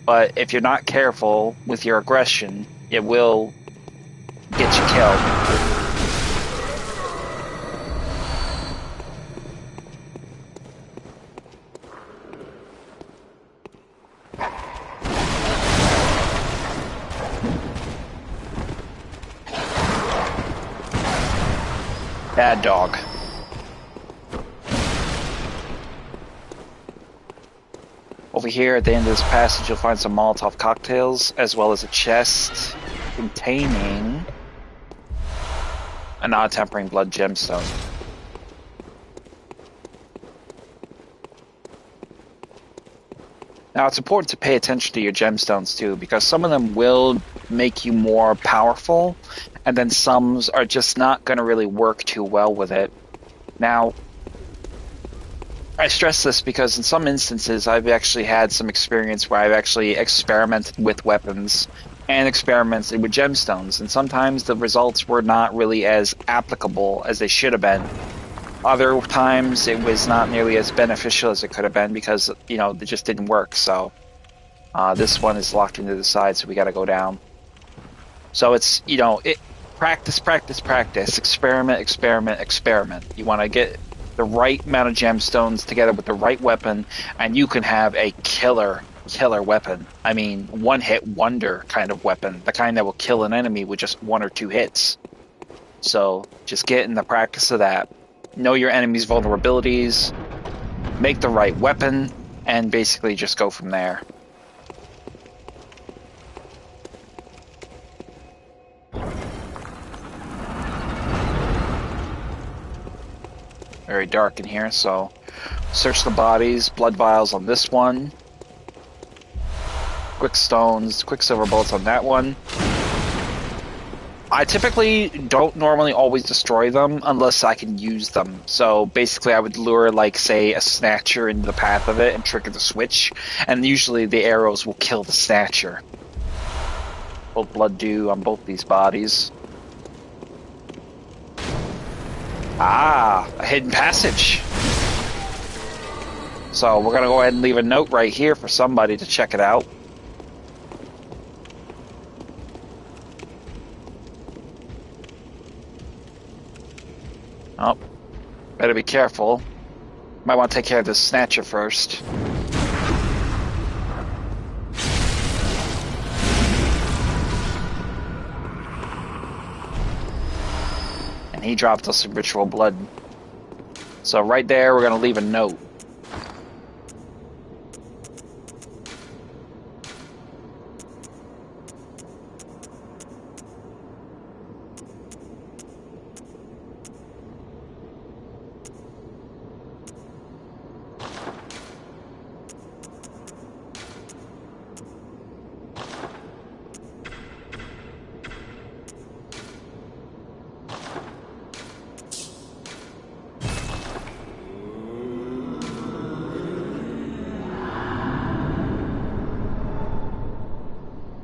But if you're not careful with your aggression, it will get you killed. Bad dog. Over here at the end of this passage, you'll find some Molotov cocktails, as well as a chest containing an odd-tempering blood gemstone. Now, it's important to pay attention to your gemstones, too, because some of them will make you more powerful, and then some are just not going to really work too well with it. Now, I stress this because in some instances I've actually had some experience where I've actually experimented with weapons and experimented with gemstones, and sometimes the results were not really as applicable as they should have been. Other times it was not nearly as beneficial as it could have been because, you know, it just didn't work. So this one is locked into the side, so we got to go down. So it's, you know, practice, practice, practice, experiment, experiment, experiment. You want to get the right amount of gemstones together with the right weapon, and you can have a killer weapon. I mean, one-hit wonder kind of weapon, the kind that will kill an enemy with just 1 or 2 hits. So just get in the practice of that. Know your enemy's vulnerabilities, make the right weapon, and basically just go from there. Very dark in here, so search the bodies. Blood vials on this one. Quick stones, quicksilver bullets on that one. I typically don't normally always destroy them unless I can use them. So basically I would lure, like, say, a snatcher into the path of it and trigger the switch, and usually the arrows will kill the snatcher. Both blood dew on both these bodies. Ah, a hidden passage. So we're going to go ahead and leave a note right here for somebody to check it out. Oh, better be careful. Might want to take care of this snatcher first. And he dropped us some ritual blood. So right there, we're going to leave a note.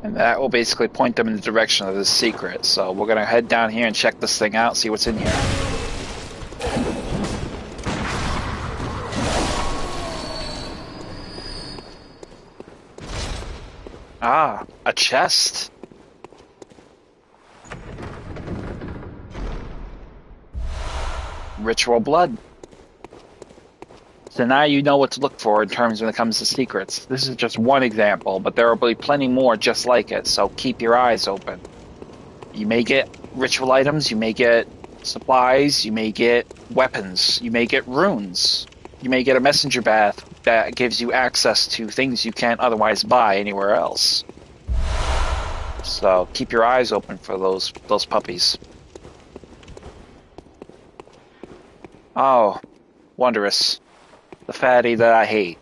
And that will basically point them in the direction of the secret. So we're going to head down here and check this thing out, see what's in here. Ah, a chest. Ritual blood. So now you know what to look for in terms when it comes to secrets. This is just one example, but there will be plenty more just like it, so keep your eyes open. You may get ritual items, you may get supplies, you may get weapons, you may get runes. You may get a messenger bath that gives you access to things you can't otherwise buy anywhere else. So keep your eyes open for those puppies. Oh, wondrous. The fatty that I hate.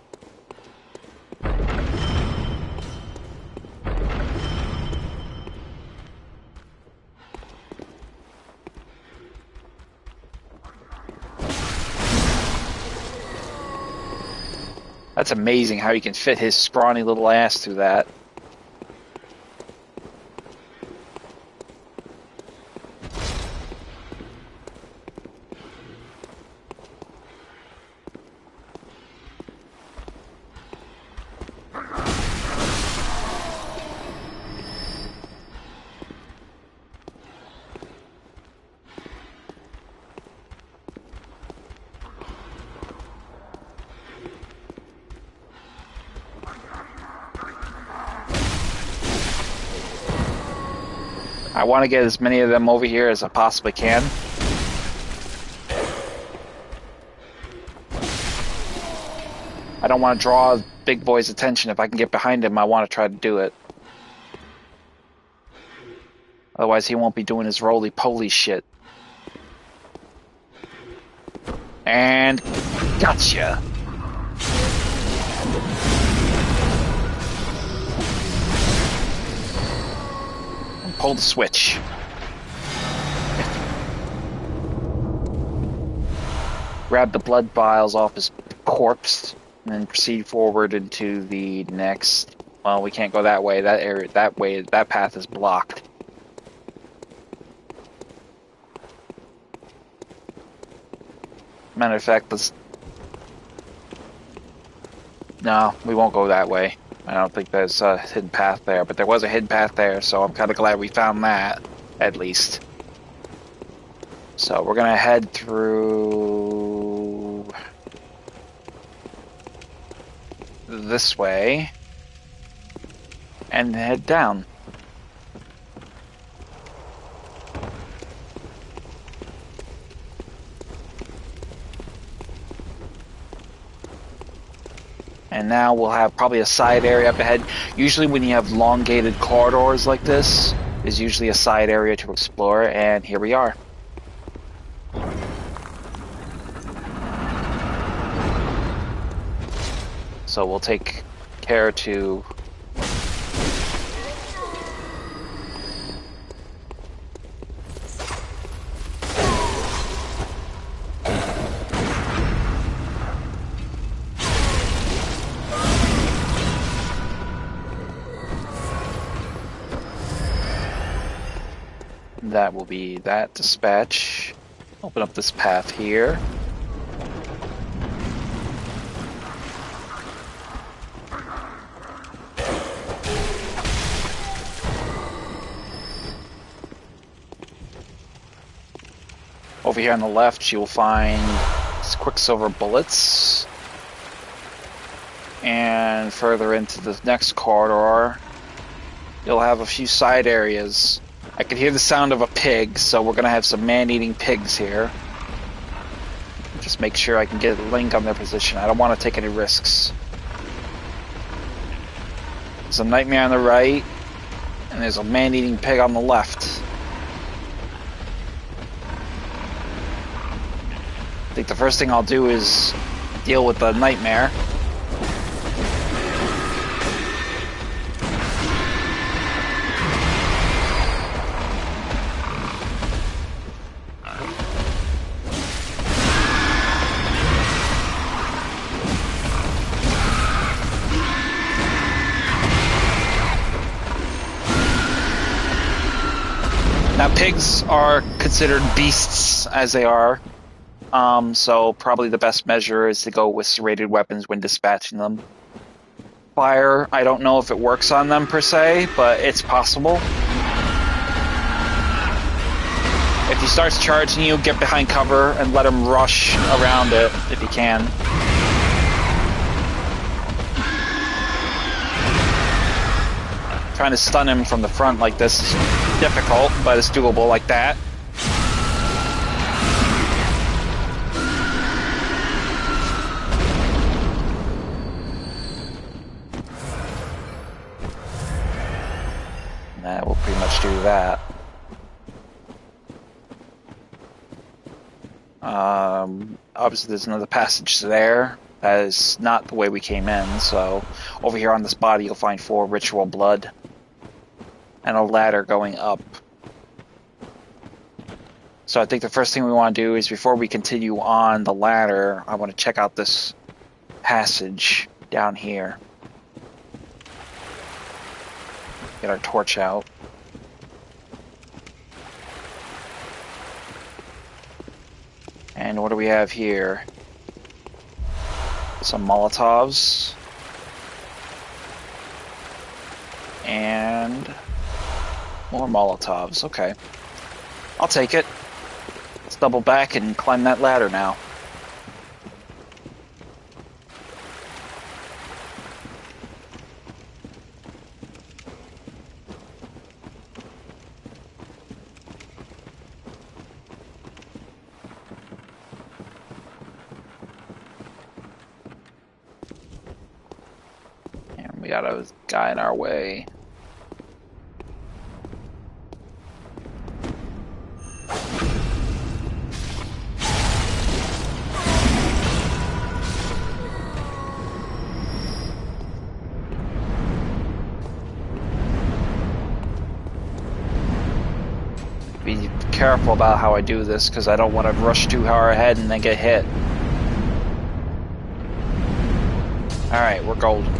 That's amazing how he can fit his scrawny little ass through that. I want to get as many of them over here as I possibly can. I don't want to draw Big Boy's attention. If I can get behind him, I want to try to do it. Otherwise, he won't be doing his roly-poly shit. And gotcha. Pull the switch. Grab the blood vials off his corpse, and then proceed forward into the next. Well, we can't go that way. That area, that way, that path is blocked. Matter of fact, let's. No, we won't go that way. I don't think there's a hidden path there, but there was a hidden path there, so I'm kind of glad we found that, at least. So we're gonna head through this way and head down. And now we'll have probably a side area up ahead. Usually when you have elongated corridors like this, there's usually a side area to explore, and here we are. So we'll take care to... That will be that dispatch. Open up this path here. Over here on the left, you will find quicksilver bullets. And further into the next corridor, you'll have a few side areas. I can hear the sound of a pig, so we're going to have some man-eating pigs here. Just make sure I can get a link on their position. I don't want to take any risks. There's a nightmare on the right, and there's a man-eating pig on the left. I think the first thing I'll do is deal with the nightmare. Now, pigs are considered beasts as they are, so probably the best measure is to go with serrated weapons when dispatching them. Fire, I don't know if it works on them per se, but it's possible. If he starts charging you, get behind cover and let him rush around it if you can. Trying to stun him from the front like this is difficult, but it's doable like that. That will pretty much do that. Obviously there's another passage there. That is not the way we came in, so over here on this body you'll find 4 ritual blood and a ladder going up. So I think the first thing we want to do is before we continue on the ladder, I want to check out this passage down here. Get our torch out. And what do we have here? Some Molotovs. And more Molotovs. Okay. I'll take it. Let's double back and climb that ladder now. And we got a guy in our way. Be careful about how I do this because I don't want to rush too far ahead and then get hit. Alright, we're golden.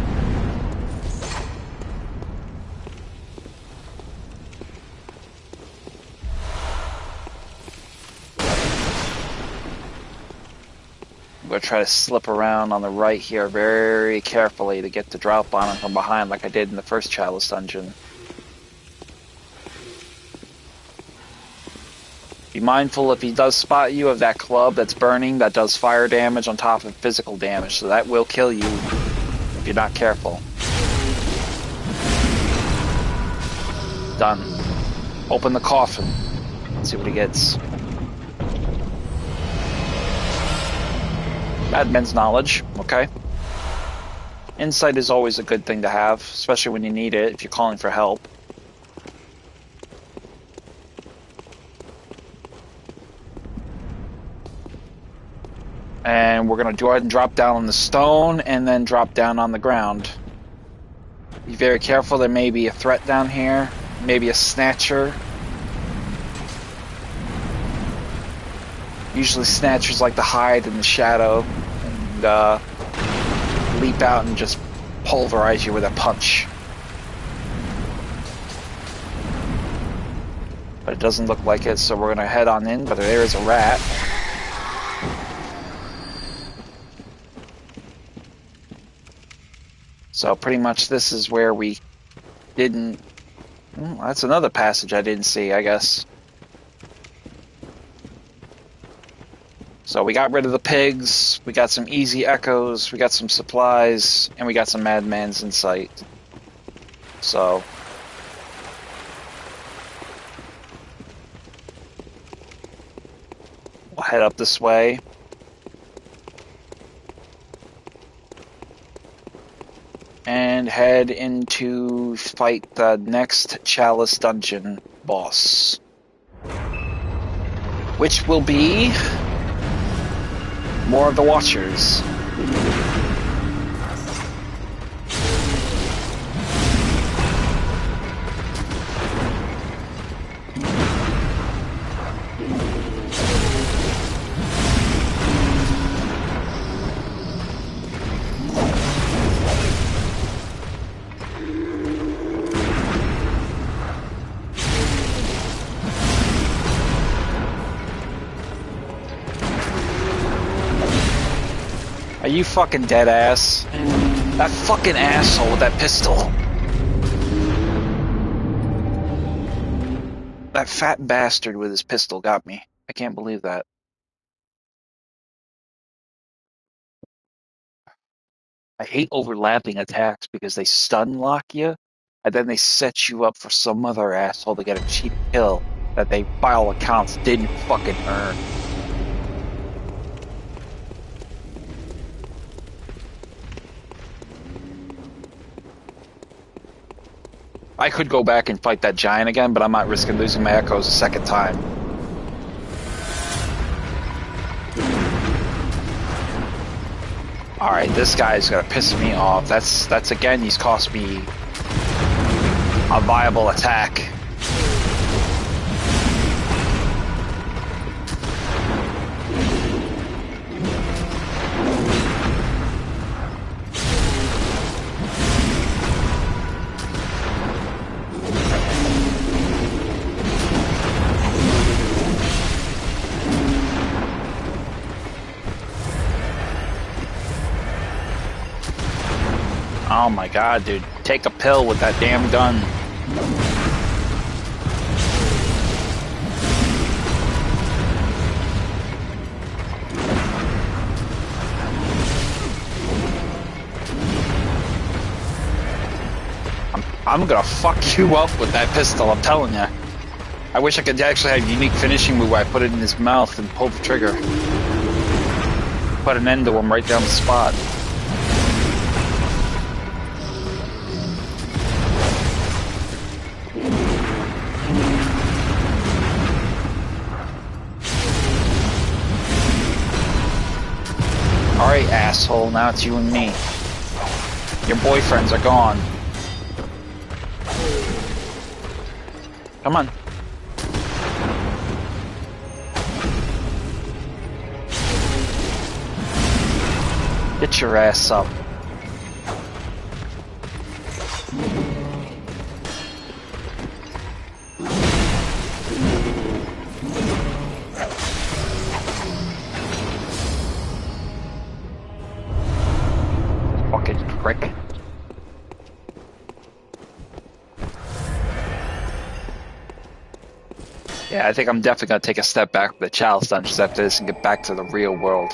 I'm going to try to slip around on the right here very carefully to get the drop on him from behind like I did in the first Chalice Dungeon. Be mindful if he does spot you of that club that's burning that does fire damage on top of physical damage, so that will kill you if you're not careful. Done. Open the coffin. Let's see what he gets. Madman's knowledge. Okay. Insight is always a good thing to have, especially when you need it if you're calling for help. And we're going to go ahead and drop down on the stone and then drop down on the ground. Be very careful, there may be a threat down here. Maybe a snatcher. Usually snatchers like to hide in the shadow and leap out and just pulverize you with a punch. But it doesn't look like it, so we're going to head on in, but there is a rat. So pretty much this is where we didn't... Well, that's another passage I didn't see, I guess. So we got rid of the pigs, we got some easy echoes, we got some supplies, and we got some madman's insight. So... we'll head up this way. And head into fight the next Chalice Dungeon boss. Which will be more of the Watchers. Are you fucking dead ass? That fucking asshole with that pistol. That fat bastard with his pistol got me. I can't believe that. I hate overlapping attacks because they stun lock you, and then they set you up for some other asshole to get a cheap kill that they, by all accounts, didn't fucking earn. I could go back and fight that giant again, but I'm not risking losing my echoes a second time. Alright, this guy's gonna piss me off. That's again, he's cost me a viable attack. Oh my god, dude. Take a pill with that damn gun. I'm gonna fuck you up with that pistol, I'm telling you. I wish I could actually have a unique finishing move where I put it in his mouth and pull the trigger. Put an end to him right down the spot. Alright, asshole, now it's you and me. Your boyfriends are gone. Come on. Get your ass up. Fucking prick. Yeah, I think I'm definitely gonna take a step back from the Chalice Dungeons after this and get back to the real world.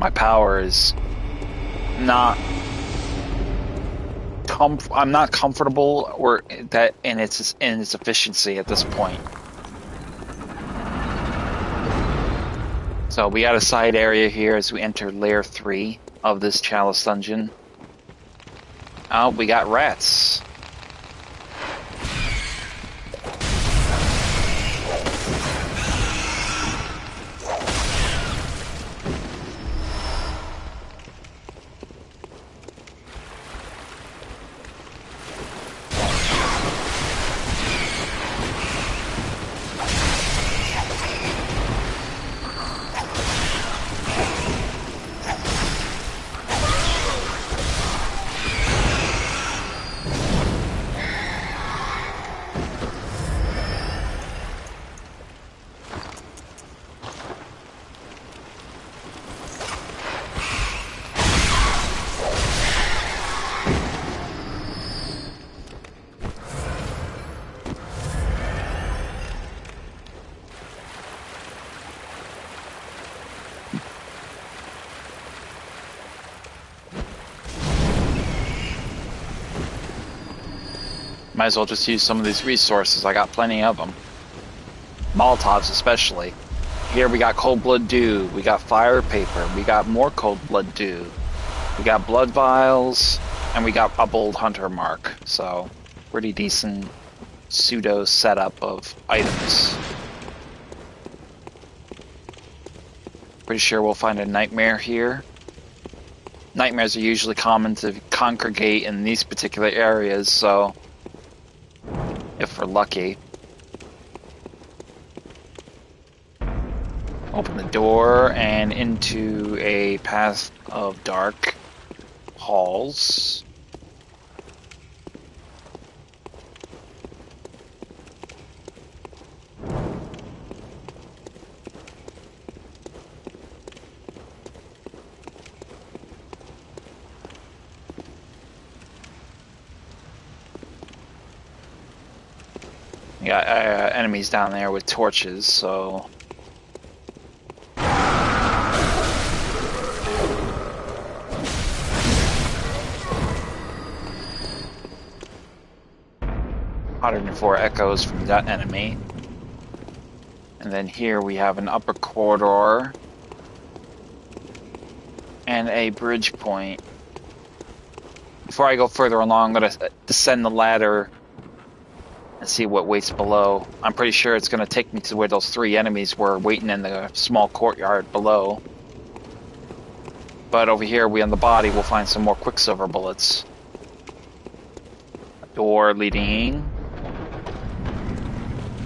My power is not I'm not comfortable or that in its efficiency at this point. So we got a side area here as we enter layer 3 of this Chalice Dungeon. Oh, we got rats. Might as well just use some of these resources. I got plenty of them. Molotovs especially. Here we got cold blood dew. We got fire paper. We got more cold blood dew. We got blood vials. And we got a bold hunter mark. So, pretty decent pseudo setup of items. Pretty sure we'll find a nightmare here. Nightmares are usually common to congregate in these particular areas, so if we're lucky. Open the door and into a path of dark halls. We got enemies down there with torches, so .104 echoes from that enemy. And then here we have an upper corridor and a bridge point. Before I go further along, I'm going to descend the ladder and see what waits below. I'm pretty sure it's going to take me to where those 3 enemies were waiting in the small courtyard below. But over here, on the body, we'll find some more Quicksilver bullets. A door leading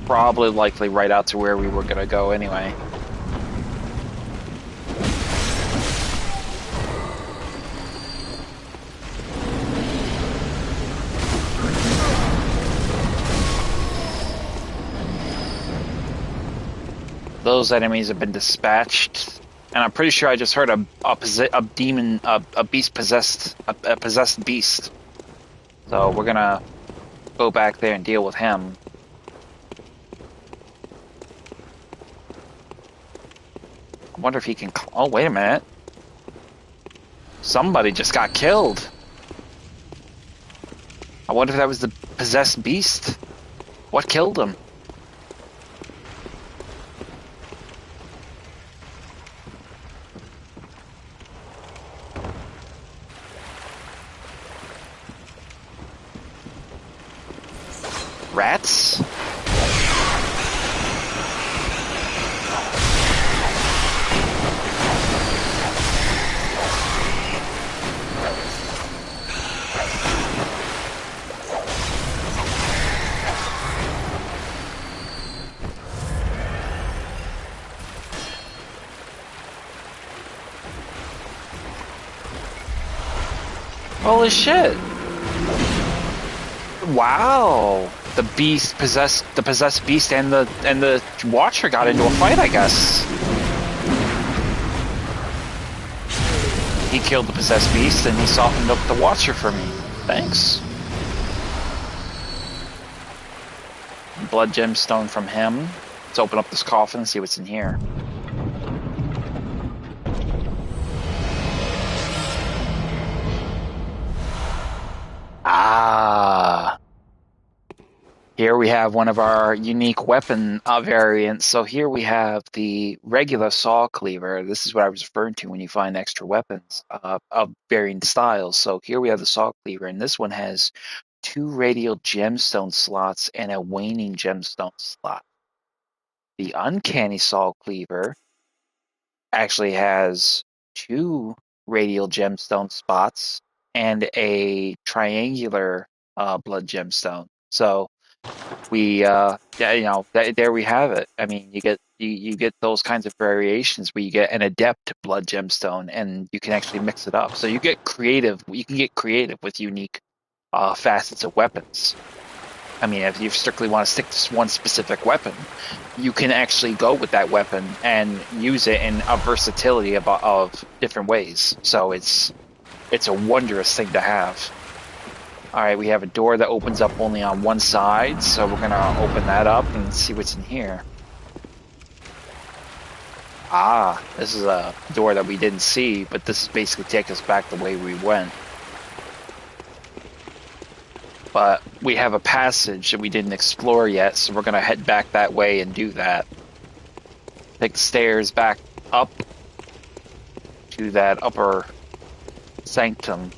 probably likely right out to where we were going to go anyway. those enemies have been dispatched. And I'm pretty sure I just heard a beast possessed, a possessed beast. So we're gonna go back there and deal with him. I wonder if he can. Oh, wait a minute. Somebody just got killed. I wonder if that was the possessed beast. What killed him? Rats? Holy shit! Wow! The possessed beast, and the Watcher got into a fight, I guess. He killed the possessed beast, and he softened up the Watcher for me. Thanks. Blood gemstone from him. Let's open up this coffin and see what's in here. Ah. Here we have one of our unique weapon variants. So here we have the regular saw cleaver. This is what I was referring to when you find extra weapons of varying styles. So here we have the saw cleaver, and this one has 2 radial gemstone slots and a waning gemstone slot. The uncanny saw cleaver actually has 2 radial gemstone spots and a triangular blood gemstone. So we there we have it. I mean, you get those kinds of variations where you get an adept blood gemstone, and you can actually mix it up. So you get creative. You can get creative with unique facets of weapons. I mean, if you strictly want to stick to one specific weapon, you can actually go with that weapon and use it in a versatility of different ways. So it's a wondrous thing to have. Alright, we have a door that opens up only on one side, so we're gonna open that up and see what's in here. Ah, this is a door that we didn't see, but this is basically take us back the way we went. But we have a passage that we didn't explore yet, so we're gonna head back that way and do that. Take the stairs back up to that upper sanctum.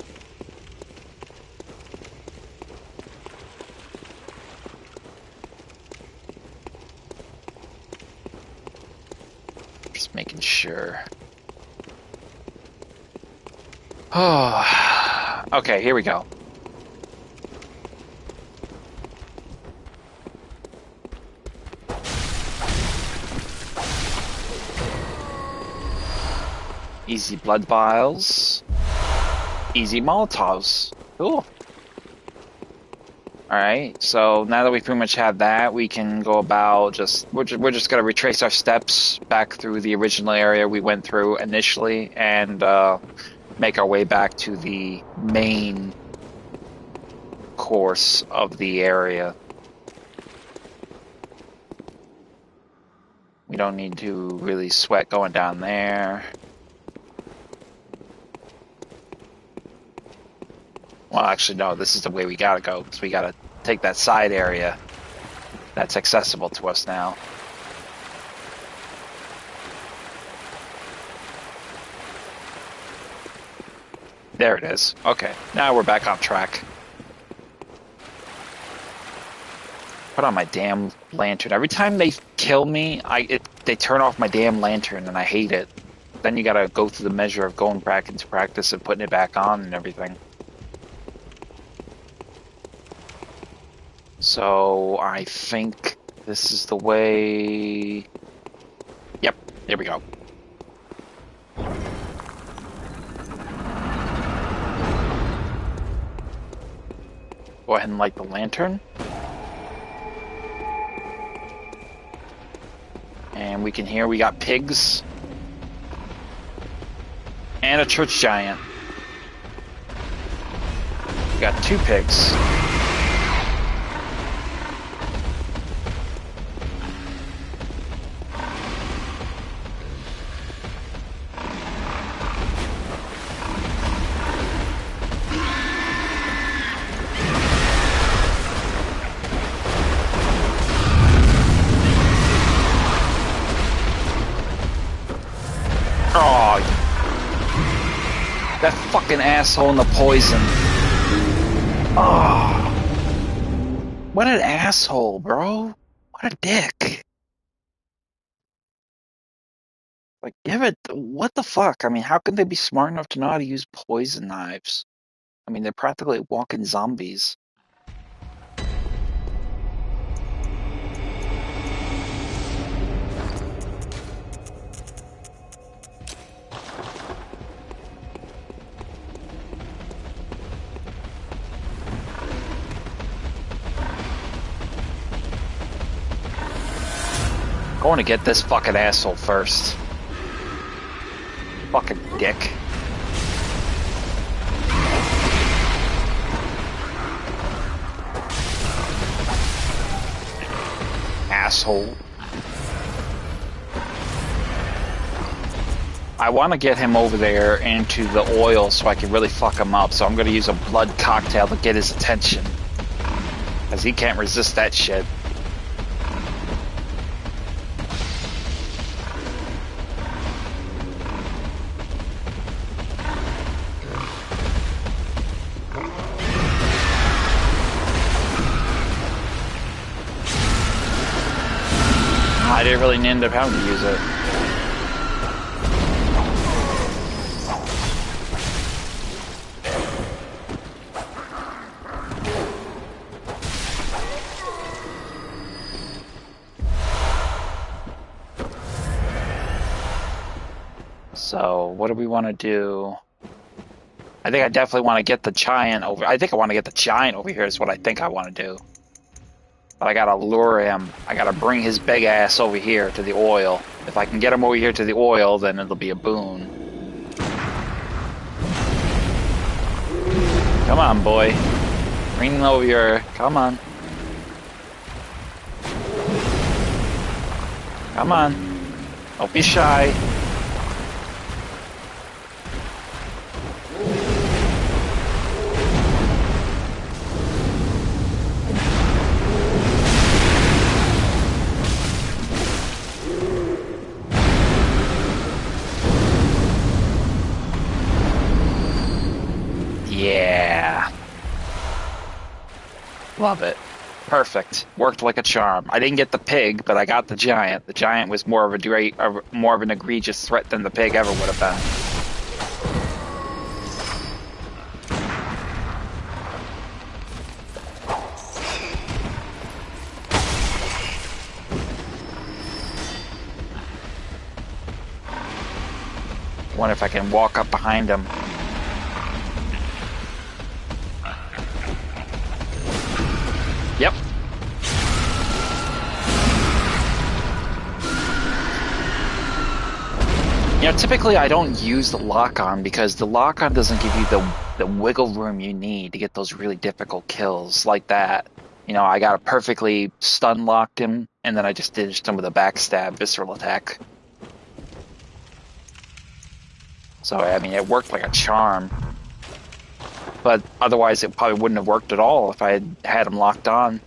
Just making sure. Oh, okay, here we go. Easy blood vials. Easy Molotovs. Cool. Alright, so now that we pretty much have that, we can go about we're just gonna retrace our steps back through the original area we went through initially, and make our way back to the main course of the area. We don't need to really sweat going down there. Well, actually, no, this is the way we gotta go, because we gotta take that side area that's accessible to us now. There it is. Okay, now we're back on track. Put on my damn lantern. Every time they kill me, they turn off my damn lantern, and I hate it. Then you gotta go through the measure of going back into practice and putting it back on and everything. So I think this is the way. Yep, there we go. Go ahead and light the lantern. And And we can hear we got pigs. And a church giant. We got 2 pigs. Oh, that fucking asshole in the poison. Oh, what an asshole, bro. What a dick. Like, give it, what the fuck? I mean, how can they be smart enough to know how to use poison knives? I mean, they're practically walking zombies. Going to get this fucking asshole first. Fucking dick. Asshole. I want to get him over there into the oil so I can really fuck him up, so I'm going to use a blood cocktail to get his attention. Because he can't resist that shit. I didn't really end up having to use it. So, what do we want to do? I think I definitely want to get the giant over. I think I want to get the giant over here is what I think I want to do. But I gotta lure him. I gotta bring his big ass over here to the oil. If I can get him over here to the oil, then it'll be a boon. Come on, boy. Bring him over here. Come on. Come on. Don't be shy. Yeah. Love it. Perfect. Worked like a charm. I didn't get the pig, but I got the giant. The giant was more of an egregious threat than the pig ever would have been. I wonder if I can walk up behind him. Yep. You know, typically I don't use the lock-on because the lock-on doesn't give you the wiggle room you need to get those really difficult kills like that. You know, I got a perfectly stun-locked him, and then I just did him with a backstab visceral attack. So, I mean, it worked like a charm. But otherwise, it probably wouldn't have worked at all if I had him locked on.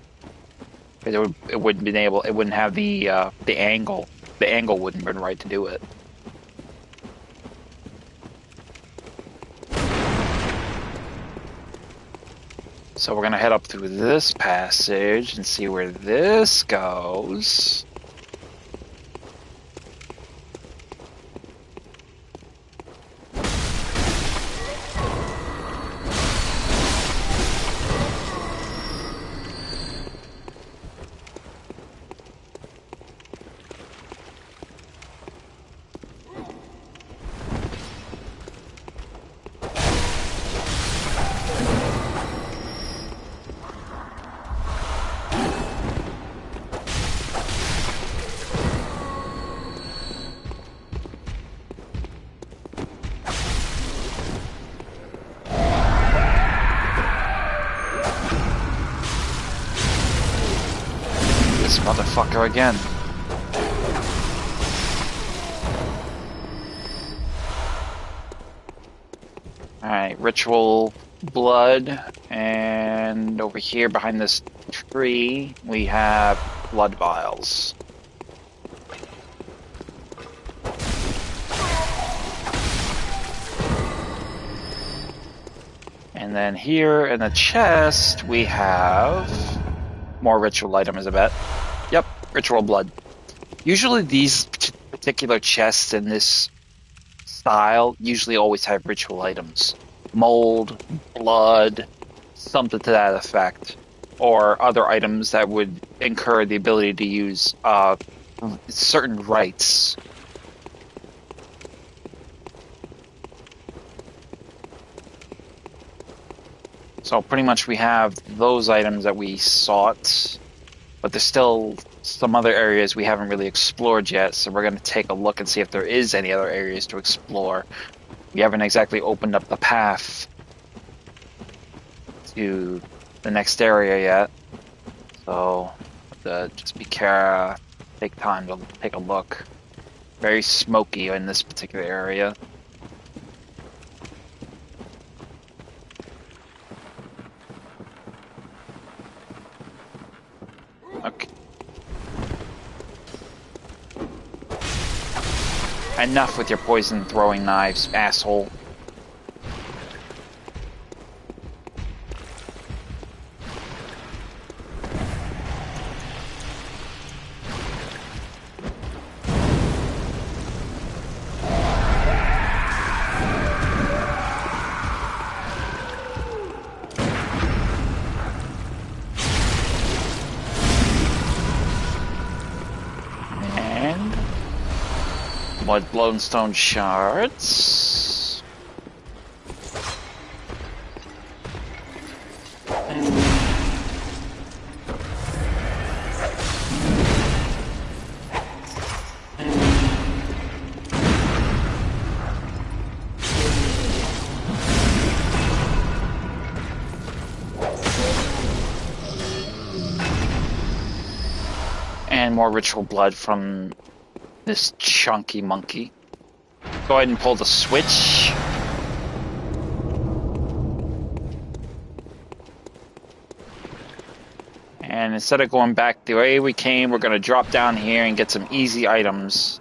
Because it wouldn't been able. It wouldn't have the angle. The angle wouldn't have been right to do it. So we're gonna head up through this passage and see where this goes. this motherfucker again. Alright, ritual blood, and over here behind this tree we have blood vials. And then here in the chest we have more ritual items, I bet. Yep, ritual blood. Usually these particular chests in this style usually always have ritual items. Mold, blood, something to that effect. Or other items that would incur the ability to use certain rites. So pretty much we have those items that we sought, but there's still some other areas we haven't really explored yet, so we're going to take a look and see if there is any other areas to explore. We haven't exactly opened up the path to the next area yet, so just be careful, take time to take a look. Very smoky in this particular area. Okay. Enough with your poison throwing knives, asshole. Bloodstone shards. And more ritual blood from this chunky monkey. Go ahead and pull the switch. And instead of going back the way we came, we're going to drop down here and get some easy items.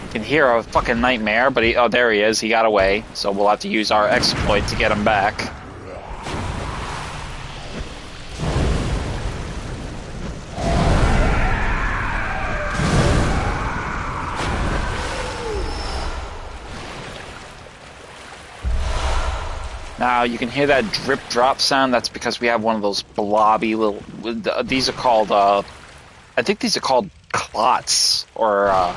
You can hear a fucking nightmare, but oh, there he is. He got away. So we'll have to use our exploit to get him back. Now you can hear that drip drop sound. That's because we have one of those blobby little. These are called. I think these are called clots, or I'm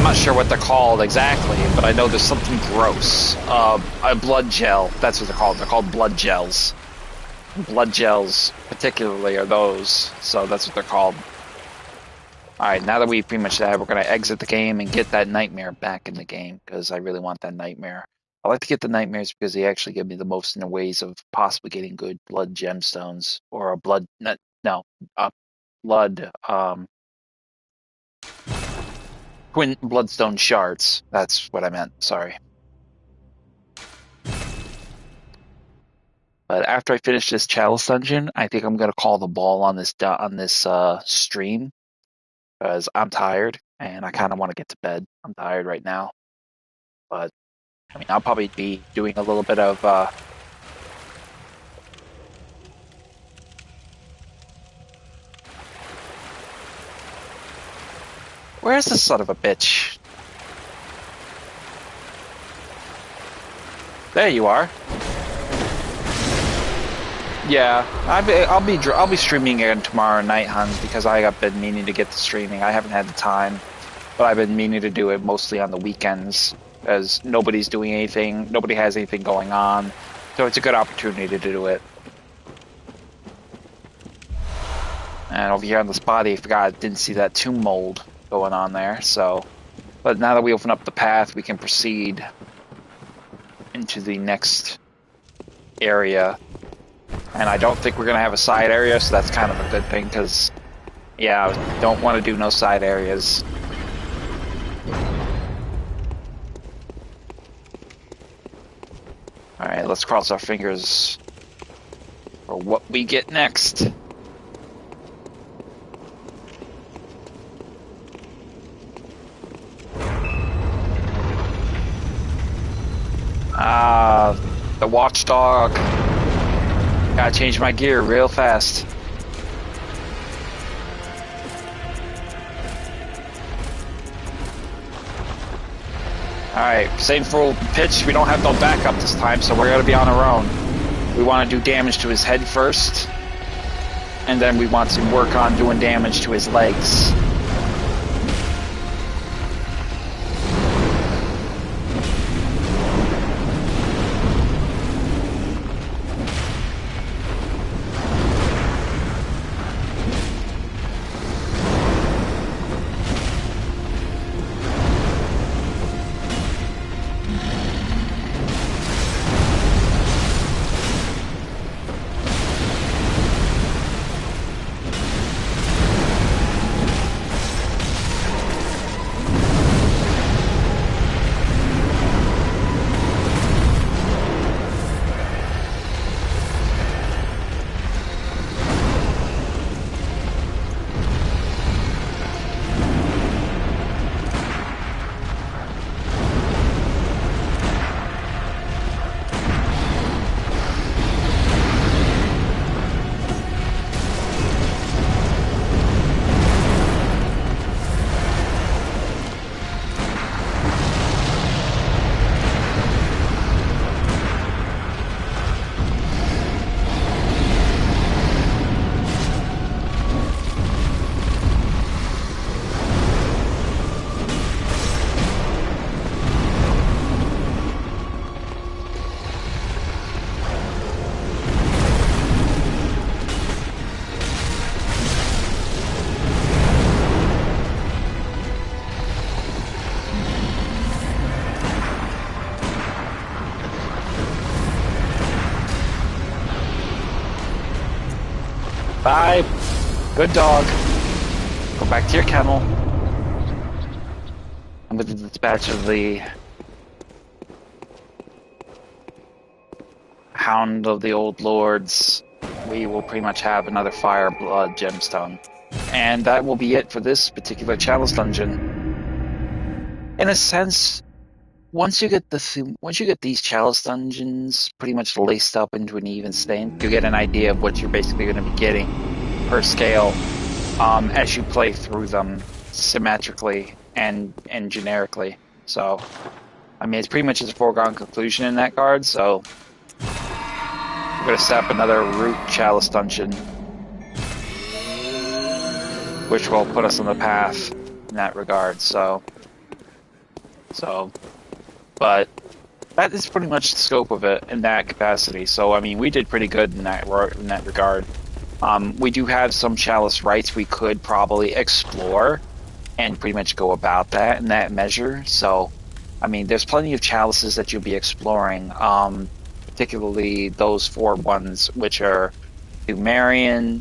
not sure what they're called exactly, but I know there's something gross. A blood gel. That's what they're called. They're called blood gels. Blood gels, particularly, are those. So that's what they're called. Alright, now that we pretty much that, we're going to exit the game and get that nightmare back in the game, because I really want that nightmare. I like to get the nightmares because they actually give me the most in the ways of possibly getting good blood gemstones, or a blood, blood, twin bloodstone shards. That's what I meant, sorry. But after I finish this Chalice Dungeon, I think I'm going to call the ball on this stream. Because I'm tired and I kind of want to get to bed. I'm tired right now. But, I mean, I'll probably be doing a little bit of... Where's the son of a bitch? There you are. Yeah, I'll be streaming again tomorrow night, Hans, because I have been meaning to get to streaming. I haven't had the time, but I've been meaning to do it mostly on the weekends, as nobody's doing anything, nobody has anything going on, so it's a good opportunity to do it. And over here on this body, I forgot I didn't see that tomb mold going on there, so But now that we open up the path, we can proceed into the next area. And I don't think we're going to have a side area, so that's kind of a good thing, because, yeah, I don't want to do no side areas. Alright, let's cross our fingers for what we get next. The watchdog. Gotta change my gear real fast. Alright, same full pitch. We don't have no backup this time, so we're gonna be on our own. We want to do damage to his head first, and then we want to work on doing damage to his legs. Bye. Good dog. Go back to your kennel. And with the dispatch of the Hound of the Old Lords, we will pretty much have another Fire Blood gemstone. And that will be it for this particular Chalice dungeon. In a sense, once you get these Chalice dungeons pretty much laced up into an even state, you get an idea of what you're basically going to be getting per scale as you play through them symmetrically and generically. So, I mean, it's pretty much a foregone conclusion in that regard. So, we're going to set up another root Chalice dungeon, which will put us on the path in that regard. But that is pretty much the scope of it in that capacity. So, I mean, we did pretty good in that regard. We do have some Chalice rites we could probably explore and pretty much go about that in that measure. So, I mean, there's plenty of Chalices that you'll be exploring, particularly those 4 ones, which are Thumerian,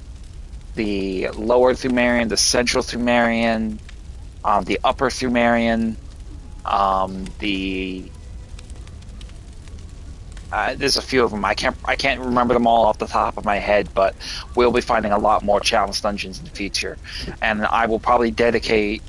the Lower Thumerian, the Central Thumerian, the Upper Thumerian, there's a few of them. I can't remember them all off the top of my head, but we'll be finding a lot more Chalice dungeons in the future, and I will probably dedicate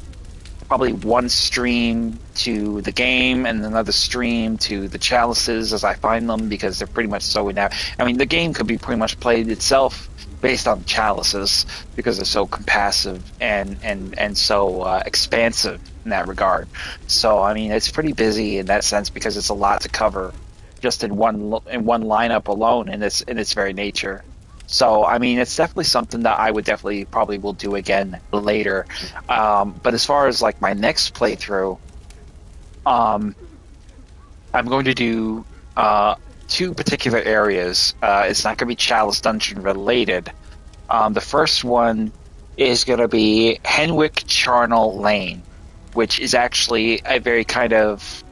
one stream to the game and another stream to the Chalices as I find them, because they're pretty much so in. I mean, the game could be pretty much played itself based on Chalices because they're so compassive and so expansive in that regard. So, I mean, it's pretty busy in that sense because it's a lot to cover just in one lineup alone in its very nature. So, I mean, it's definitely something that I would probably will do again later. But as far as like my next playthrough, I'm going to do 2 particular areas. It's not going to be Chalice Dungeon related. The first one is going to be Henwick Charnel Lane. which is actually a very kind of,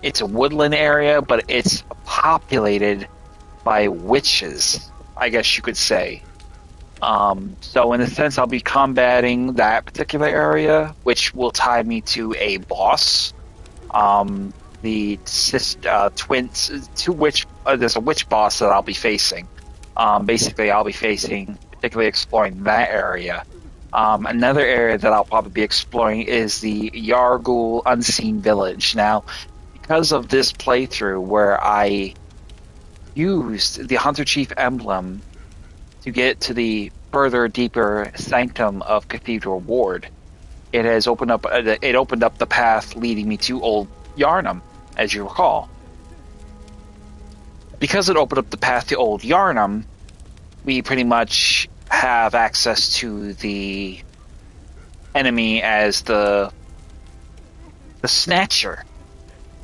it's a woodland area, but it's populated by witches, I guess you could say. So in a sense, I'll be combating that particular area, which will tie me to a boss. Twins, there's a witch boss that I'll be facing. Basically, I'll be facing, particularly exploring that area. Another area that I'll probably be exploring is the Yargul Unseen Village. Now, because of this playthrough where I used the Hunter Chief emblem to get to the further, deeper sanctum of Cathedral Ward, it has opened up the path leading me to Old Yarnum, as you recall. Because it opened up the path to Old Yarnum, we pretty much have access to the enemy as the Snatcher,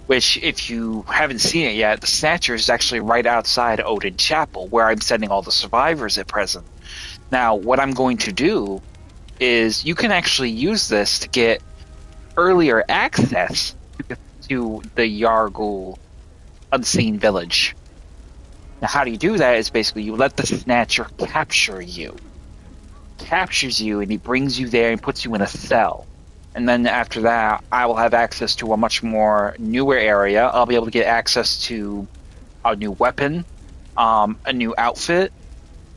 which, if you haven't seen it yet, the Snatcher is actually right outside Odin Chapel, where I'm sending all the survivors at present. Now, what I'm going to do is you can actually use this to get earlier access to the Yargul Unseen Village. Now, how do you do that is basically you let the Snatcher captures you, and he brings you there and puts you in a cell. And then after that, I will have access to a much more newer area. I'll be able to get access to a new weapon, a new outfit,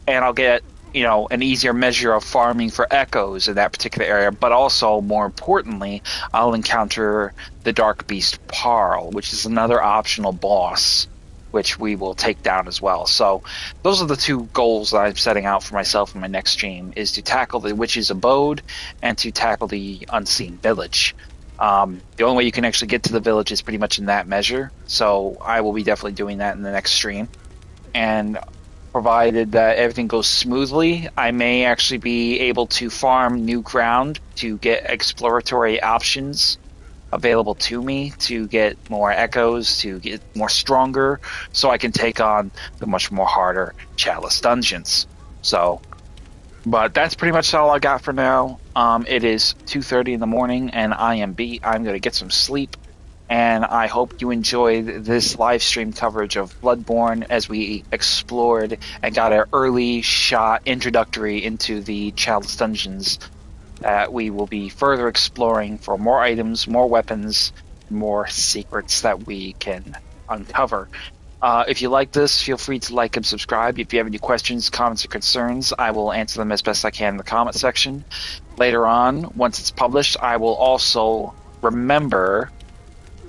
and I'll get, an easier measure of farming for echoes in that particular area. But also, more importantly, I'll encounter the Dark Beast Parl, which is another optional boss, which we will take down as well. So those are the two goals that I'm setting out for myself in my next stream, is to tackle the Witch's Abode and to tackle the Unseen Village. The only way you can actually get to the village is pretty much in that measure, so I will be definitely doing that in the next stream. And provided that everything goes smoothly, I may actually be able to farm new ground to get exploratory options available to me, to get more echoes, to get more stronger, so I can take on the much more harder Chalice Dungeons. So, but that's pretty much all I got for now. It is 2:30 in the morning, and I am beat. I'm going to get some sleep, and I hope you enjoyed this live stream coverage of Bloodborne as we explored and got an early shot introductory into the Chalice Dungeons that we will be further exploring for more items, more weapons, more secrets that we can uncover. If you like this, feel free to like and subscribe. If you have any questions, comments, or concerns, I will answer them as best I can in the comment section. Later on, once it's published, I will also remember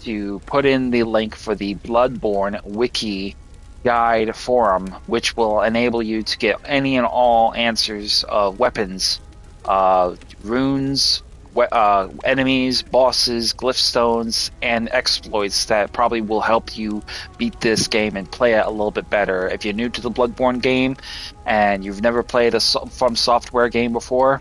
to put in the link for the Bloodborne-Wiki guide forum, which will enable you to get any and all answers of weapons, runes, enemies, bosses, glyph stones, and exploits that probably will help you beat this game and play it a little bit better. If you're new to the Bloodborne game and you've never played a From Software game before,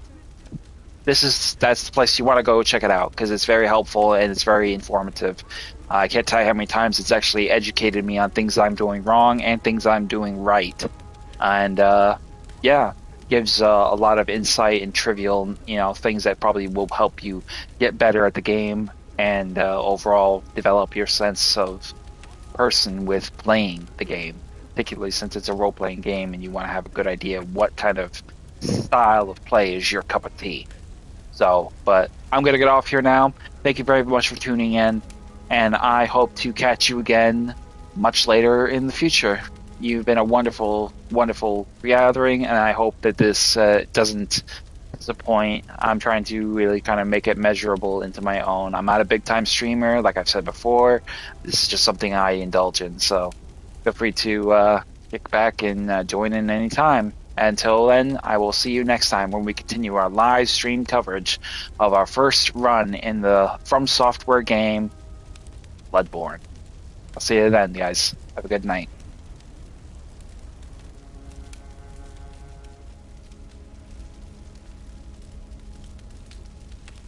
that's the place you want to go check it out, because it's very helpful and it's very informative. I can't tell you how many times it's actually educated me on things I'm doing wrong and things I'm doing right. And gives a lot of insight and trivial, things that probably will help you get better at the game and overall develop your sense of person with playing the game, particularly since it's a role-playing game and you want to have a good idea of what kind of style of play is your cup of tea. So, but I'm going to get off here now. Thank you very much for tuning in, and I hope to catch you again much later in the future. You've been a wonderful, wonderful gathering, and I hope that this doesn't disappoint. I'm trying to really kind of make it measurable into my own. I'm not a big-time streamer, like I've said before. This is just something I indulge in, so feel free to kick back and join in anytime. Until then, I will see you next time when we continue our live stream coverage of our first run in the From Software game, Bloodborne. I'll see you then, guys. Have a good night.